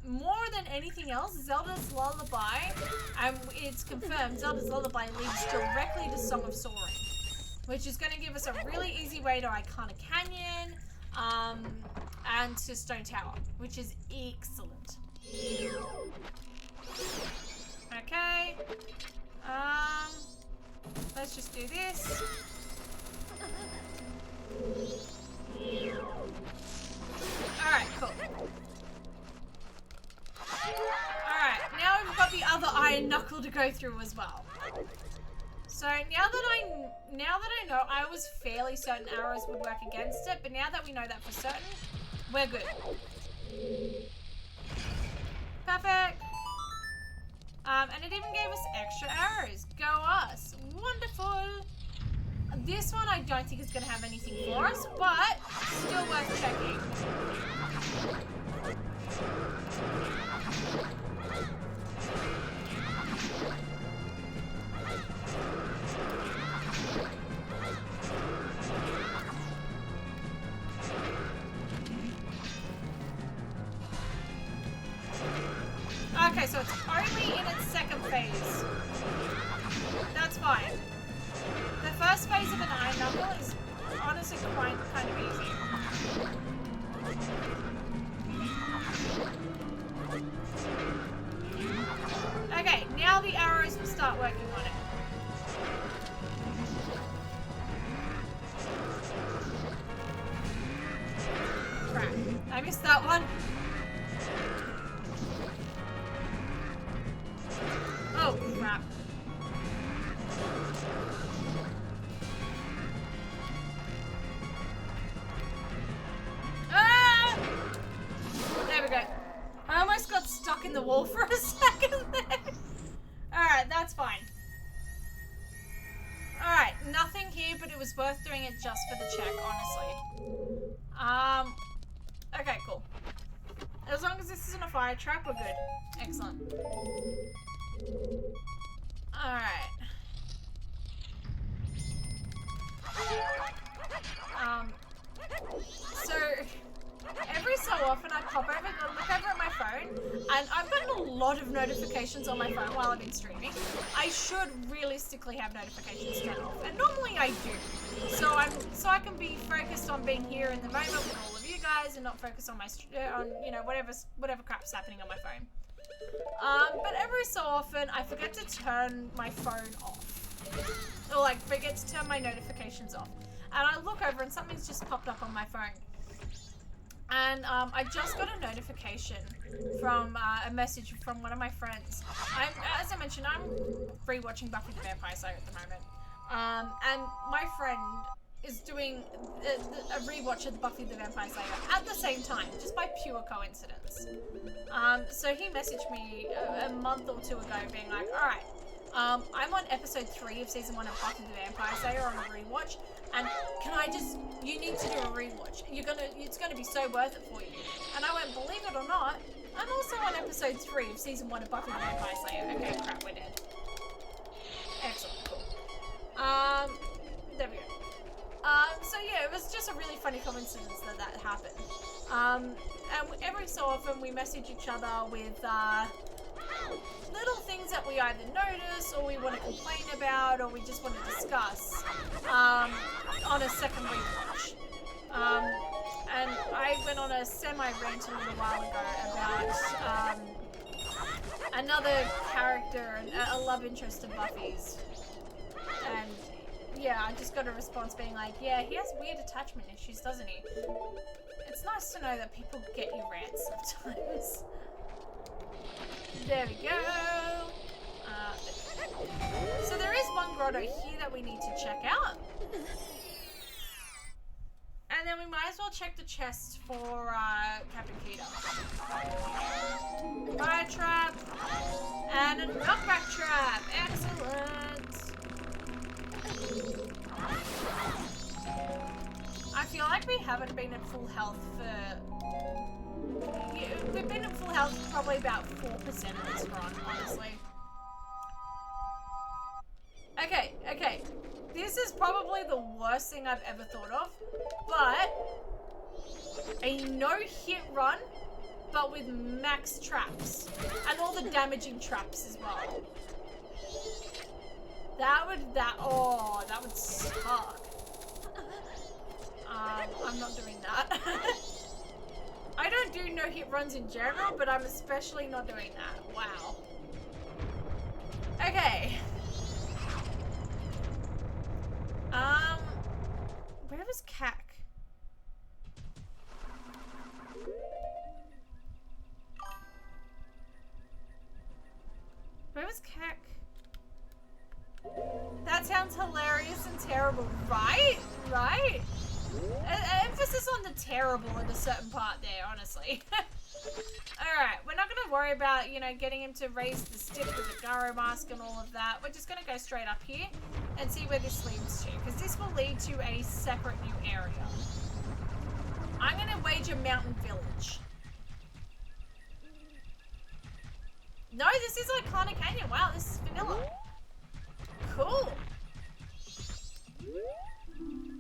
More than anything else, Zelda's Lullaby, and it's confirmed, Zelda's Lullaby leads directly to Song of Soaring, which is going to give us a really easy way to Iconic Canyon. and to Stone Tower, which is excellent. Okay. Let's just do this. Alright, cool. Alright, now we've got the other iron knuckle to go through as well. So now that I know, I was fairly certain arrows would work against it, but now that we know that for certain, we're good. Perfect. And it even gave us extra arrows. Go us. Wonderful. This one I don't think is going to have anything for us, but still worth checking. Okay, so it's only in its second phase. That's fine. The first phase of an iron knuckle is honestly kind of easy. Okay, now the arrows will start working on it. Crap, I missed that one. Oh, crap. Ah! There we go. I almost got stuck in the wall for a second there. Alright, that's fine. Alright, nothing here, but it was worth doing it just for the check, honestly. Okay, cool. As long as this isn't a fire trap, we're good. Excellent. Alright. So every so often I pop over, look over at my phone, and I've gotten a lot of notifications on my phone while I've been streaming. I should realistically have notifications turned off, and normally I do. So I can be focused on being here in the moment with all of you guys, and not focus on my whatever crap's happening on my phone. But every so often I forget to turn my phone off, or like forget to turn my notifications off, and I look over and something's just popped up on my phone. And I just got a notification from a message from one of my friends. As I mentioned, I'm rewatching Buffy the Vampire Slayer at the moment. And my friend is doing a rewatch of Buffy the Vampire Slayer at the same time, just by pure coincidence. So he messaged me a month or two ago being like, alright, I'm on episode 3 of season 1 of Buffy the Vampire Slayer on a rewatch, and you need to do a rewatch. It's gonna be so worth it for you. And I went, believe it or not, I'm also on episode 3 of season 1 of Buffy the Vampire Slayer. Okay, crap, we're dead. Excellent, cool. There we go. So yeah, it was just a really funny coincidence that happened. And every so often we message each other with, little things that we either notice or we want to complain about or we just want to discuss on a second rewatch. And I went on a semi-rant a little while ago about another character, a love interest of Buffy's. And yeah, I just got a response being like, yeah, he has weird attachment issues, doesn't he? It's nice to know that people get your rants sometimes. There we go. So there is one grotto here that we need to check out. And then we might as well check the chest for Captain Keita. Fire trap. And a knockback trap. Excellent. I feel like we haven't been at full health for... Yeah, we've been at full health for probably about 4% of this run, honestly. Okay. This is probably the worst thing I've ever thought of, but a no-hit run, but with max traps, and all the damaging traps as well. That would suck. I'm not doing that. I don't do no-hit runs in general, but I'm especially not doing that. Wow. Okay. Where was Cack? Where was Cack? That sounds hilarious and terrible, right? Right? Emphasis on the terrible in a certain part there, honestly. Alright, we're not going to worry about, you know, getting him to raise the stick with the Garo mask and all of that. We're just going to go straight up here and see where this leads to, because this will lead to a separate new area. I'm going to wager Mountain Village. No, this is Iconic Canyon. Wow, this is vanilla. Cool.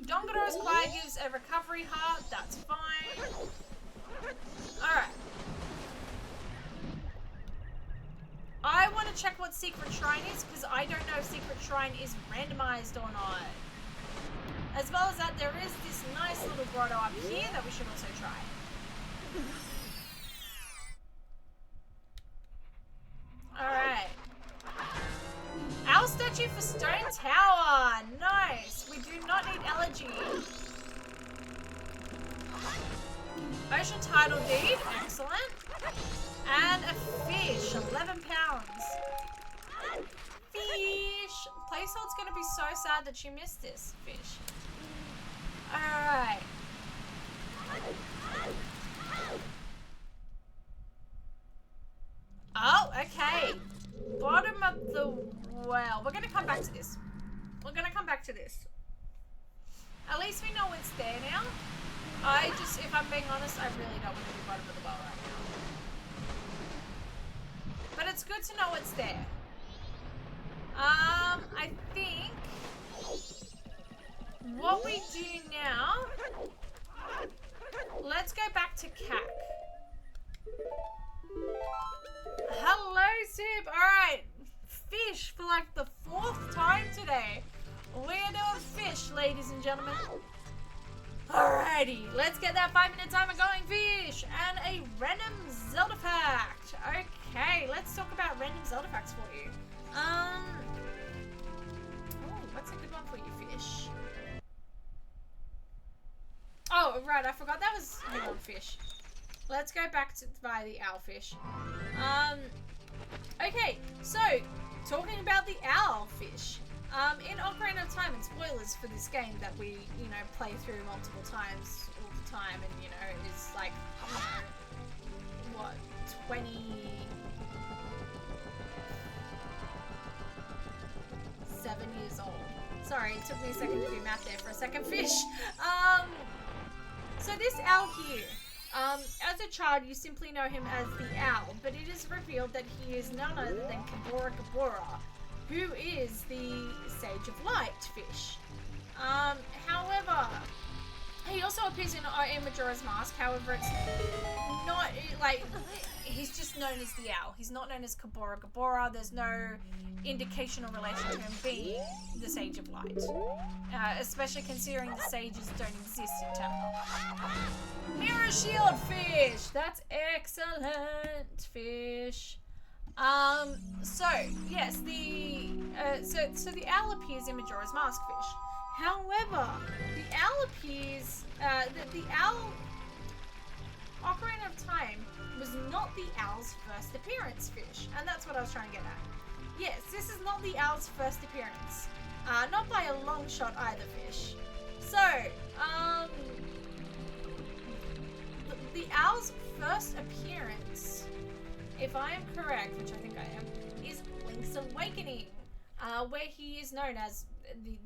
Dongadoro's Choir gives a recovery heart. That's fine. Alright. I want to check what Secret Shrine is, because I don't know if Secret Shrine is randomized or not. As well as that, there is this nice little grotto up here that we should also try. Alright. Owl statue for Stone Tower. Nice. We do not need elegy. Ocean Tidal Deed. Excellent. And a fish. 11 pounds. Fish. Placehold's going to be so sad that she missed this fish. Alright. Oh, okay. Bottom of the well. We're going to come back to this. We're going to come back to this. At least we know it's there now. If I'm being honest, I really don't want to be bottom of the well right now. But it's good to know it's there. I think what we do now, let's go back to CAC. Hello, Sib. Alright. Fish for like the 4th time today. We're doing fish, ladies and gentlemen. Alrighty. Let's get that 5-minute timer going. Fish. And a random Zelda fact. Okay. Let's talk about random Zelda facts for you. What's a good one for you, fish? Oh, right. I forgot that was fish. Let's go back to buy the owlfish. Okay, so talking about the owlfish. In Ocarina of Time, and spoilers for this game that we, you know, play through multiple times all the time, and you know, is like, you know, what, 27 years old. Sorry, it took me a second to do math there for a second. Fish. So this owl here. As a child, you simply know him as the owl, but it is revealed that he is none other than Kabora Kabora, who is the Sage of Light fish. However, he also appears in Majora's Mask. However, it's not like he's just known as the owl. He's not known as Kabora Kabora. There's no indication or relation to him being the Sage of Light, especially considering the sages don't exist in Temple. Mirror Shield fish. That's excellent fish. So yes, so the owl appears in Majora's Mask fish. However, the owl appears, the owl Ocarina of Time was not the owl's first appearance fish, and that's what I was trying to get at. Yes, this is not the owl's first appearance, not by a long shot either, fish. So, the owl's first appearance, if I am correct, which I think I am, is Link's Awakening, where he is known as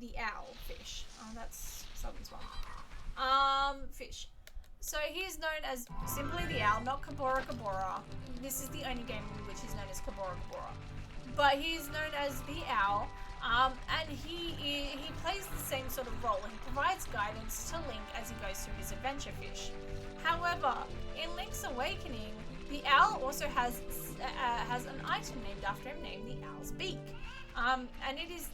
the owl fish. Oh, that's something's wrong. Fish. So he is known as simply the owl, not Kabora Kabora. This is the only game in which he's known as Kabora Kabora. But he is known as the owl, and he plays the same sort of role. He provides guidance to Link as he goes through his adventure fish. However, in Link's Awakening, the owl also has an item named after him, named the Owl's Beak. And it is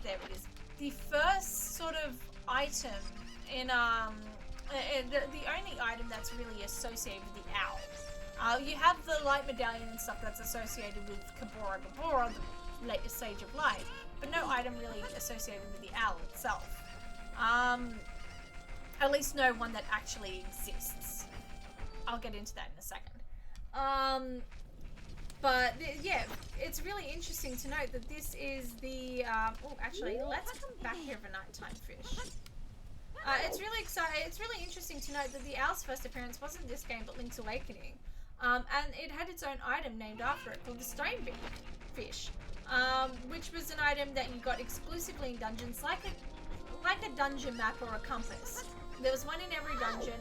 the first sort of item in the only item that's really associated with the owl. You have the light medallion and stuff that's associated with Kabora Gabora, the latest Sage of Light, but no item really associated with the owl itself. At least no one that actually exists. I'll get into that in a second. But yeah, it's really interesting to note that this is the, oh, actually, let's come back here for nighttime fish. It's really exciting. It's really interesting to note that the owl's first appearance wasn't this game, but Link's Awakening. And it had its own item named after it called the Stonebeak fish, which was an item that you got exclusively in dungeons, like a dungeon map or a compass. There was one in every dungeon,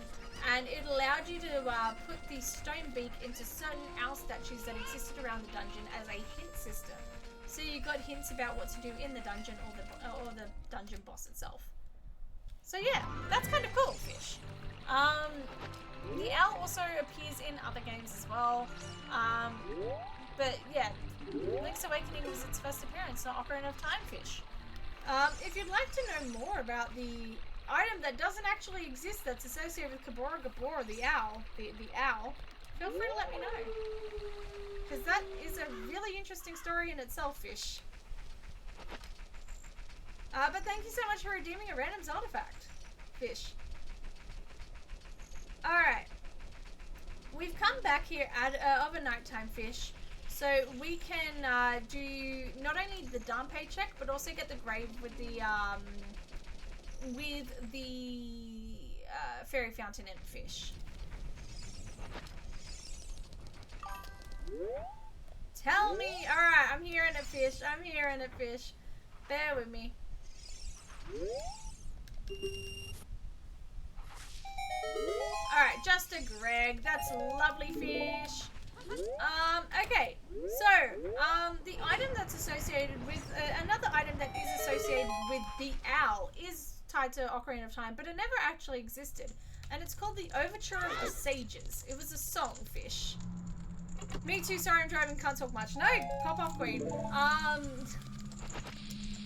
and it allowed you to put the Stonebeak into certain owl statues that existed around the dungeon as a hint system. So you got hints about what to do in the dungeon or the dungeon boss itself. So yeah, that's kind of cool, fish. The owl also appears in other games as well. But yeah, Link's Awakening was its first appearance, not Ocarina of Time fish. If you'd like to know more about the item that doesn't actually exist that's associated with Kabora Gabora, the owl, feel free to let me know. Because that is a really interesting story in itself, fish. But thank you so much for redeeming a random artifact, fish. Alright. We've come back here at of a nighttime fish, so we can do not only the Dampe check, but also get the grave with the fairy fountain and fish. Tell me. Alright, I'm hearing a fish. I'm hearing a fish. Bear with me. Alright, just a Greg. That's a lovely fish. Okay, so, the item that's associated with, another item that is associated with the owl is tied to Ocarina of Time, but it never actually existed. And it's called the Overture of the Sages. It was a song, fish. Me too, sorry I'm driving, can't talk much. No, pop off, queen.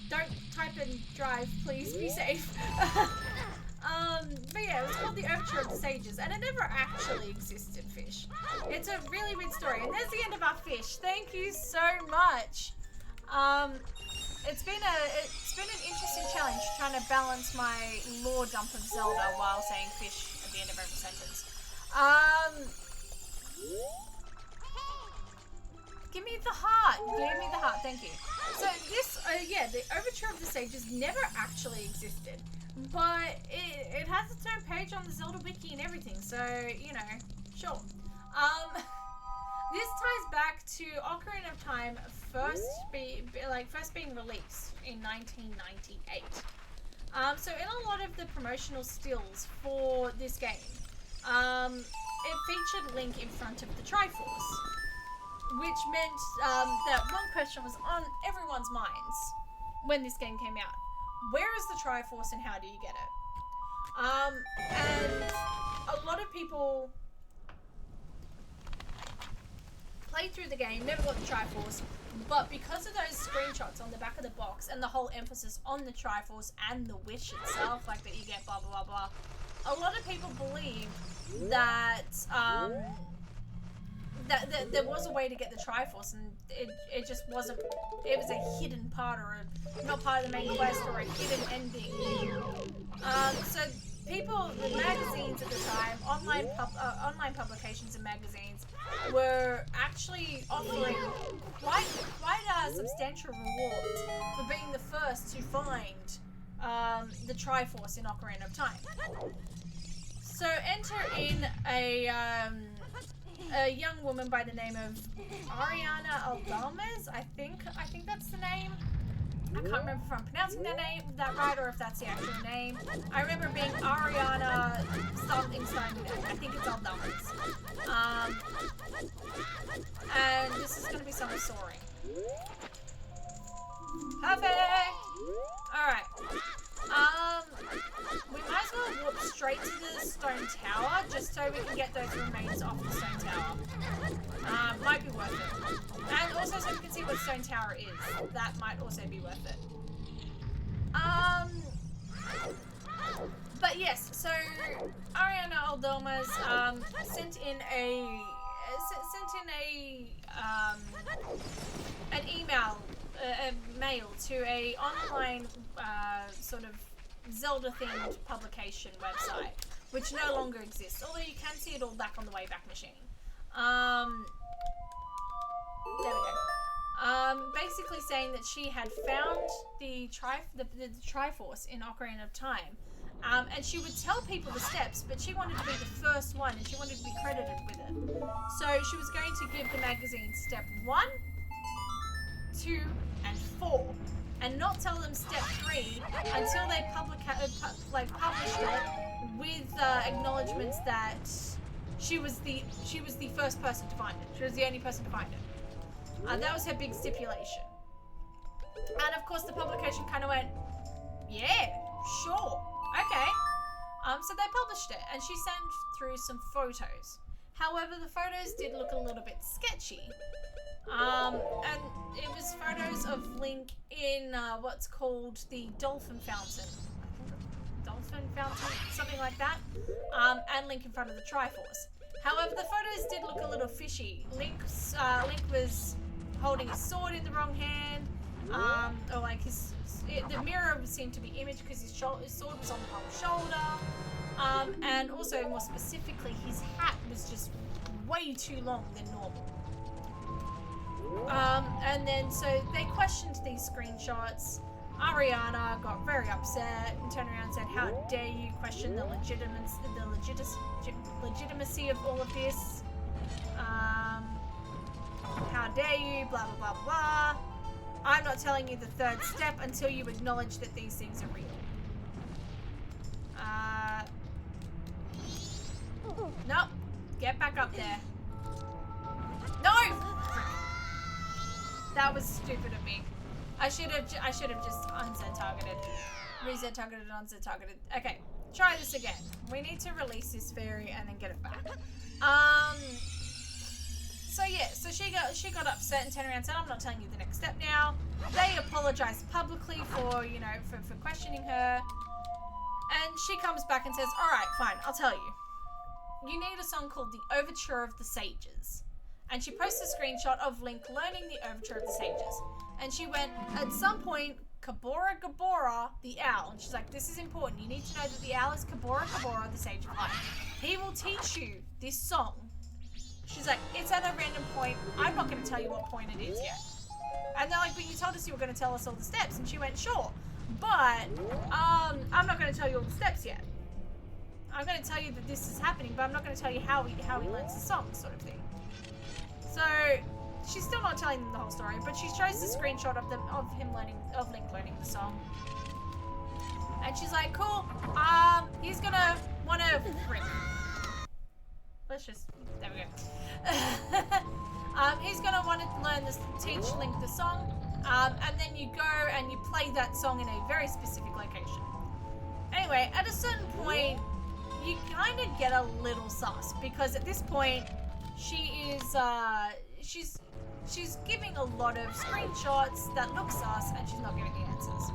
Don't type and drive, please, be safe. But yeah, it was called the Overture of the Sages, and it never actually existed, fish. It's a really weird story, and there's the end of our fish. Thank you so much. It's been an interesting challenge trying to balance my lore dump of Zelda while saying fish at the end of every sentence. Give me the heart. Give me the heart. Thank you. So this, yeah, the Overture of the Sages never actually existed, but it has its own page on the Zelda wiki and everything. So you know, sure. This ties back to Ocarina of Time first being released in 1998. So in a lot of the promotional stills for this game, it featured Link in front of the Triforce, which meant that one question was on everyone's minds when this game came out. Where is the Triforce and how do you get it? And a lot of people played through the game, never got the Triforce, but because of those screenshots on the back of the box and the whole emphasis on the Triforce and the wish itself, like that you get blah blah blah blah, a lot of people believe that that there was a way to get the Triforce, and it just wasn't. It was a hidden part, or not part of the main quest, or a hidden ending. So people, the magazines at the time, online publications and magazines, were actually offering quite substantial rewards for being the first to find the Triforce in Ocarina of Time. So enter in a young woman by the name of Ariana Aldames, I think that's the name. I can't remember if I'm pronouncing that right or if that's the actual name. I remember being Ariana something starting with it. I think it's Aldames. And this is going to be some soaring. Perfect! Alright. We might as well walk straight to the stone tower, just so we can get those remains off the stone tower. Might be worth it. And also so we can see what stone tower is. That might also be worth it. But yes, so Ariana Aldomas sent in an email, a mail to a online sort of Zelda-themed publication website, which no longer exists, although you can see it all back on the Wayback Machine. There we go. Basically saying that she had found the Triforce in Ocarina of Time, and she would tell people the steps, but she wanted to be the first one, and she wanted to be credited with it. So she was going to give the magazine step 1, 2, and 4, and not tell them step 3 until they published it with acknowledgements that she was the first person to find it. She was the only person to find it. That was her big stipulation. And of course the publication kind of went, yeah, sure, okay. So they published it, and she sent through some photos. However, the photos did look a little bit sketchy. And it was photos of Link in what's called the Dolphin Fountain. Dolphin Fountain, something like that. And Link in front of the Triforce. However, the photos did look a little fishy. Link was holding his sword in the wrong hand, or like the mirror seemed to be imaged because his sword was on the wrong shoulder, and also more specifically, his hat was just way too long than normal. And then so they questioned these screenshots. Ariana got very upset and turned around and said, "How dare you question the legitimacy of all of this? How dare you, blah, blah, blah, blah. I'm not telling you the third step until you acknowledge that these things are real." Nope. Get back up there. No! That was stupid of me. I should have just unz-targeted. Reset-targeted, unz-targeted. Okay, try this again. We need to release this fairy and then get it back. So yeah, so she got upset and turned around and said, "I'm not telling you the next step now." They apologized publicly for, you know, for questioning her. And she comes back and says, "Alright, fine, I'll tell you. You need a song called The Overture of the Sages." And she posted a screenshot of Link learning the Overture of the Sages. And she went, at some point, Kabora Gabora, the owl. And she's like, "This is important. You need to know that the owl is Kabora Gabora, the Sage of Life. He will teach you this song." She's like, "It's at a random point. I'm not going to tell you what point it is yet." And they're like, "But you told us you were going to tell us all the steps." And she went, "Sure. But, I'm not going to tell you all the steps yet. I'm going to tell you that this is happening, but I'm not going to tell you how he learns the song," sort of thing. So she's still not telling them the whole story, but she shows the screenshot of Link learning the song. And she's like, "Cool. He's gonna wanna frick. Let's just, there we go." He's gonna want to teach Link the song, and then you go and you play that song in a very specific location. Anyway, at a certain point, you kind of get a little sus, because at this point, she is, she's giving a lot of screenshots that look sus, and she's not giving the answers.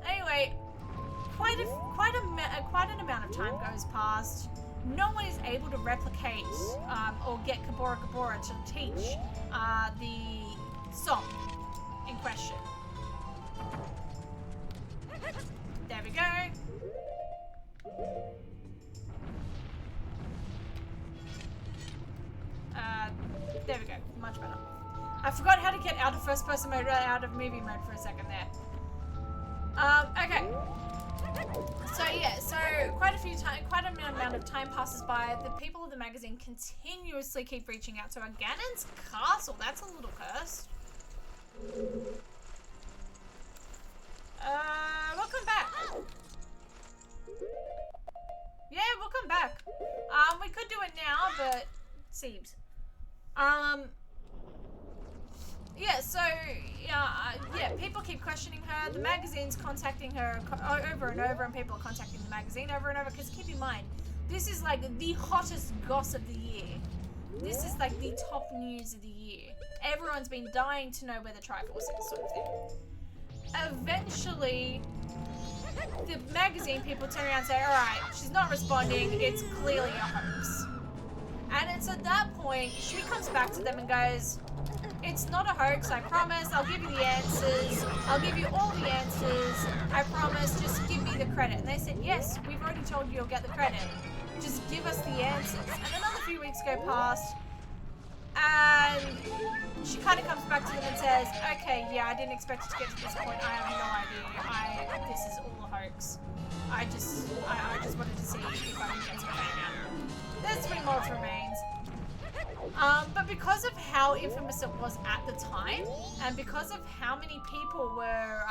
Anyway, quite an amount of time goes past. No one is able to replicate or get Kabora Gabora to teach the song in question. There we go. There we go. Much better. I forgot how to get out of first person mode, out of movie mode for a second there. Okay. So yeah, so quite an amount of time passes by. The people of the magazine continuously keep reaching out to her. Ganon's castle, that's a little cursed. Welcome back. Yeah, we'll come back. We could do it now, but seems. Yeah, so, yeah, people keep questioning her. The magazine's contacting her over and over, and people are contacting the magazine over and over, because keep in mind, this is like the hottest goss of the year. This is like the top news of the year. Everyone's been dying to know where the Triforce is, sort of thing. Eventually, the magazine people turn around and say, alright, she's not responding, it's clearly a hoax. And it's at that point, she comes back to them and goes, it's not a hoax, I promise, I'll give you the answers, I'll give you all the answers, I promise, just give me the credit. And they said, yes, we've already told you you'll get the credit, just give us the answers. And another few weeks go past, and she kind of comes back to them and says, okay, yeah, I didn't expect it to get to this point, I have no idea, this is all a hoax. I just wanted to see if I could get some fame out. There's 3 more remains. But because of how infamous it was at the time, and because of how many people were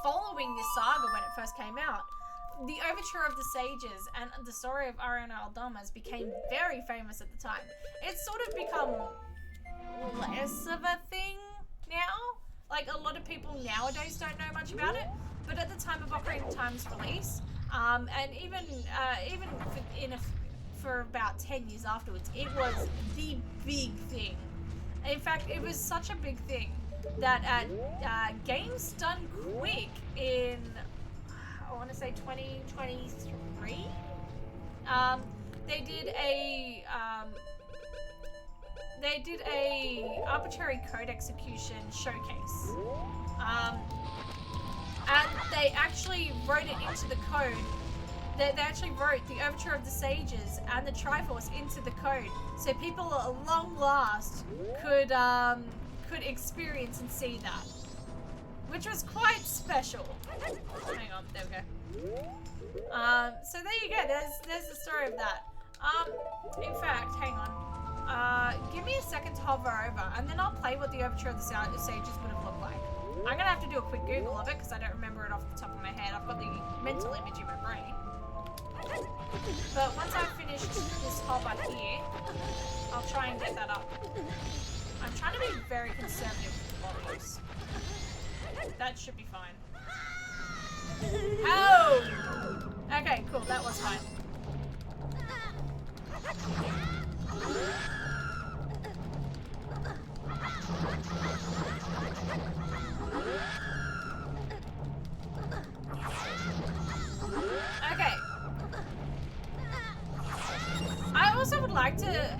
following this saga when it first came out, the Overture of the Sages and the story of Ariana Aldamas became very famous at the time. It's sort of become less of a thing now. Like, a lot of people nowadays don't know much about it, but at the time of Ocarina of Time's release, and even for about 10 years afterwards, it was the big thing. In fact, it was such a big thing that at Games Done Quick in, I want to say 2023, they did a arbitrary code execution showcase, and they actually wrote it into the code. They actually wrote the Overture of the Sages and the Triforce into the code, so people at long last could experience and see that, which was quite special. Hang on, there we go. So there you go. There's the story of that. In fact, hang on. Give me a second to hover over, and then I'll play what the Overture of the Sages would have looked like. I'm gonna have to do a quick Google of it because I don't remember it off the top of my head. I've got the mental image in my brain. But once I've finished this hover here, I'll try and get that up. I'm trying to be very conservative with the volumes. That should be fine. Oh! Okay, cool, that was fine. Okay. I also would like to...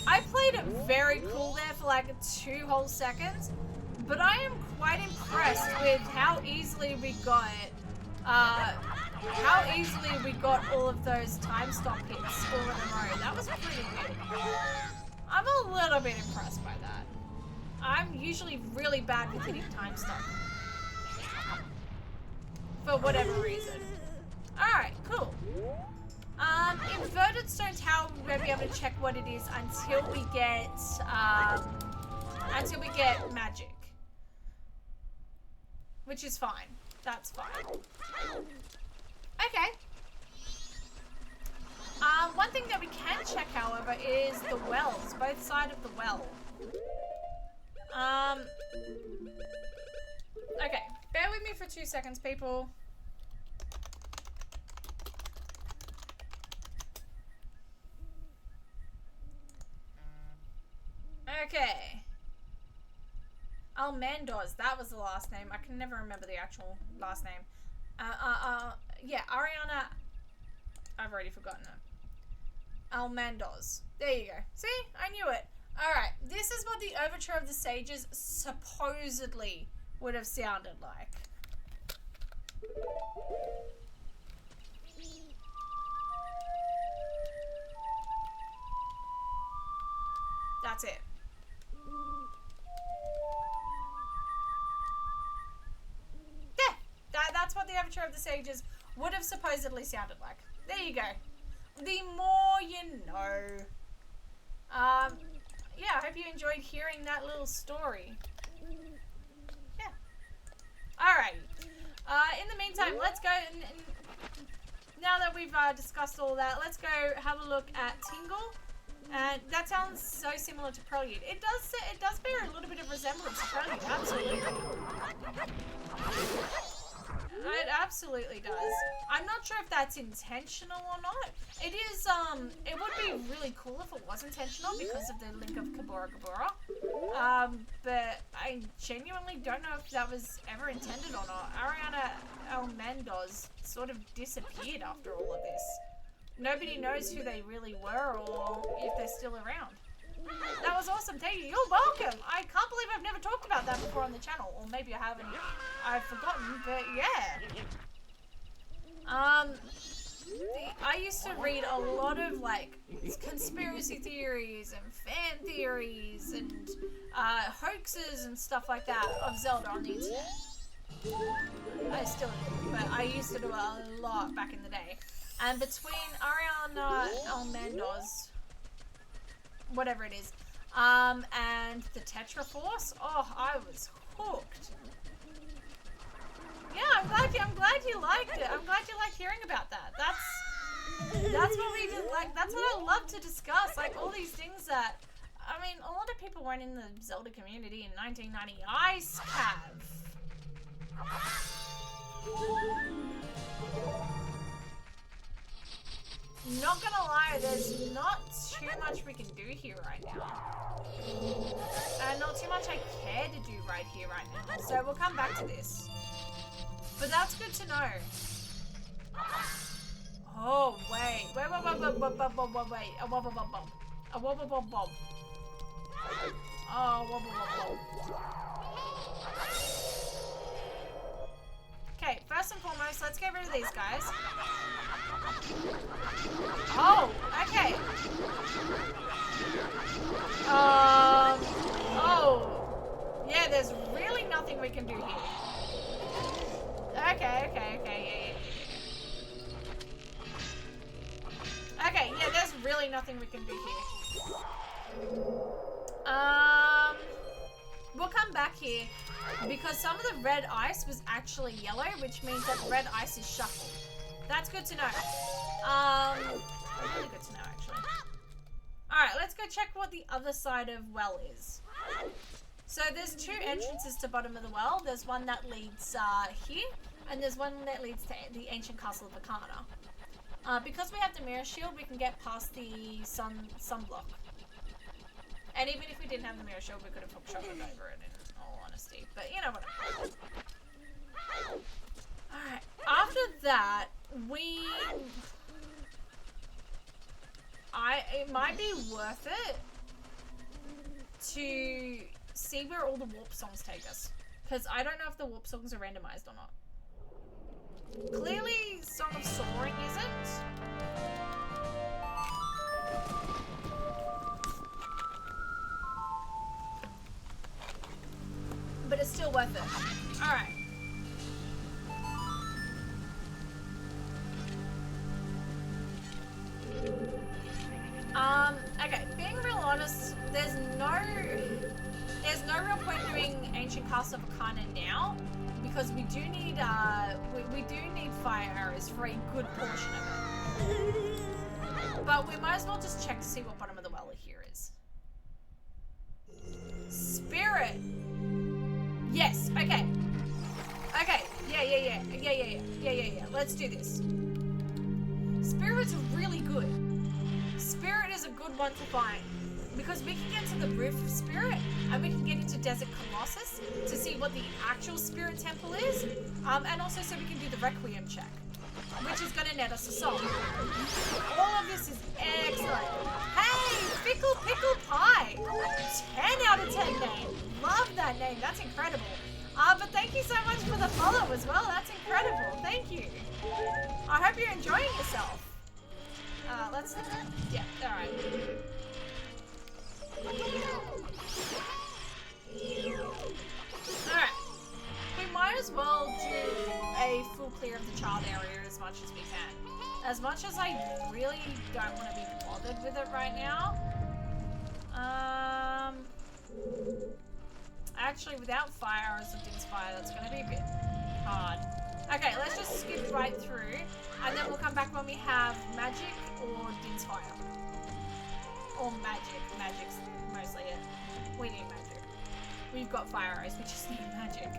I played it very cool there for like 2 whole seconds, but I am quite impressed with how easily we got all of those time stop hits all in a row. That was pretty good. I'm a little bit impressed by that. I'm usually really bad with hitting time stop. For whatever reason. Alright, cool. Inverted Stone Tower, we won't be able to check what it is until we get magic. Which is fine. That's fine. Okay. One thing that we can check, however, is the wells. Both sides of the well. Okay. Bear with me for 2 seconds, people. Okay. Almandoz, that was the last name. I can never remember the actual last name. Yeah, Ariana. I've already forgotten it. Almandoz. There you go. See? I knew it. Alright, this is what the Overture of the Sages supposedly would have sounded like. That's it. Yeah, that's what the Overture of the Sages would have supposedly sounded like. There you go. The more you know. Yeah, I hope you enjoyed hearing that little story. Yeah. Alright. In the meantime, let's go, now that we've discussed all that, let's go have a look at Tingle. And that sounds so similar to Prelude. It does bear a little bit of resemblance to Prelude, absolutely. It absolutely does. I'm not sure if that's intentional or not. It is, it would be really cool if it was intentional because of the link of Kabura Kabura. But I genuinely don't know if that was ever intended or not. Ariana Almendoz sort of disappeared after all of this. Nobody knows who they really were or if they're still around. That was awesome, thank you. You're welcome. I can't believe I've never talked about that before on the channel. Or maybe I haven't. I've forgotten, but yeah. I used to read a lot of like conspiracy theories and fan theories and hoaxes and stuff like that of Zelda on the internet. I still do, but I used to do it a lot back in the day. And between Ariana Almendoz, whatever it is, and the Tetra Force, oh, I was hooked. Yeah, I'm glad you liked it. I'm glad you liked hearing about that. That's what we did. Like, that's what I love to discuss. Like all these things that, I mean, a lot of people weren't in the Zelda community in 1990. Ice Cav. Not gonna lie, there's not too much we can do here right now. And not too much I care to do right here, right now. So we'll come back to this. But that's good to know. Oh, wait. Wait. A wobble bob bob. A wobble bob bob. Oh, wobble bob bob. Okay, first and foremost, let's get rid of these guys. Oh, okay. Oh. Yeah, there's really nothing we can do here. Okay, yeah. Okay, yeah, there's really nothing we can do here. We'll come back here because some of the red ice was actually yellow, which means that red ice is shuffled. That's good to know. Really good to know, actually. Alright, let's go check what the other side of well is. So there's two entrances to bottom of the well. There's one that leads here, and there's one that leads to the ancient castle of Vakana. Because we have the mirror shield, we can get past the sunblock. And even if we didn't have the mirror shield, we could have hook shotted over it, in all honesty. But you know what? Alright, after that, it might be worth it to see where all the warp songs take us. Because I don't know if the warp songs are randomized or not. Clearly, Song of Soaring isn't. But it's still worth it. Alright. Okay, being real honest, there's no real point doing Ancient Castle of Vakana now, because we do need fire arrows for a good portion of it. But we might as well just check to see what bottom of the well here is. Spirit. Yes. Okay. Okay. Yeah. Let's do this. Spirit's really good. Spirit is a good one to find because we can get to the roof of Spirit and we can get into Desert Colossus to see what the actual Spirit Temple is, and also so we can do the Requiem check, which is going to net us a song. All of this is excellent. Hey, Pickle Pickle Pie! 10 out of 10 name. Love that name. That's incredible. But thank you so much for the follow as well. That's incredible. Thank you. I hope you're enjoying yourself. Let's... Yeah, alright. Alright. We might as well do a full clear of the child area as much as we can. As much as I really don't want to be bothered with it right now. Actually, without fire arrows and Din's fire, that's going to be a bit hard. Okay, let's just skip right through, and then we'll come back when we have magic or Din's fire. Or magic. Magic's mostly it. We need magic. We've got fire arrows, we just need magic.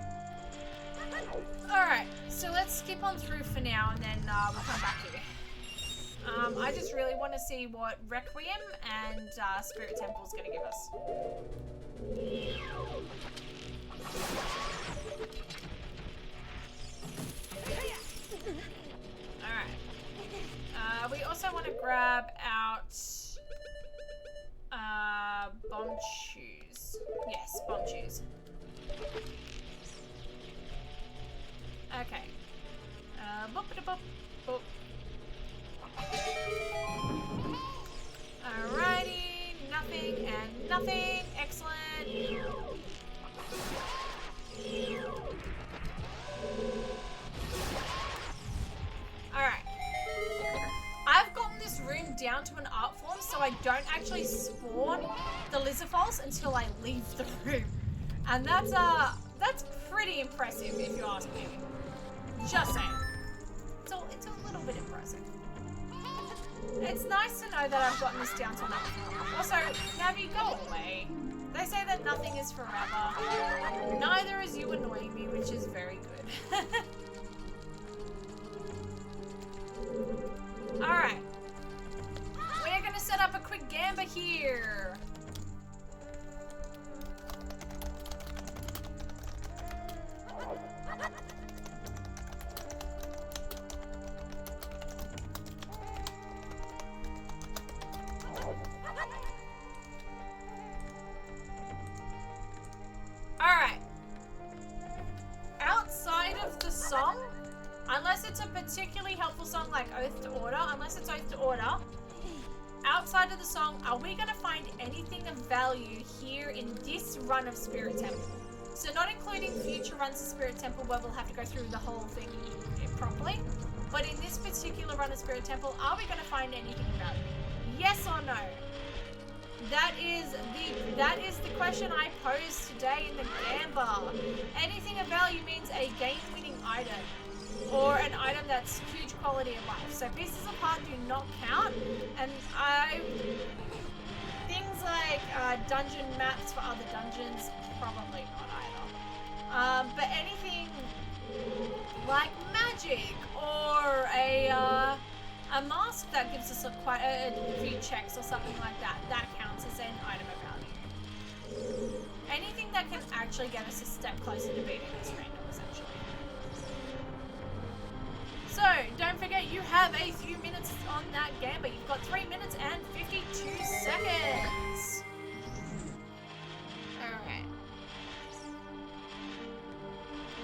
Alright, so let's skip on through for now and then we'll come back here. I just really want to see what Requiem and Spirit Temple is going to give us. Alright. We also want to grab out bomb shoes. Yes, bomb shoes. Okay. Boop-a-da-boop. Boop. Alrighty, nothing and nothing. Excellent. Alright. I've gotten this room down to an art form so I don't actually spawn the Lizardfolds until I leave the room. And that's pretty impressive if you ask me. Just saying. It's a little bit impressive. It's nice to know that I've gotten this down to an art form. Also, Navi, go away. They say that nothing is forever. Neither is you annoying me, which is very good. Alright. We're gonna set up a quick gamba here. Alright. Outside of the song, unless it's a particularly helpful song like Oath to Order, outside of the song, are we going to find anything of value here in this run of Spirit Temple? So not including future runs of Spirit Temple where we'll have to go through the whole thing properly, but in this particular run of Spirit Temple, are we going to find anything of value? Yes or no? That is the question I posed today in the Gamba. Anything of value means a game-winning item, or an item that's huge quality of life. So pieces of heart do not count, and things like dungeon maps for other dungeons, probably not either. But anything like magic or a mask that gives us quite a few checks or something like that, that counts as an item of value. Anything that can actually get us a step closer to beating this random, essentially. So, don't forget you have a few minutes on that Gamba. You've got 3 minutes and 52 seconds. Alright.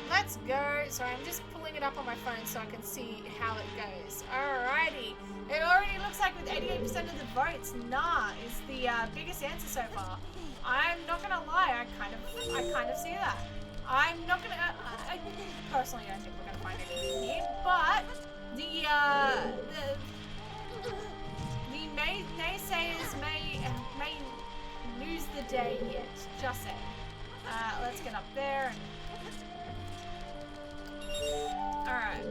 Let's go. Sorry, I'm just pulling it up on my phone so I can see how it goes. Alrighty. It already looks like with 88% of the votes, nah is the biggest answer so far. I'm not gonna lie, I kind of see that. I'm not gonna. I personally don't think we're gonna find anything here, but the naysayers may lose the day yet. Just saying. Let's get up there. All right.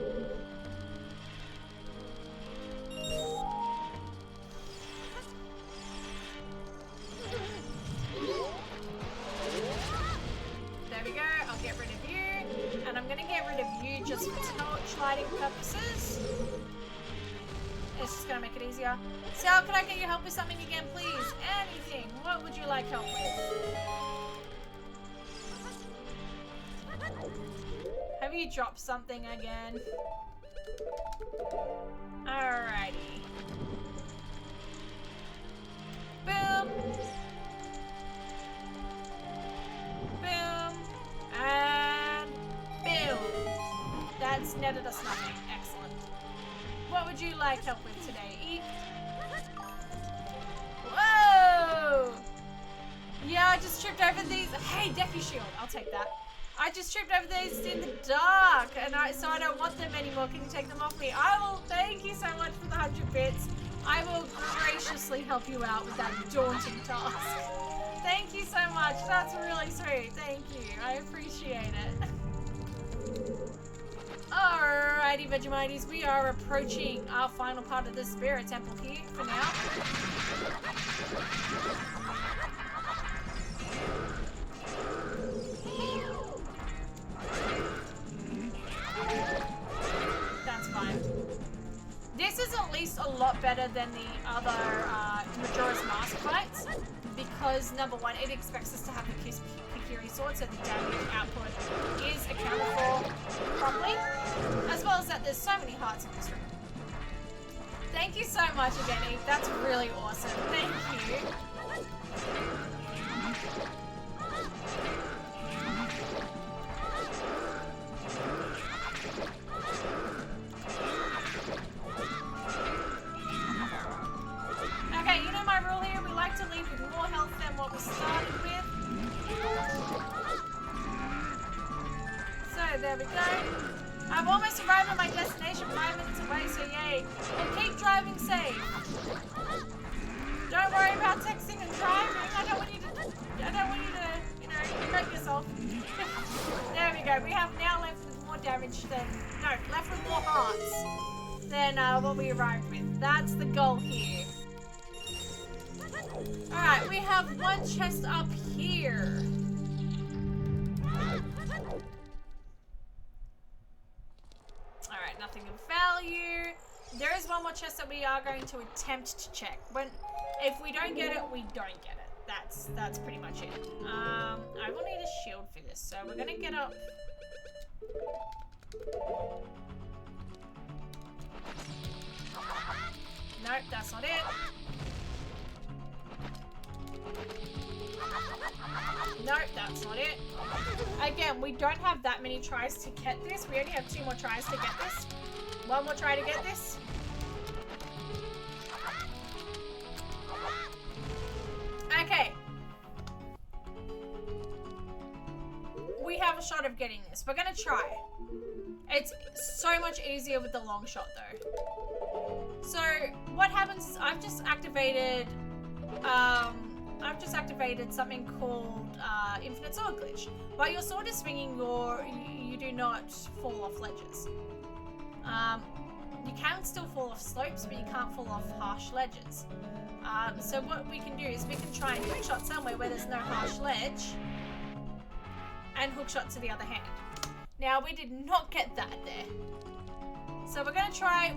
There we go, I'll get rid of you, and I'm going to get rid of you just for torch lighting purposes. It's just going to make it easier. Sal, could I get your help with something again, please? Anything. What would you like help with? Have you dropped something again? Alrighty. Boom. Boom. And boom. That's netted us nothing. Excellent. What would you like help with today, Eve? Whoa! Yeah, I just tripped over these. Hey, Deku Shield. I'll take that. I just tripped over these in the dark, and so I don't want them anymore. Can you take them off me? I will. Thank you so much for the 100 bits. I will graciously help you out with that daunting task. Thank you so much. That's really sweet. Thank you. I appreciate it. Alrighty, Vegemites. We are approaching our final part of the Spirit Temple here for now. harder than the other Majora's Mask fights because, number one, it expects us to have the Kikiri sword, so the damage output is accounted for properly, as well as that there's so many hearts in this room. Thank you so much again, Eve. That's really awesome. Thank you. Okay, you know my rule here. We like to leave with more health than what we started with. So there we go. I've almost arrived at my destination, 5 minutes away, so yay. Well, keep driving safe. Don't worry about texting and driving. I don't want you to, you know, hurt yourself. There we go. We have now left with more damage than, no, left with more hearts than what we arrived with. That's the goal here. Alright, we have one chest up here. Alright, nothing of value. There is one more chest that we are going to attempt to check. If we don't get it, we don't get it. That's pretty much it. I will need a shield for this, so we're gonna get up. Nope, that's not it. Nope, that's not it. Again, we don't have that many tries to get this. We only have 2 more tries to get this. 1 more try to get this. Okay. We have a shot of getting this. We're gonna try. It's so much easier with the long shot though. So what happens is I've just activated something called Infinite Sword Glitch. While your sword is swinging, you do not fall off ledges. You can still fall off slopes, but you can't fall off harsh ledges. So what we can do is we can try and hookshot somewhere where there's no harsh ledge, and hookshot to the other hand. Now we did not get that there, so we're gonna try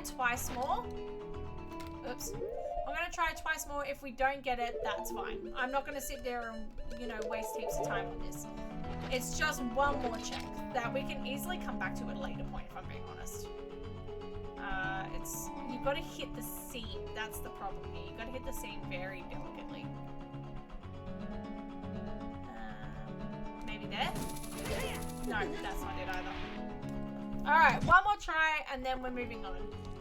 twice more. Oops. We're gonna try twice more. If we don't get it, that's fine. I'm not gonna sit there and, you know, waste heaps of time on this. It's just one more check that we can easily come back to at a later point, if I'm being honest. You've got to hit the seam. That's the problem here. You've got to hit the seam very delicately. Maybe there? No, that's not it either. Alright, one more try and then we're moving on.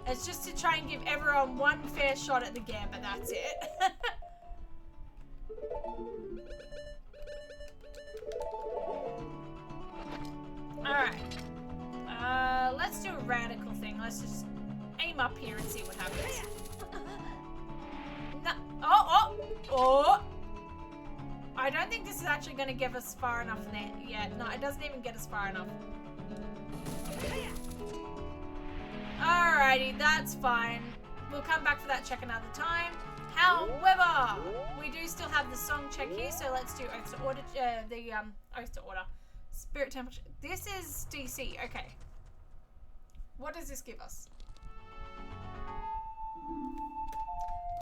It's just to try and give everyone one fair shot at the gambit, that's it. Alright. Let's do a radical thing. Let's just aim up here and see what happens. No. Oh! I don't think this is actually going to get us far enough yet. No, it doesn't even get us far enough. Alrighty, that's fine. We'll come back for that check another time. However, we do still have the song check here, so let's do Oath to Order, Oath to Order. Spirit Temperature. This is DC, okay. What does this give us?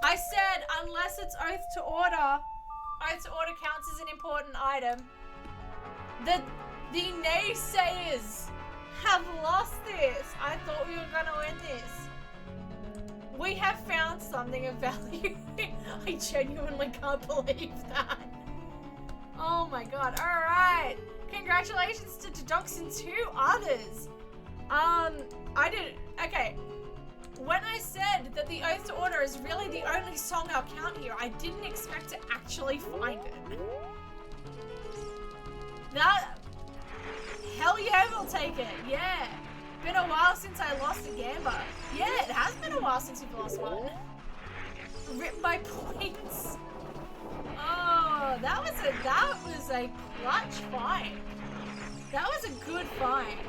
I said, unless it's Oath to Order counts as an important item. The naysayers have lost this. I thought we were gonna win this. We have found something of value. I genuinely can't believe that. Oh my god. Alright. Congratulations to Dox and 2 others. Okay. When I said that the Oath to Order is really the only song I'll count here, I didn't expect to actually find it. Hell yeah, we'll take it. Yeah. Been a while since I lost a Gamba. Yeah, it has been a while since we've lost one. Rip my points. Oh, that was a clutch find. That was a good find.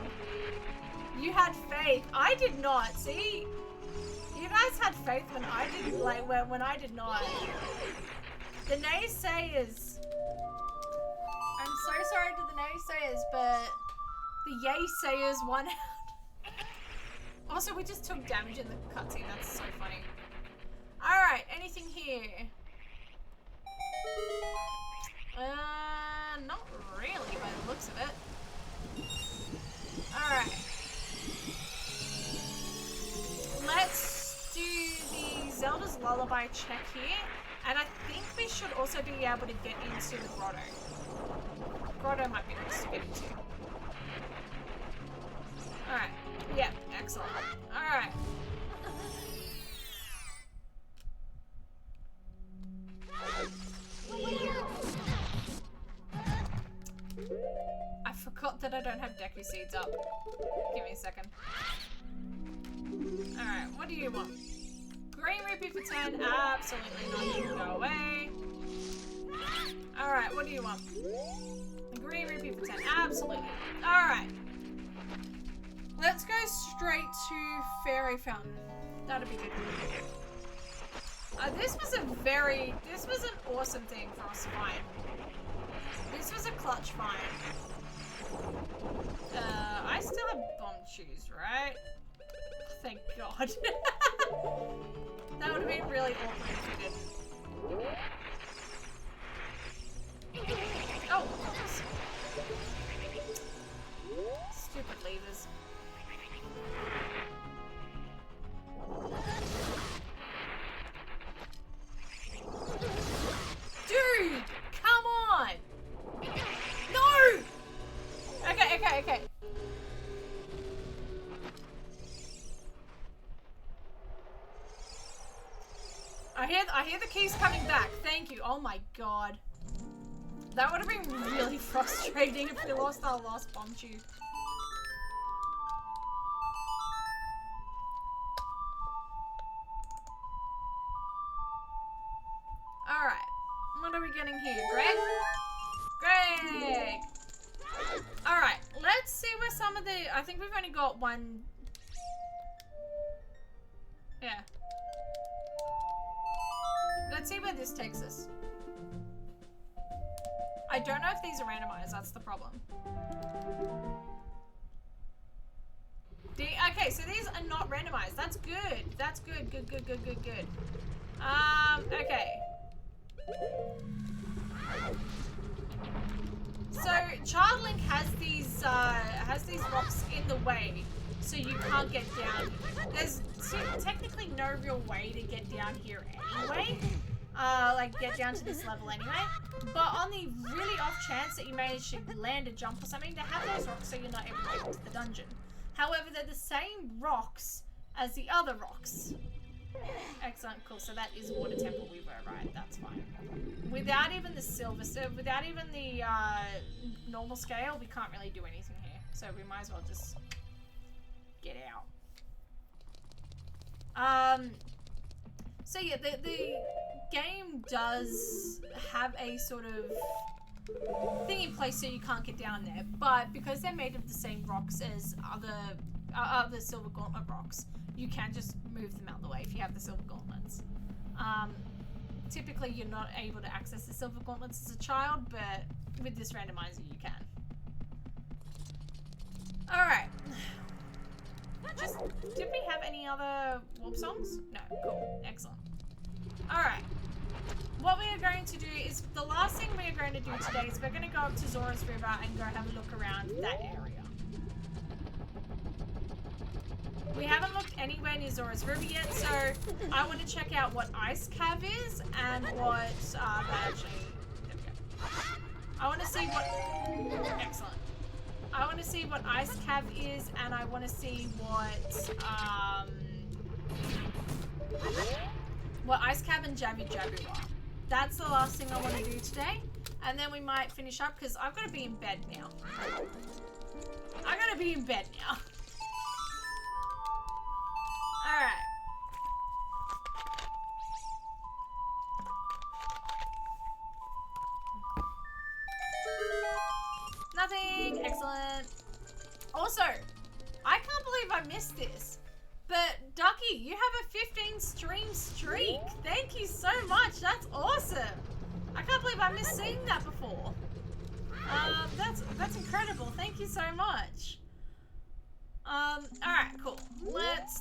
You had faith. I did not. See? You guys had faith when I didn't, when I did not. The naysayers. I'm so sorry to the naysayers, but the yay-sayers won out. Also, we just took damage in the cutscene. That's so funny. Alright, anything here? Not really by the looks of it. Alright. Let's do the Zelda's Lullaby check here. And I think we should also be able to get into the grotto. Grotto might be nice to get into. Alright. Yep, excellent. Alright. I forgot that I don't have Deku Seeds up. Give me a second. Alright, what do you want? Green rupee for 10? Absolutely not. You can go away. Alright, what do you want? Green rupee for 10? Absolutely not. Alright. Let's go straight to Fairy Fountain. That'll be good. This was an awesome thing for us to find. This was a clutch find. I still have bomb shoes, right? Thank God. That would have been really awkward if we did. Oh, stupid levers. Dude, come on! No! Okay. I hear the keys coming back. Thank you. Oh my God. That would have been really frustrating if we lost our last bomb tube. Alright. What are we getting here? Greg? Greg! Alright, let's see where some of the... I think we've only got one... Yeah. Let's see where this takes us. I don't know if these are randomized, that's the problem. Okay, so these are not randomized. That's good. That's good. Good. Okay. So Child Link has these rocks in the way, so you can't get down. There's technically no real way to get down here anyway. Like get down to this level anyway. But on the really off chance that you manage to land a jump or something, they have those rocks so you're not able to get into the dungeon. However, they're the same rocks as the other rocks. Excellent, cool. So that is Water Temple we were, right? That's fine. Without even the silver, so without even the normal scale, we can't really do anything here. So we might as well just get out. So yeah, the game does have a sort of thing in place so you can't get down there, but because they're made of the same rocks as other Silver Gauntlet rocks, you can just move them out of the way if you have the Silver Gauntlets. Typically you're not able to access the Silver Gauntlets as a child, but with this randomizer you can. Alright. Did we have any other warp songs? No, cool, excellent. Alright. What we are going to do is, the last thing we are going to do today is we're going to go up to Zora's River and go have a look around that area. We haven't looked anywhere near Zora's River yet, so I want to check out what Ice Cave is and what, there we go. I want to see what, excellent. I want to see what Ice Cave is, and I want to see what Ice Cave and Jabu Jabu are. That's the last thing I want to do today, and then we might finish up because I've got to be in bed now. I gotta be in bed now. Alright. Nothing. Excellent. Also, I can't believe I missed this, but Ducky, you have a 15 stream streak. Thank you so much. That's awesome. I can't believe I missed seeing that before. That's incredible. Thank you so much. Alright, cool.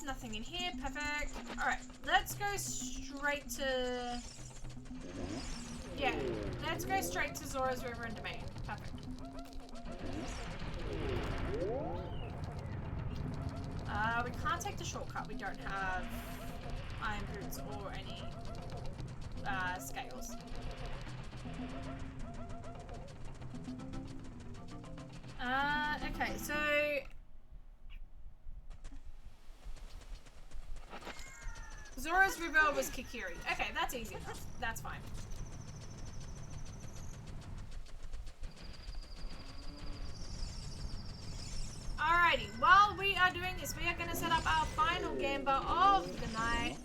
Nothing in here, perfect. Alright, let's go straight to... Yeah, let's go straight to Zora's River and Domain. Perfect. We can't take the shortcut. We don't have iron boots or any, scales. Okay, so... Zora's River was Kikiri. Okay, that's easy enough. That's fine. Alrighty, while we are doing this, we are going to set up our final gamba of the night.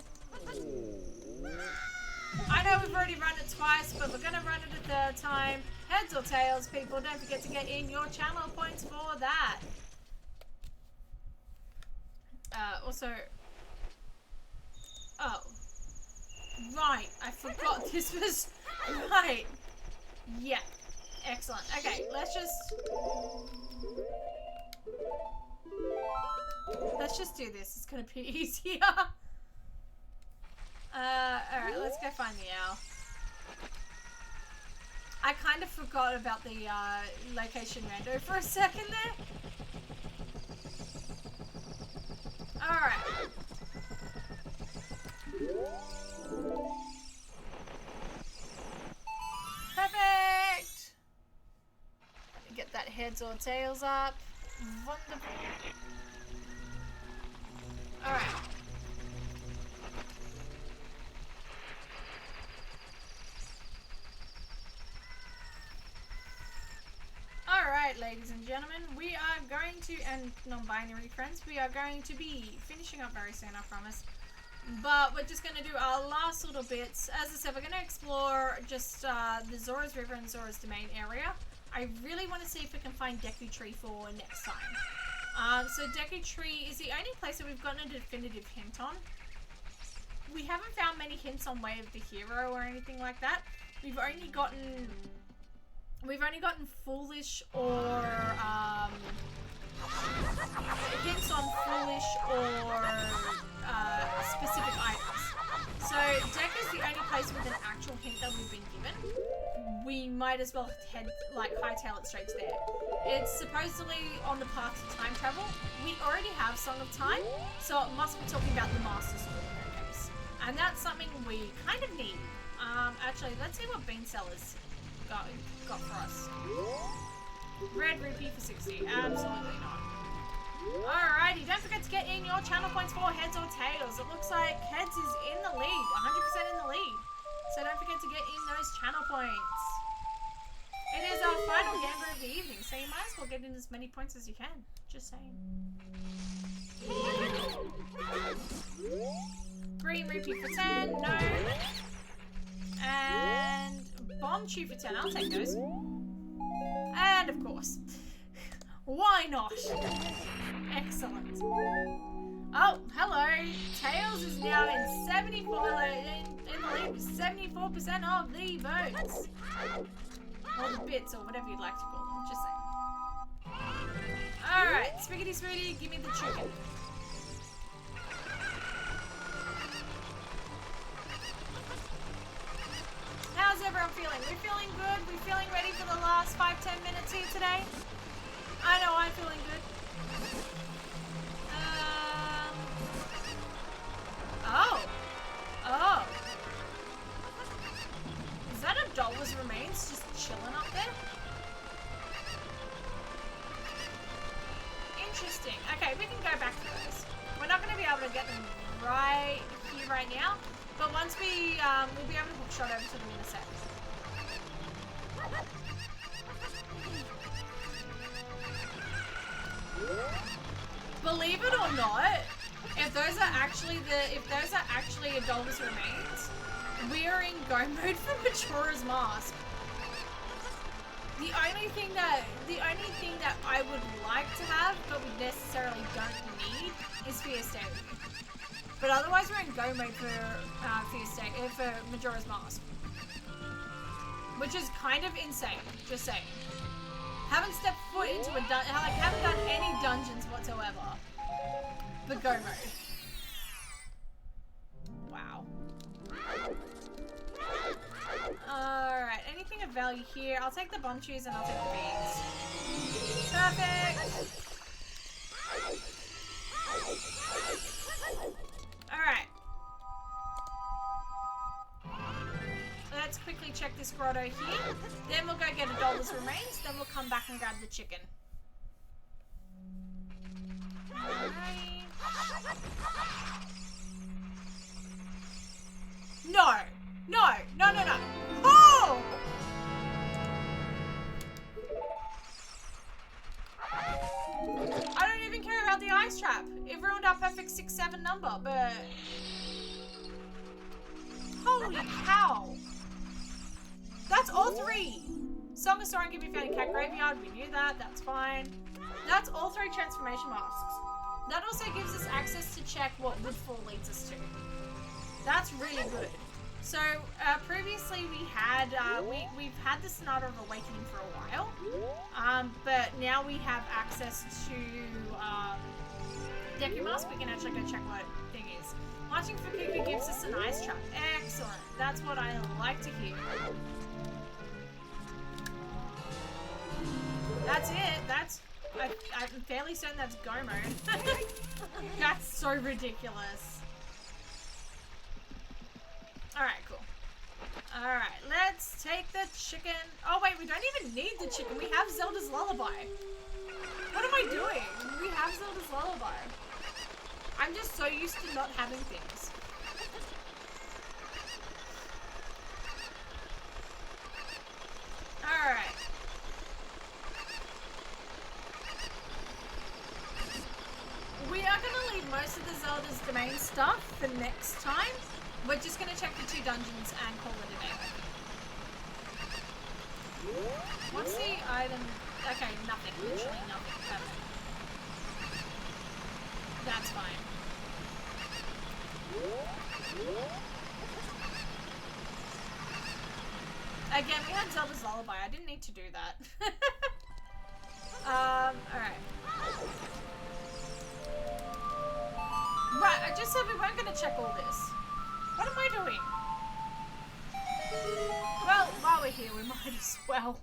I know we've already run it twice, but we're going to run it a third time. Heads or tails, people, don't forget to get in your channel points for that. Also... Oh. Right, I forgot this was... Right. Yeah. Excellent. Okay, let's just do this. It's gonna be easier. Alright, let's go find the owl. I kind of forgot about the, location rando for a second there. Alright. Perfect! Get that heads or tails up. Wonderful. Alright. Alright, ladies and gentlemen, we are going to, and non-binary friends, we are going to be finishing up very soon, I promise. But we're just going to do our last little bits. As I said, we're going to explore just the Zora's River and Zora's Domain area. I really want to see if we can find Deku Tree for next time. So Deku Tree is the only place that we've gotten a definitive hint on. We haven't found many hints on Way of the Hero or anything like that. We've only gotten foolish or hints on foolish or specific items. So Deku is the only place with an actual hint that we've been given. We might as well hightail it straight to there. It's supposedly on the path to time travel. We already have Song of Time, so it must be talking about the Master Sword in that case. And that's something we kind of need. Actually, let's see what Bean Seller's got for us. Red rupee for 60. Absolutely not. Alrighty, don't forget to get in your channel points for heads or tails. It looks like heads is in the lead, 100% in the lead. So don't forget to get in those channel points. It is our final gamba of the evening, so you might as well get in as many points as you can. Just saying. Green rupee for 10, no. And bomb chew for 10, I'll take those. And of course, why not? Excellent. Oh, hello. Tails is now in 74 in the lead with 74% of the votes. Or the bits, or whatever you'd like to call them. Just saying. Alright, Spiggity Spooty, give me the chicken. How's everyone feeling? We're feeling good? We're feeling ready for the last 5-10 minutes here today? I know I'm feeling good. Oh. Is that Abdullah's remains just chilling up there? Interesting. Okay, we can go back to those. We're not going to be able to get them right here, right now. But once we, we'll be able to hook shot over to them in a sec. Believe it or not, if those are actually Abdullah's remains, we are in go mode for Majora's Mask. The only thing that I would like to have, but we necessarily don't need, is Fear State. But otherwise, we're in go mode for for Majora's Mask, which is kind of insane. Just saying. Haven't stepped foot into a dungeon, like, haven't done any dungeons whatsoever. But go mode. Wow. Alright, anything of value here? I'll take the bomb shoes and I'll take the beads. Perfect! Alright. Let's quickly check this grotto here. Then we'll go get a dollar's remains. Then we'll come back and grab the chicken. Alright. No! No! No, no, no! Oh! I don't even care about the ice trap. It ruined our perfect 6-7 number, but... Holy cow! That's all 3! Song of Soaring can be found in Cat Graveyard. We knew that. That's fine. That's all 3 transformation masks. That also gives us access to check what Woodfall leads us to. That's really good. So previously we had we've had the Sonata of Awakening for a while, but now we have access to Deku Mask. We can actually go check what thing is. Marching for Cuckoo gives us an ice trap. Excellent. That's what I like to hear. That's it. That's I'm fairly certain that's go mode. That's so ridiculous. Alright, cool. Alright, let's take the chicken. Oh wait, we don't even need the chicken. We have Zelda's Lullaby. What am I doing? We have Zelda's Lullaby. I'm just so used to not having things. Alright. We are going to leave most of the Zelda's domain stuff for next time. We're just going to check the 2 dungeons and call it a day. What's the item? Okay, nothing. Literally nothing. Perfect. That's fine. Again, we had Zelda's Lullaby. I didn't need to do that. Alright. Right, I just said we weren't going to check all this. What am I doing? Well, while we're here, we might as well.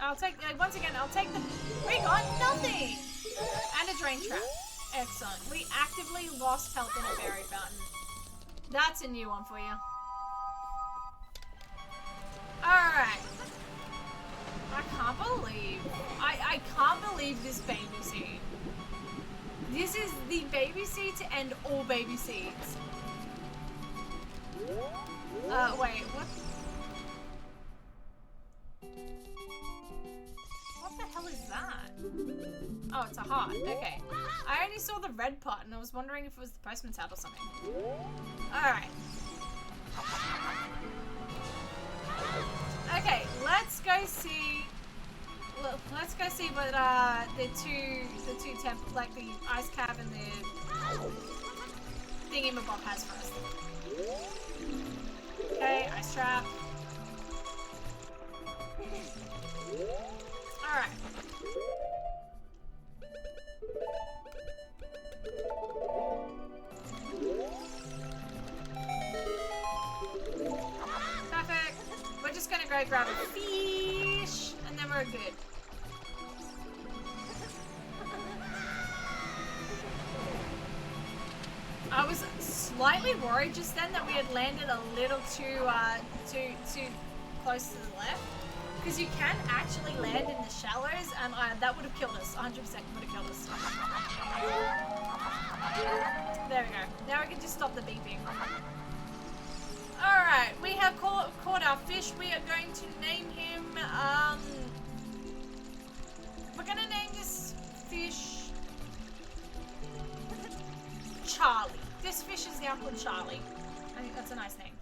I'll take, once again, I'll take the... We got nothing! And a drain trap. Excellent. We actively lost health in a berry fountain. That's a new one for you. Alright. I can't believe... I can't believe this baby seed. This is the baby seed to end all baby seeds. Wait, what? What the hell is that? Oh, it's a heart. Okay. I only saw the red part and I was wondering if it was the postman's hat or something. Alright. Okay, let's go see... Let's go see what the two temples, like the ice cave and the thingy-mabob has for us. Okay, ice trap. Alright. Perfect. We're just gonna go grab a fish, and then we're good. I was slightly worried just then that we had landed a little too close to the left. Because you can actually land in the shallows, and that would have killed us. 100% would have killed us. There we go. Now we can just stop the beeping. Alright, we have caught our fish. We are going to name him, we're going to name this fish Charlie. This fish is now called Charlie. I think that's a nice name.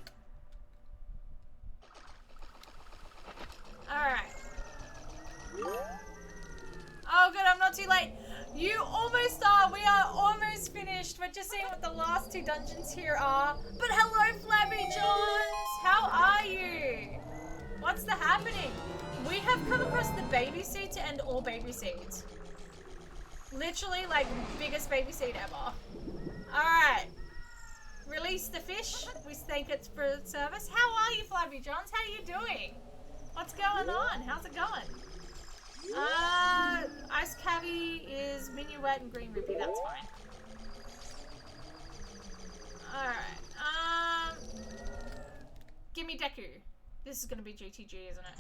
Alright. Oh good, I'm not too late. You almost are. We are almost finished. We're just seeing what the last 2 dungeons here are. But hello, Flabby Johns. How are you? What's the happening? We have come across the baby seed to end all baby seeds. Literally, like, biggest baby seed ever. Alright. Release the fish. We thank it for its service. How are you, Flabby Johns? How are you doing? What's going on? How's it going? Ice Cavi is Minuet and Green Rupee. That's fine. Alright. Gimme Deku. This is gonna be GTG, isn't it?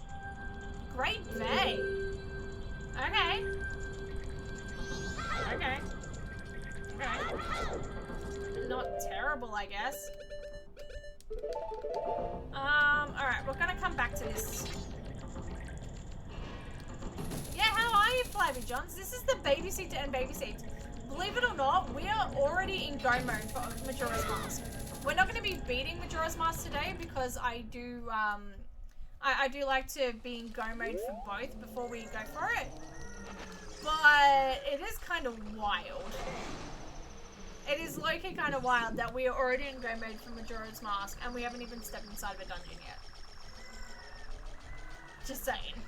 Great Bay. Okay. Okay. Okay. Not terrible, I guess. Alright, we're gonna come back to this. Yeah, how are you, Flabby Johns? This is the baby seed to end baby seeds. Believe it or not, we are already in go mode for Majora's Mask. We're not going to be beating Majora's Mask today because I do like to be in go mode for both before we go for it. But it is kind of wild. It is low-key kind of wild that we are already in go mode for Majora's Mask and we haven't even stepped inside of a dungeon yet. Just saying.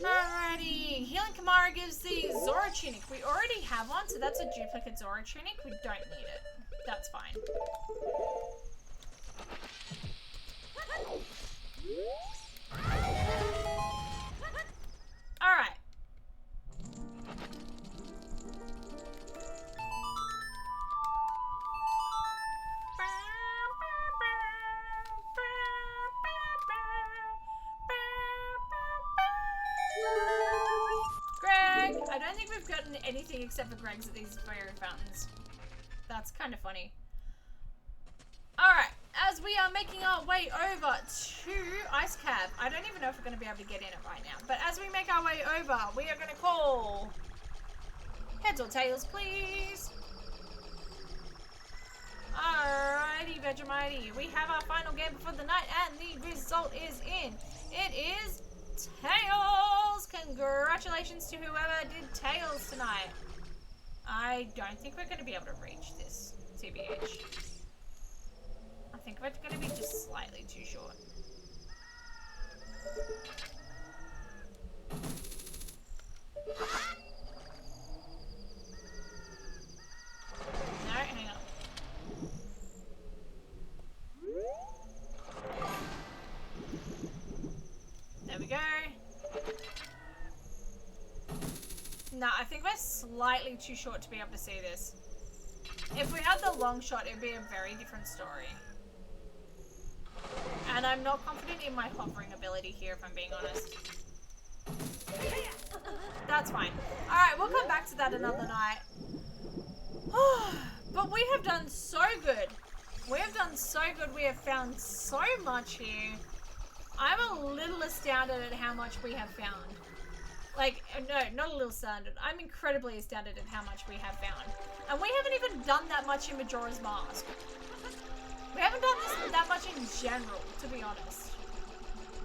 Alrighty, Healing Kamara gives the Zora Tunic. We already have one, so that's a duplicate Zora Tunic. We don't need it. That's fine. Alright. Greg! I don't think we've gotten anything except for Greg's at these fire fountains. That's kind of funny. Alright, as we are making our way over to Ice Cab, I don't even know if we're going to be able to get in it right now, but as we make our way over, we are going to call heads or tails, please. Alrighty, Vegemite. We have our final game before the night, and the result is in. It is tails! Congratulations to whoever did tails tonight. I don't think we're going to be able to reach this, TBH. I think we're going to be just slightly too short. No, hang on. There we go. No, I think we're slightly too short to be able to see this. If we had the long shot, it would be a very different story. And I'm not confident in my hovering ability here, if I'm being honest. That's fine. Alright, we'll come back to that another night. But we have done so good. We have done so good. We have found so much here. I'm a little astounded at how much we have found. Like, no, not a little astounded. I'm incredibly astounded at how much we have found. And we haven't even done that much in Majora's Mask. We haven't done this that much in general, to be honest.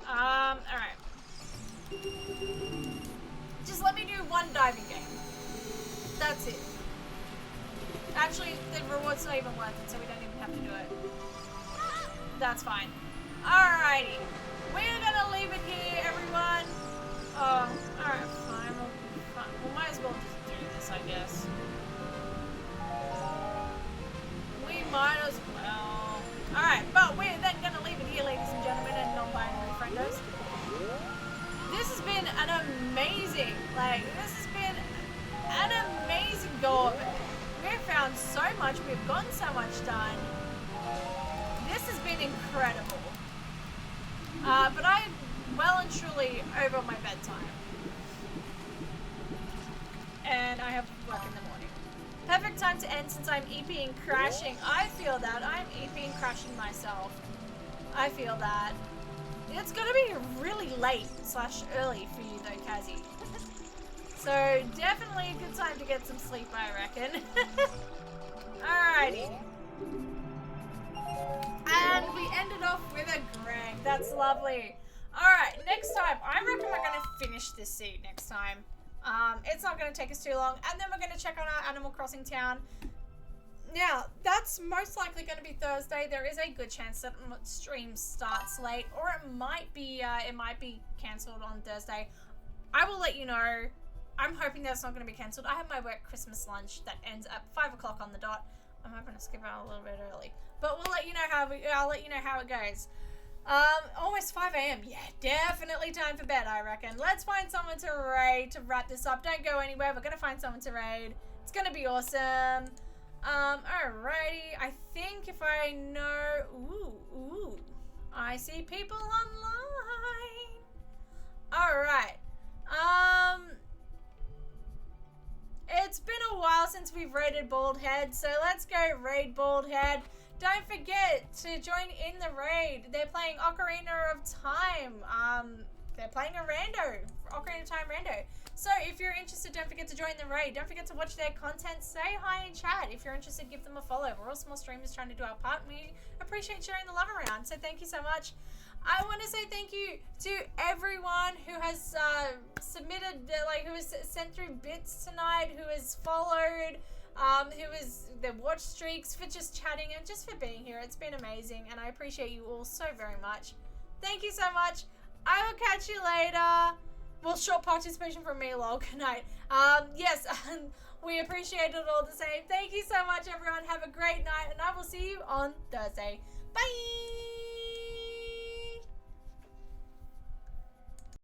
Alright. Just let me do one diving game. That's it. Actually, the reward's not even worth it, so we don't even have to do it. That's fine. Alrighty. We're gonna leave it here, everyone. Oh, alright, fine. We might as well just do this, I guess. We might as well. Alright, but we're then gonna leave it here, ladies and gentlemen, and non-binary friendos. This has been an amazing, this has been an amazing go of it. We've found so much, we've gotten so much done. This has been incredible. But I'm well and truly over my bedtime. And I have work in the morning. Perfect time to end since I'm EPing crashing. I feel that. I'm EPing crashing myself. I feel that. It's gonna be really late/early for you though, Kazzy. So definitely a good time to get some sleep, I reckon. Alrighty. And we ended off with a Greg. That's lovely. Alright, next time. I reckon we're going to finish this seed next time. It's not going to take us too long. And then we're going to check on our Animal Crossing town. Now, that's most likely going to be Thursday. There is a good chance that stream starts late, or it might be cancelled on Thursday. I will let you know. I'm hoping that's not going to be cancelled. I have my work Christmas lunch that ends at 5 o'clock on the dot. I'm hoping to skip out a little bit early, but we'll let you know I'll let you know how it goes. Almost 5 a.m. Yeah, definitely time for bed, I reckon. Let's find someone to raid to wrap this up. Don't go anywhere. We're gonna find someone to raid. It's gonna be awesome. Alrighty. I think if I know... Ooh. I see people online. Alright. It's been a while since we've raided Baldhead, so let's go raid Baldhead. Don't forget to join in the raid. They're playing Ocarina of Time. They're playing a rando, Ocarina of Time rando. So if you're interested, don't forget to join the raid. Don't forget to watch their content. Say hi in chat. If you're interested, give them a follow. We're all small streamers trying to do our part. We appreciate sharing the love around. So thank you so much. I want to say thank you to everyone who has submitted, who has sent through bits tonight, who has followed, who has the watch streaks, for just chatting and just for being here. It's been amazing, and I appreciate you all so very much. Thank you so much. I will catch you later. Well, short participation from me, lol. Good night. Yes, we appreciate it all the same. Thank you so much, everyone. Have a great night, and I will see you on Thursday. Bye!